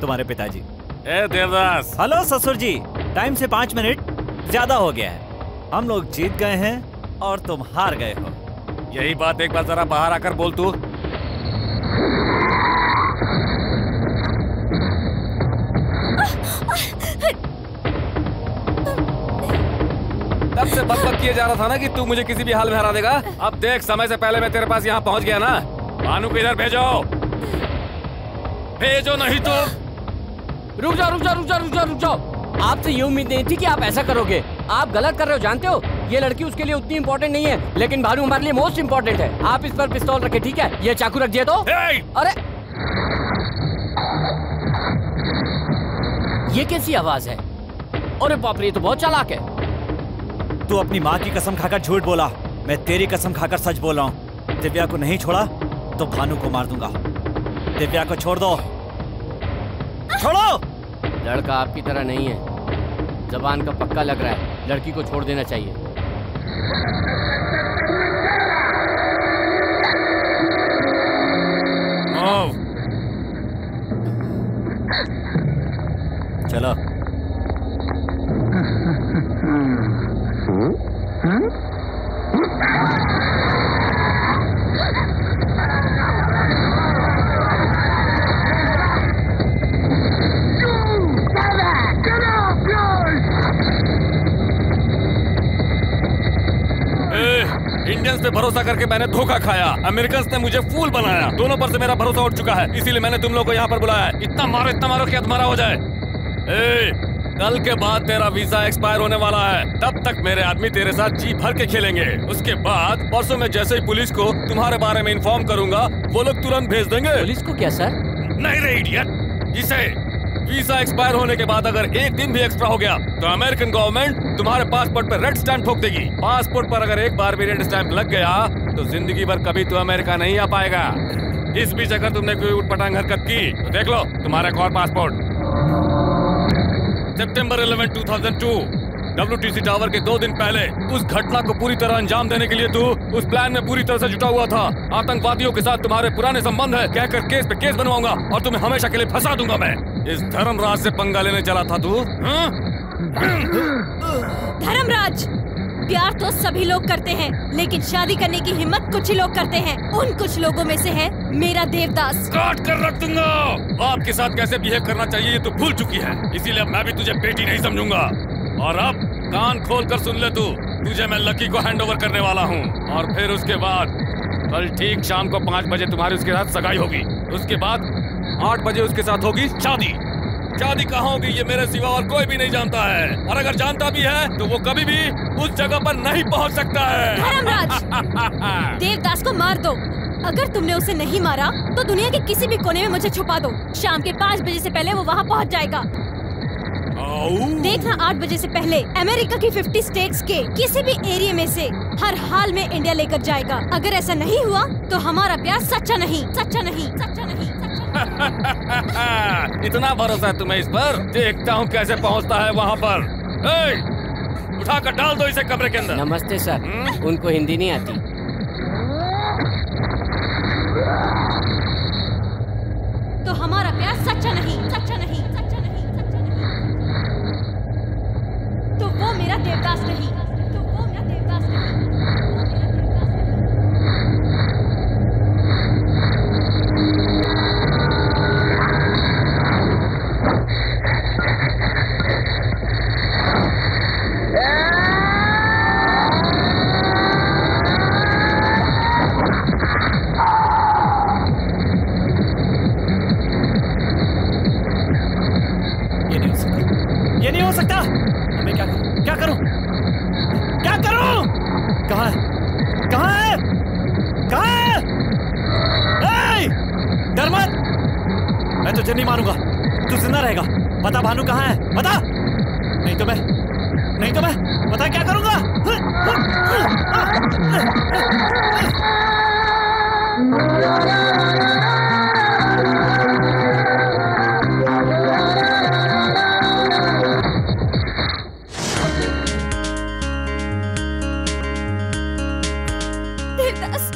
तुम्हारे पिताजी। ए देवदास। हेलो ससुर जी, टाइम से 5 मिनट ज्यादा हो गया है। हम लोग जीत गए हैं और तुम हार गए हो। यही बात एक बार जरा बाहर आकर बोल तू। तब से बकबक किए जा रहा था ना कि तू मुझे किसी भी हाल में हरा देगा। अब देख, समय से पहले मैं तेरे पास यहाँ पहुँच गया ना। भानु को इधर भेजो, भेजो नहीं तो। रुक जाओ। आपसे ये उम्मीद नहीं थी कि आप ऐसा करोगे। आप गलत कर रहे हो, जानते हो। ये लड़की उसके लिए उतनी इम्पोर्टेंट नहीं है, लेकिन भानु हमारे लिए मोस्ट इम्पोर्टेंट है। आप इस पर पिस्तौल रखे, ठीक है? ये चाकू रख दिया तो। अरे ये कैसी आवाज है? अरे बाप रे, ये तो बहुत चालाक है। तू अपनी माँ की कसम खाकर झूठ बोला, मैं तेरी कसम खाकर सच बोल रहा हूँ। दिव्या को नहीं छोड़ा तो भानु को मार दूंगा। दिव्या को छोड़ दो। छोड़ो। लड़का आपकी तरह नहीं है, जबान का पक्का लग रहा है। लड़की को छोड़ देना चाहिए। चलो। इंडियंस पे भरोसा करके मैंने धोखा खाया, अमेरिकन्स ने मुझे फूल बनाया। दोनों पर से मेरा भरोसा उठ चुका है, इसीलिए मैंने तुम लोग को यहाँ पर बुलाया है। इतना मारो कि तुम्हारा हो जाए। कल के बाद तेरा वीजा एक्सपायर होने वाला है, तब तक मेरे आदमी तेरे साथ जी भर के खेलेंगे। उसके बाद परसों में जैसे ही पुलिस को तुम्हारे बारे में इन्फॉर्म करूंगा, वो लोग तुरंत भेज देंगे। पुलिस को क्या सर? नहीं रे इडियट, जिसे वीजा एक्सपायर होने के बाद अगर 1 दिन भी एक्स्ट्रा हो गया तो अमेरिकन गवर्नमेंट तुम्हारे पासपोर्ट पर रेड स्टैंप ठोक देगी। पासपोर्ट पर अगर एक बार भी रेड स्टैंप लग गया तो जिंदगी भर कभी तो अमेरिका नहीं आ पाएगा। इस बीच अगर तुमने कोई उटपटांग हरकत की तो देख लो तुम्हारा एक और पासपोर्ट। सितंबर 11, 2002 WTC टावर के 2 दिन पहले उस घटना को पूरी तरह अंजाम देने के लिए तू उस प्लान में पूरी तरह से जुटा हुआ था। आतंकवादियों के साथ तुम्हारे पुराने संबंध है कहकर केस पे केस बनवाऊंगा और तुम्हें हमेशा के लिए फंसा दूंगा मैं। इस धर्मराज से पंगा लेने चला था तू। धर्मराज, प्यार तो सभी लोग करते हैं, लेकिन शादी करने की हिम्मत कुछ ही लोग करते हैं। उन कुछ लोगों में से है मेरा देवदास। काट कर रख दूंगा। बाप के साथ कैसे बिहेव करना चाहिए ये तो भूल चुकी है, इसीलिए मैं भी तुझे बेटी नहीं समझूंगा। और अब कान खोल कर सुन ले तू, तुझे मैं लकी को हैंड ओवर करने वाला हूँ। और फिर उसके बाद कल ठीक शाम को 5 बजे तुम्हारी उसके साथ सगाई होगी। उसके बाद 8 बजे उसके साथ होगी शादी। शादी कहाँ होगी ये मेरे सिवा और कोई भी नहीं जानता है, और अगर जानता भी है तो वो कभी भी उस जगह पर नहीं पहुँच सकता है। धर्मराज, देवदास को मार दो। अगर तुमने उसे नहीं मारा तो दुनिया के किसी भी कोने में मुझे छुपा दो। शाम के 5 बजे से पहले वो वहाँ पहुँच जाएगा। देखना 8 बजे से पहले अमेरिका की 50 स्टेट्स के किसी भी एरिया में से हर हाल में इंडिया लेकर जाएगा। अगर ऐसा नहीं हुआ तो हमारा प्यार सच्चा नहीं। इतना भरोसा है तुम्हें इस पर? देखता हूँ कैसे पहुँचता है वहाँ पर। उठा कर डाल दो इसे कमरे के अंदर। नमस्ते सर। उनको हिंदी नहीं आती। तो हमारा प्यार सच्चा नहीं। तो वो मेरा देवदास नहीं। तुझे नहीं मारूंगा। तू जिंदा रहेगा। बता भानु कहाँ है, बता। नहीं तो मैं पता क्या करूंगा। देवदास,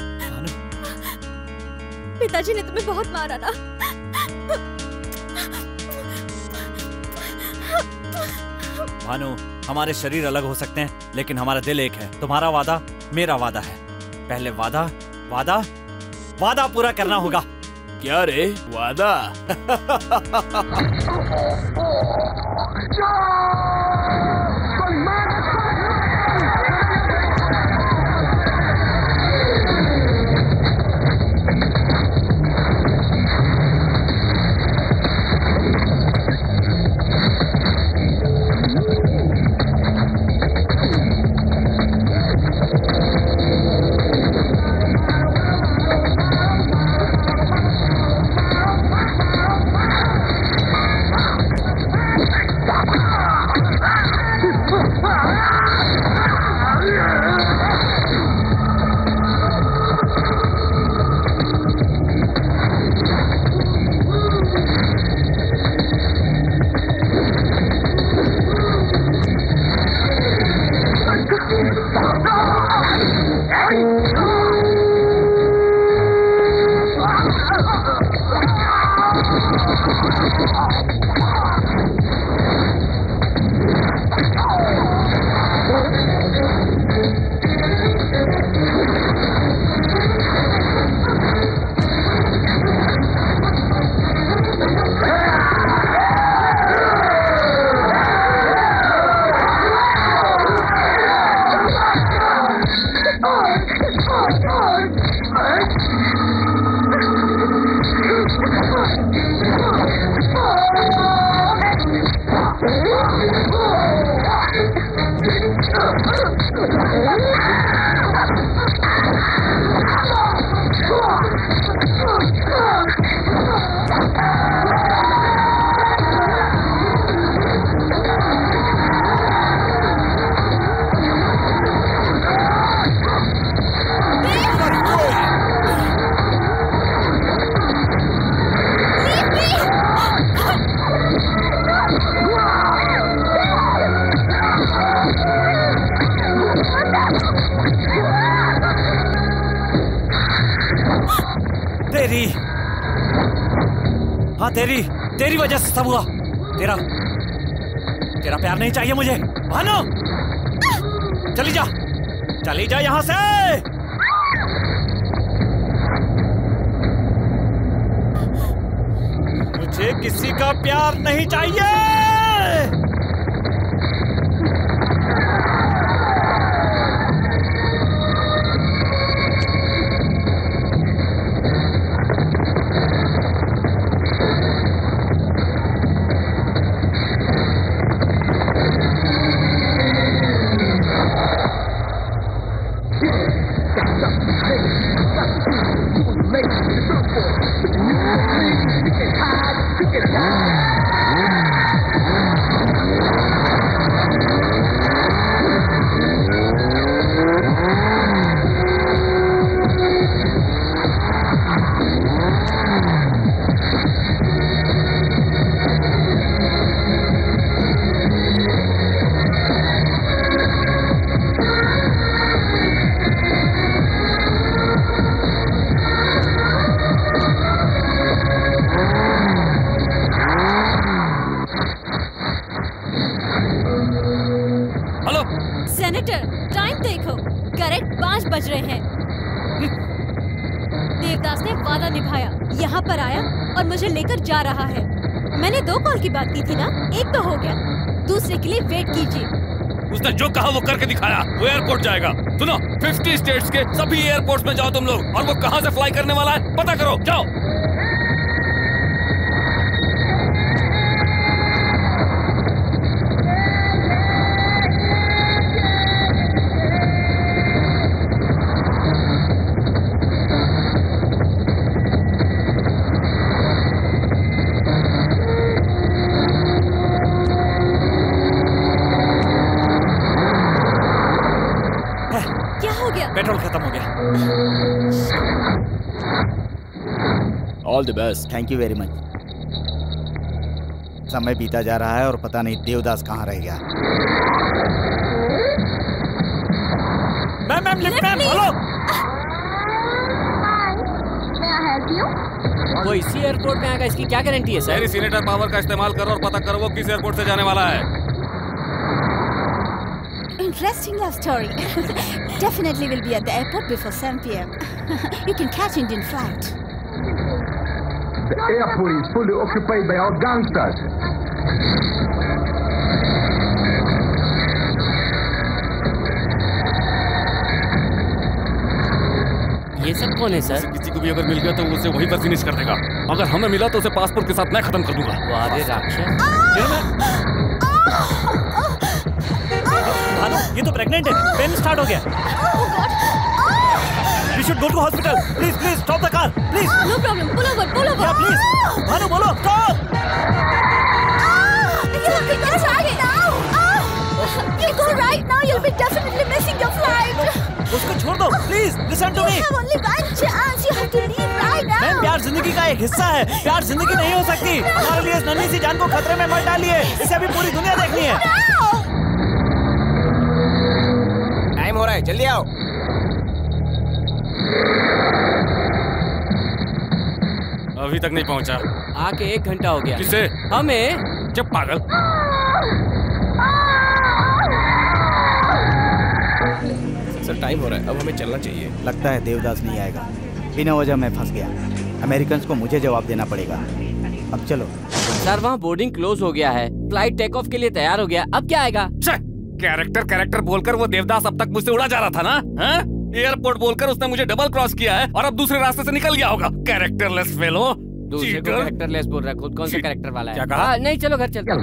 पिताजी ने तुम्हें बहुत मारा ना। भानु, हमारे शरीर अलग हो सकते हैं लेकिन हमारा दिल एक है। तुम्हारा वादा मेरा वादा है। पहले वादा पूरा करना होगा। क्या रे वादा? तेरी वजह से सब हुआ। तेरा प्यार नहीं चाहिए मुझे। भानु, चली जा यहां से। मुझे किसी का प्यार नहीं चाहिए। जा रहा है। मैंने 2 कॉल की बात की थी ना, एक तो हो गया, दूसरे के लिए वेट कीजिए। उसने जो कहा वो करके दिखाया। वो एयरपोर्ट जाएगा। सुनो, 50 स्टेट्स के सभी एयरपोर्ट्स में जाओ तुम लोग, और वो कहां से फ्लाई करने वाला है पता करो। जाओ। खत्म हो गया। All the best. Thank you very much. समय बीता जा रहा है और पता नहीं देवदास कहाँ रह गया। Ma'am lift ma'am, hello. वो इसी एयरपोर्ट में आएगा, इसकी क्या गारंटी है सर? मेरी सीनेटर पावर का इस्तेमाल करो और पता करो वो किस एयरपोर्ट से जाने वाला है। Interesting love story. Definitely will be at the airport before 7 p.m. You can catch Indian flight. The airport is fully occupied by our gangsters. ये सब कौन है सर? किसी को भी अगर मिल गया तो उसे वहीं पर फिनिश कर देगा। अगर हमें मिला तो उसे पासपोर्ट के साथ मैं खत्म कर दूंगा। वाह राक्षस। भानु, ये तो प्रेग्नेंट है। पेन स्टार्ट हो गया। We should go to hospital. Please, stop the car. Please. No problem. Pull over. Yeah, please. Bhanu बोलो, stop. You go right now. You'll be definitely missing your flight. उसको छोड़ दो, please. Listen to me. You have only one chance. You have to leave right now. Ma'am, प्यार जिंदगी का एक हिस्सा है। प्यार जिंदगी नहीं हो सकती। हमारे लिए इस नन्ही सी जान को खतरे में मत डालिए। इसे अभी पूरी दुनिया देखनी है। टाइम हो रहा है, जल्दी आओ। अभी तक नहीं पहुंचा। आके 1 घंटा हो गया। किसे? हमें। जब पागल। सर टाइम हो रहा है, अब हमें चलना चाहिए। लगता है देवदास नहीं आएगा। बिना वजह मैं फंस गया। अमेरिकन को मुझे जवाब देना पड़ेगा। अब चलो। सर वहाँ बोर्डिंग क्लोज हो गया है, फ्लाइट टेक ऑफ के लिए तैयार हो गया। अब क्या आएगा? कैरेक्टर बोलकर वो देवदास अब तक मुझसे उड़ा जा रहा था ना? एयरपोर्ट बोलकर उसने मुझे डबल क्रॉस किया है और अब दूसरे रास्ते से निकल गया होगा। Characterless fellow. दूसरे को कैरेक्टरलेस बोल रहा है, खुद कौन सा कैरेक्टर वाला है? क्या कहा? नहीं चलो घर चलते हैं।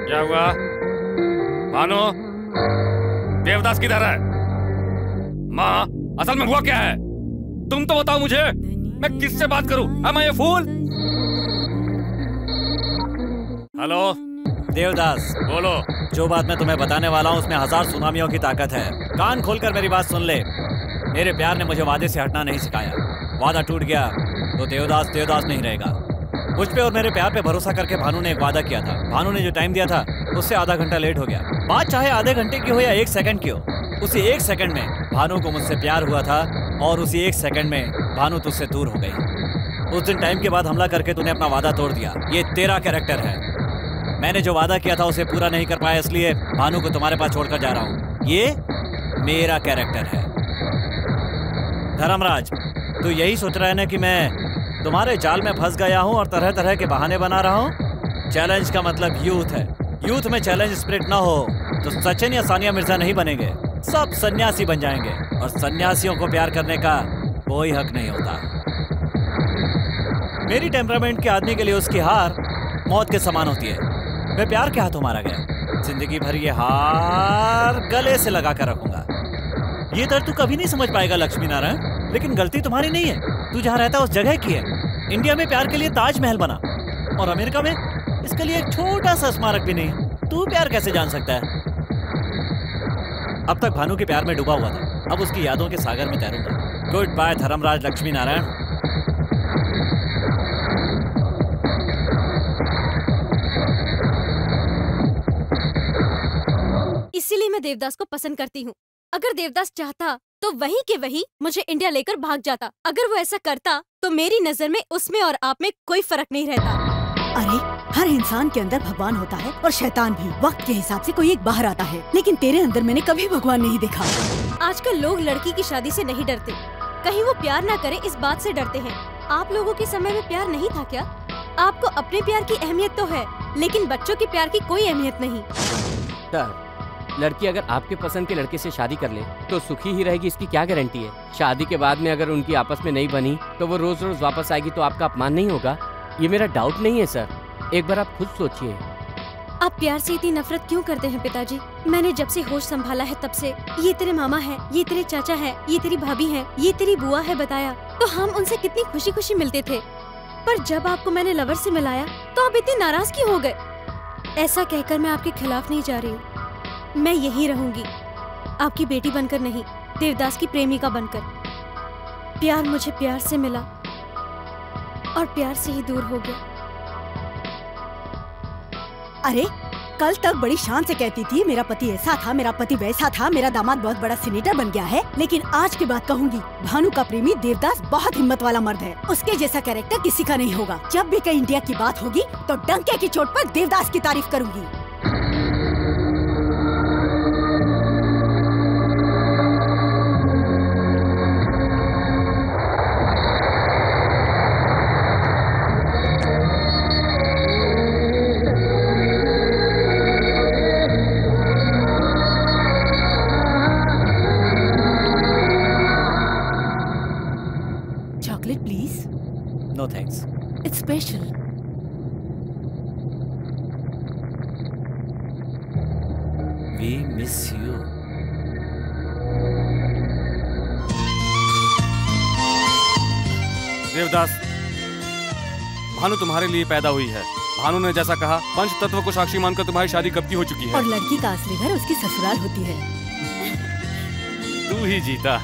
क्या हुआ? भानु, देवदास किधर है? माँ, असल में हुआ क्या है? तुम तो बताओ मुझे। मैं किससे बात करूं? Am I a fool? Hello Devdas, बोलो। जो बात मैं तुम्हें बताने वाला हूँ उसमें 1000 सुनामियों की ताकत है। कान खोलकर मेरी बात सुन ले। मेरे प्यार ने मुझे वादे से हटना नहीं सिखाया। वादा टूट गया तो देवदास नहीं रहेगा। मुझ पे और मेरे प्यार पे भरोसा करके भानु ने एक वादा किया था। भानु ने जो टाइम दिया था उससे आधा घंटा लेट हो गया। बात चाहे आधे घंटे की हो या 1 सेकंड की हो, उसी 1 सेकंड में भानु को मुझसे प्यार हुआ था और उसी 1 सेकंड में भानु तुझसे दूर हो गई। उस दिन टाइम के बाद हमला करके तूने अपना वादा तोड़ दिया। ये तेरा कैरेक्टर है। मैंने जो वादा किया था उसे पूरा नहीं कर पाया, इसलिए भानु को तुम्हारे पास छोड़कर जा रहा हूँ। ये मेरा कैरेक्टर है। धर्मराज, तू यही सोच रहा है ना कि मैं तुम्हारे जाल में फंस गया हूँ और तरह तरह के बहाने बना रहा हूँ? चैलेंज का मतलब यूथ है। यूथ में चैलेंज स्पिरिट ना हो तो सचिन या सानिया मिर्जा नहीं बनेंगे, सब सन्यासी बन जाएंगे। और सन्यासियों को प्यार करने का कोई हक नहीं होता। मेरी टेम्परामेंट के आदमी के लिए उसकी हार मौत के समान होती है। मैं प्यार के हाथों मारा गया, जिंदगी भर ये हार गले से लगा कर रखूंगा। ये दर्द तू कभी नहीं समझ पाएगा लक्ष्मी नारायण, लेकिन गलती तुम्हारी नहीं है। तू जहाँ रहता है उस जगह की है। इंडिया में प्यार के लिए ताजमहल बना और अमेरिका में इसके लिए एक छोटा सा स्मारक भी नहीं। तू प्यार कैसे जान सकता है? अब तक भानु के प्यार में डूबा हुआ था, अब उसकी यादों के सागर में तैरूंगा। Good bye Dharmaraj Lakshmi Narayan. इसीलिए मैं देवदास को पसंद करती हूँ। अगर देवदास चाहता तो वही के वही मुझे इंडिया लेकर भाग जाता। अगर वो ऐसा करता तो मेरी नजर में उसमें और आप में कोई फर्क नहीं रहता। अरे हर इंसान के अंदर भगवान होता है और शैतान भी। वक्त के हिसाब से कोई एक बाहर आता है, लेकिन तेरे अंदर मैंने कभी भगवान नहीं देखा। आजकल लोग लड़की की शादी से नहीं डरते, कहीं वो प्यार ना करे इस बात से डरते हैं। आप लोगों के समय में प्यार नहीं था क्या? आपको अपने प्यार की अहमियत तो है, लेकिन बच्चों के प्यार की कोई अहमियत नहीं। लड़की अगर आपके पसंद के लड़के से शादी कर ले तो सुखी ही रहेगी, इसकी क्या गारंटी है? शादी के बाद में अगर उनकी आपस में नहीं बनी तो वो रोज रोज वापस आएगी तो आपका अपमान नहीं होगा? ये मेरा डाउट नहीं है सर, एक बार आप खुद सोचिए। आप प्यार से इतनी नफरत क्यों करते हैं पिताजी? मैंने जब से होश संभाला है तब से ये तेरे मामा है, ये तेरे चाचा है, ये तेरी भाभी है, ये तेरी बुआ है बताया, तो हम उनसे कितनी खुशी खुशी मिलते थे। पर जब आपको मैंने लवर से मिलाया तो आप इतने नाराज क्यों हो गए? ऐसा कहकर मैं आपके खिलाफ नहीं जा रही हूँ। मैं यहीं रहूंगी, आपकी बेटी बनकर नहीं, देवदास की प्रेमिका बनकर। प्यार मुझे प्यार से मिला और प्यार से ही दूर हो गया। अरे कल तक बड़ी शान से कहती थी मेरा पति ऐसा था, मेरा पति वैसा था, मेरा दामाद बहुत बड़ा सीनेटर बन गया है, लेकिन आज के बाद कहूंगी भानु का प्रेमी देवदास बहुत हिम्मत वाला मर्द है। उसके जैसा कैरेक्टर किसी का नहीं होगा। जब भी कहीं इंडिया की बात होगी तो डंके की चोट पर देवदास की तारीफ करूंगी। No thanks. It's special. We miss you. Devdas, Bhanu तुम्हारे लिए पैदा हुई है। भानु ने जैसा कहा, पंच तत्व को साक्षी मानकर तुम्हारी शादी कब की हो चुकी है। और लड़की का असली घर उसकी ससुराल होती है। तू ही जीता।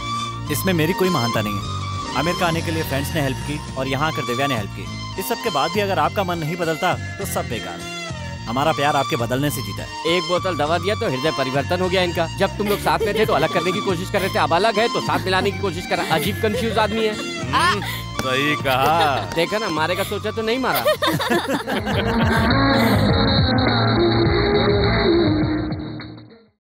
इसमें मेरी कोई महानता नहीं है। अमेरिका आने के लिए फ्रेंड्स ने हेल्प की और यहाँ आकर दिव्या ने हेल्प की। इस सब के बाद भी अगर आपका मन नहीं बदलता तो सब बेकार। हमारा प्यार आपके बदलने से जीता है। एक बोतल दवा दिया तो हृदय परिवर्तन हो गया इनका। जब तुम लोग साथ में थे तो अलग करने की कोशिश कर रहे थे, अब अलग है तो साथ मिलाने की कोशिश कर रहा। अजीब कंफ्यूज आदमी है। सही कहा। देखा ना, मारेगा सोचा तो नहीं मारा।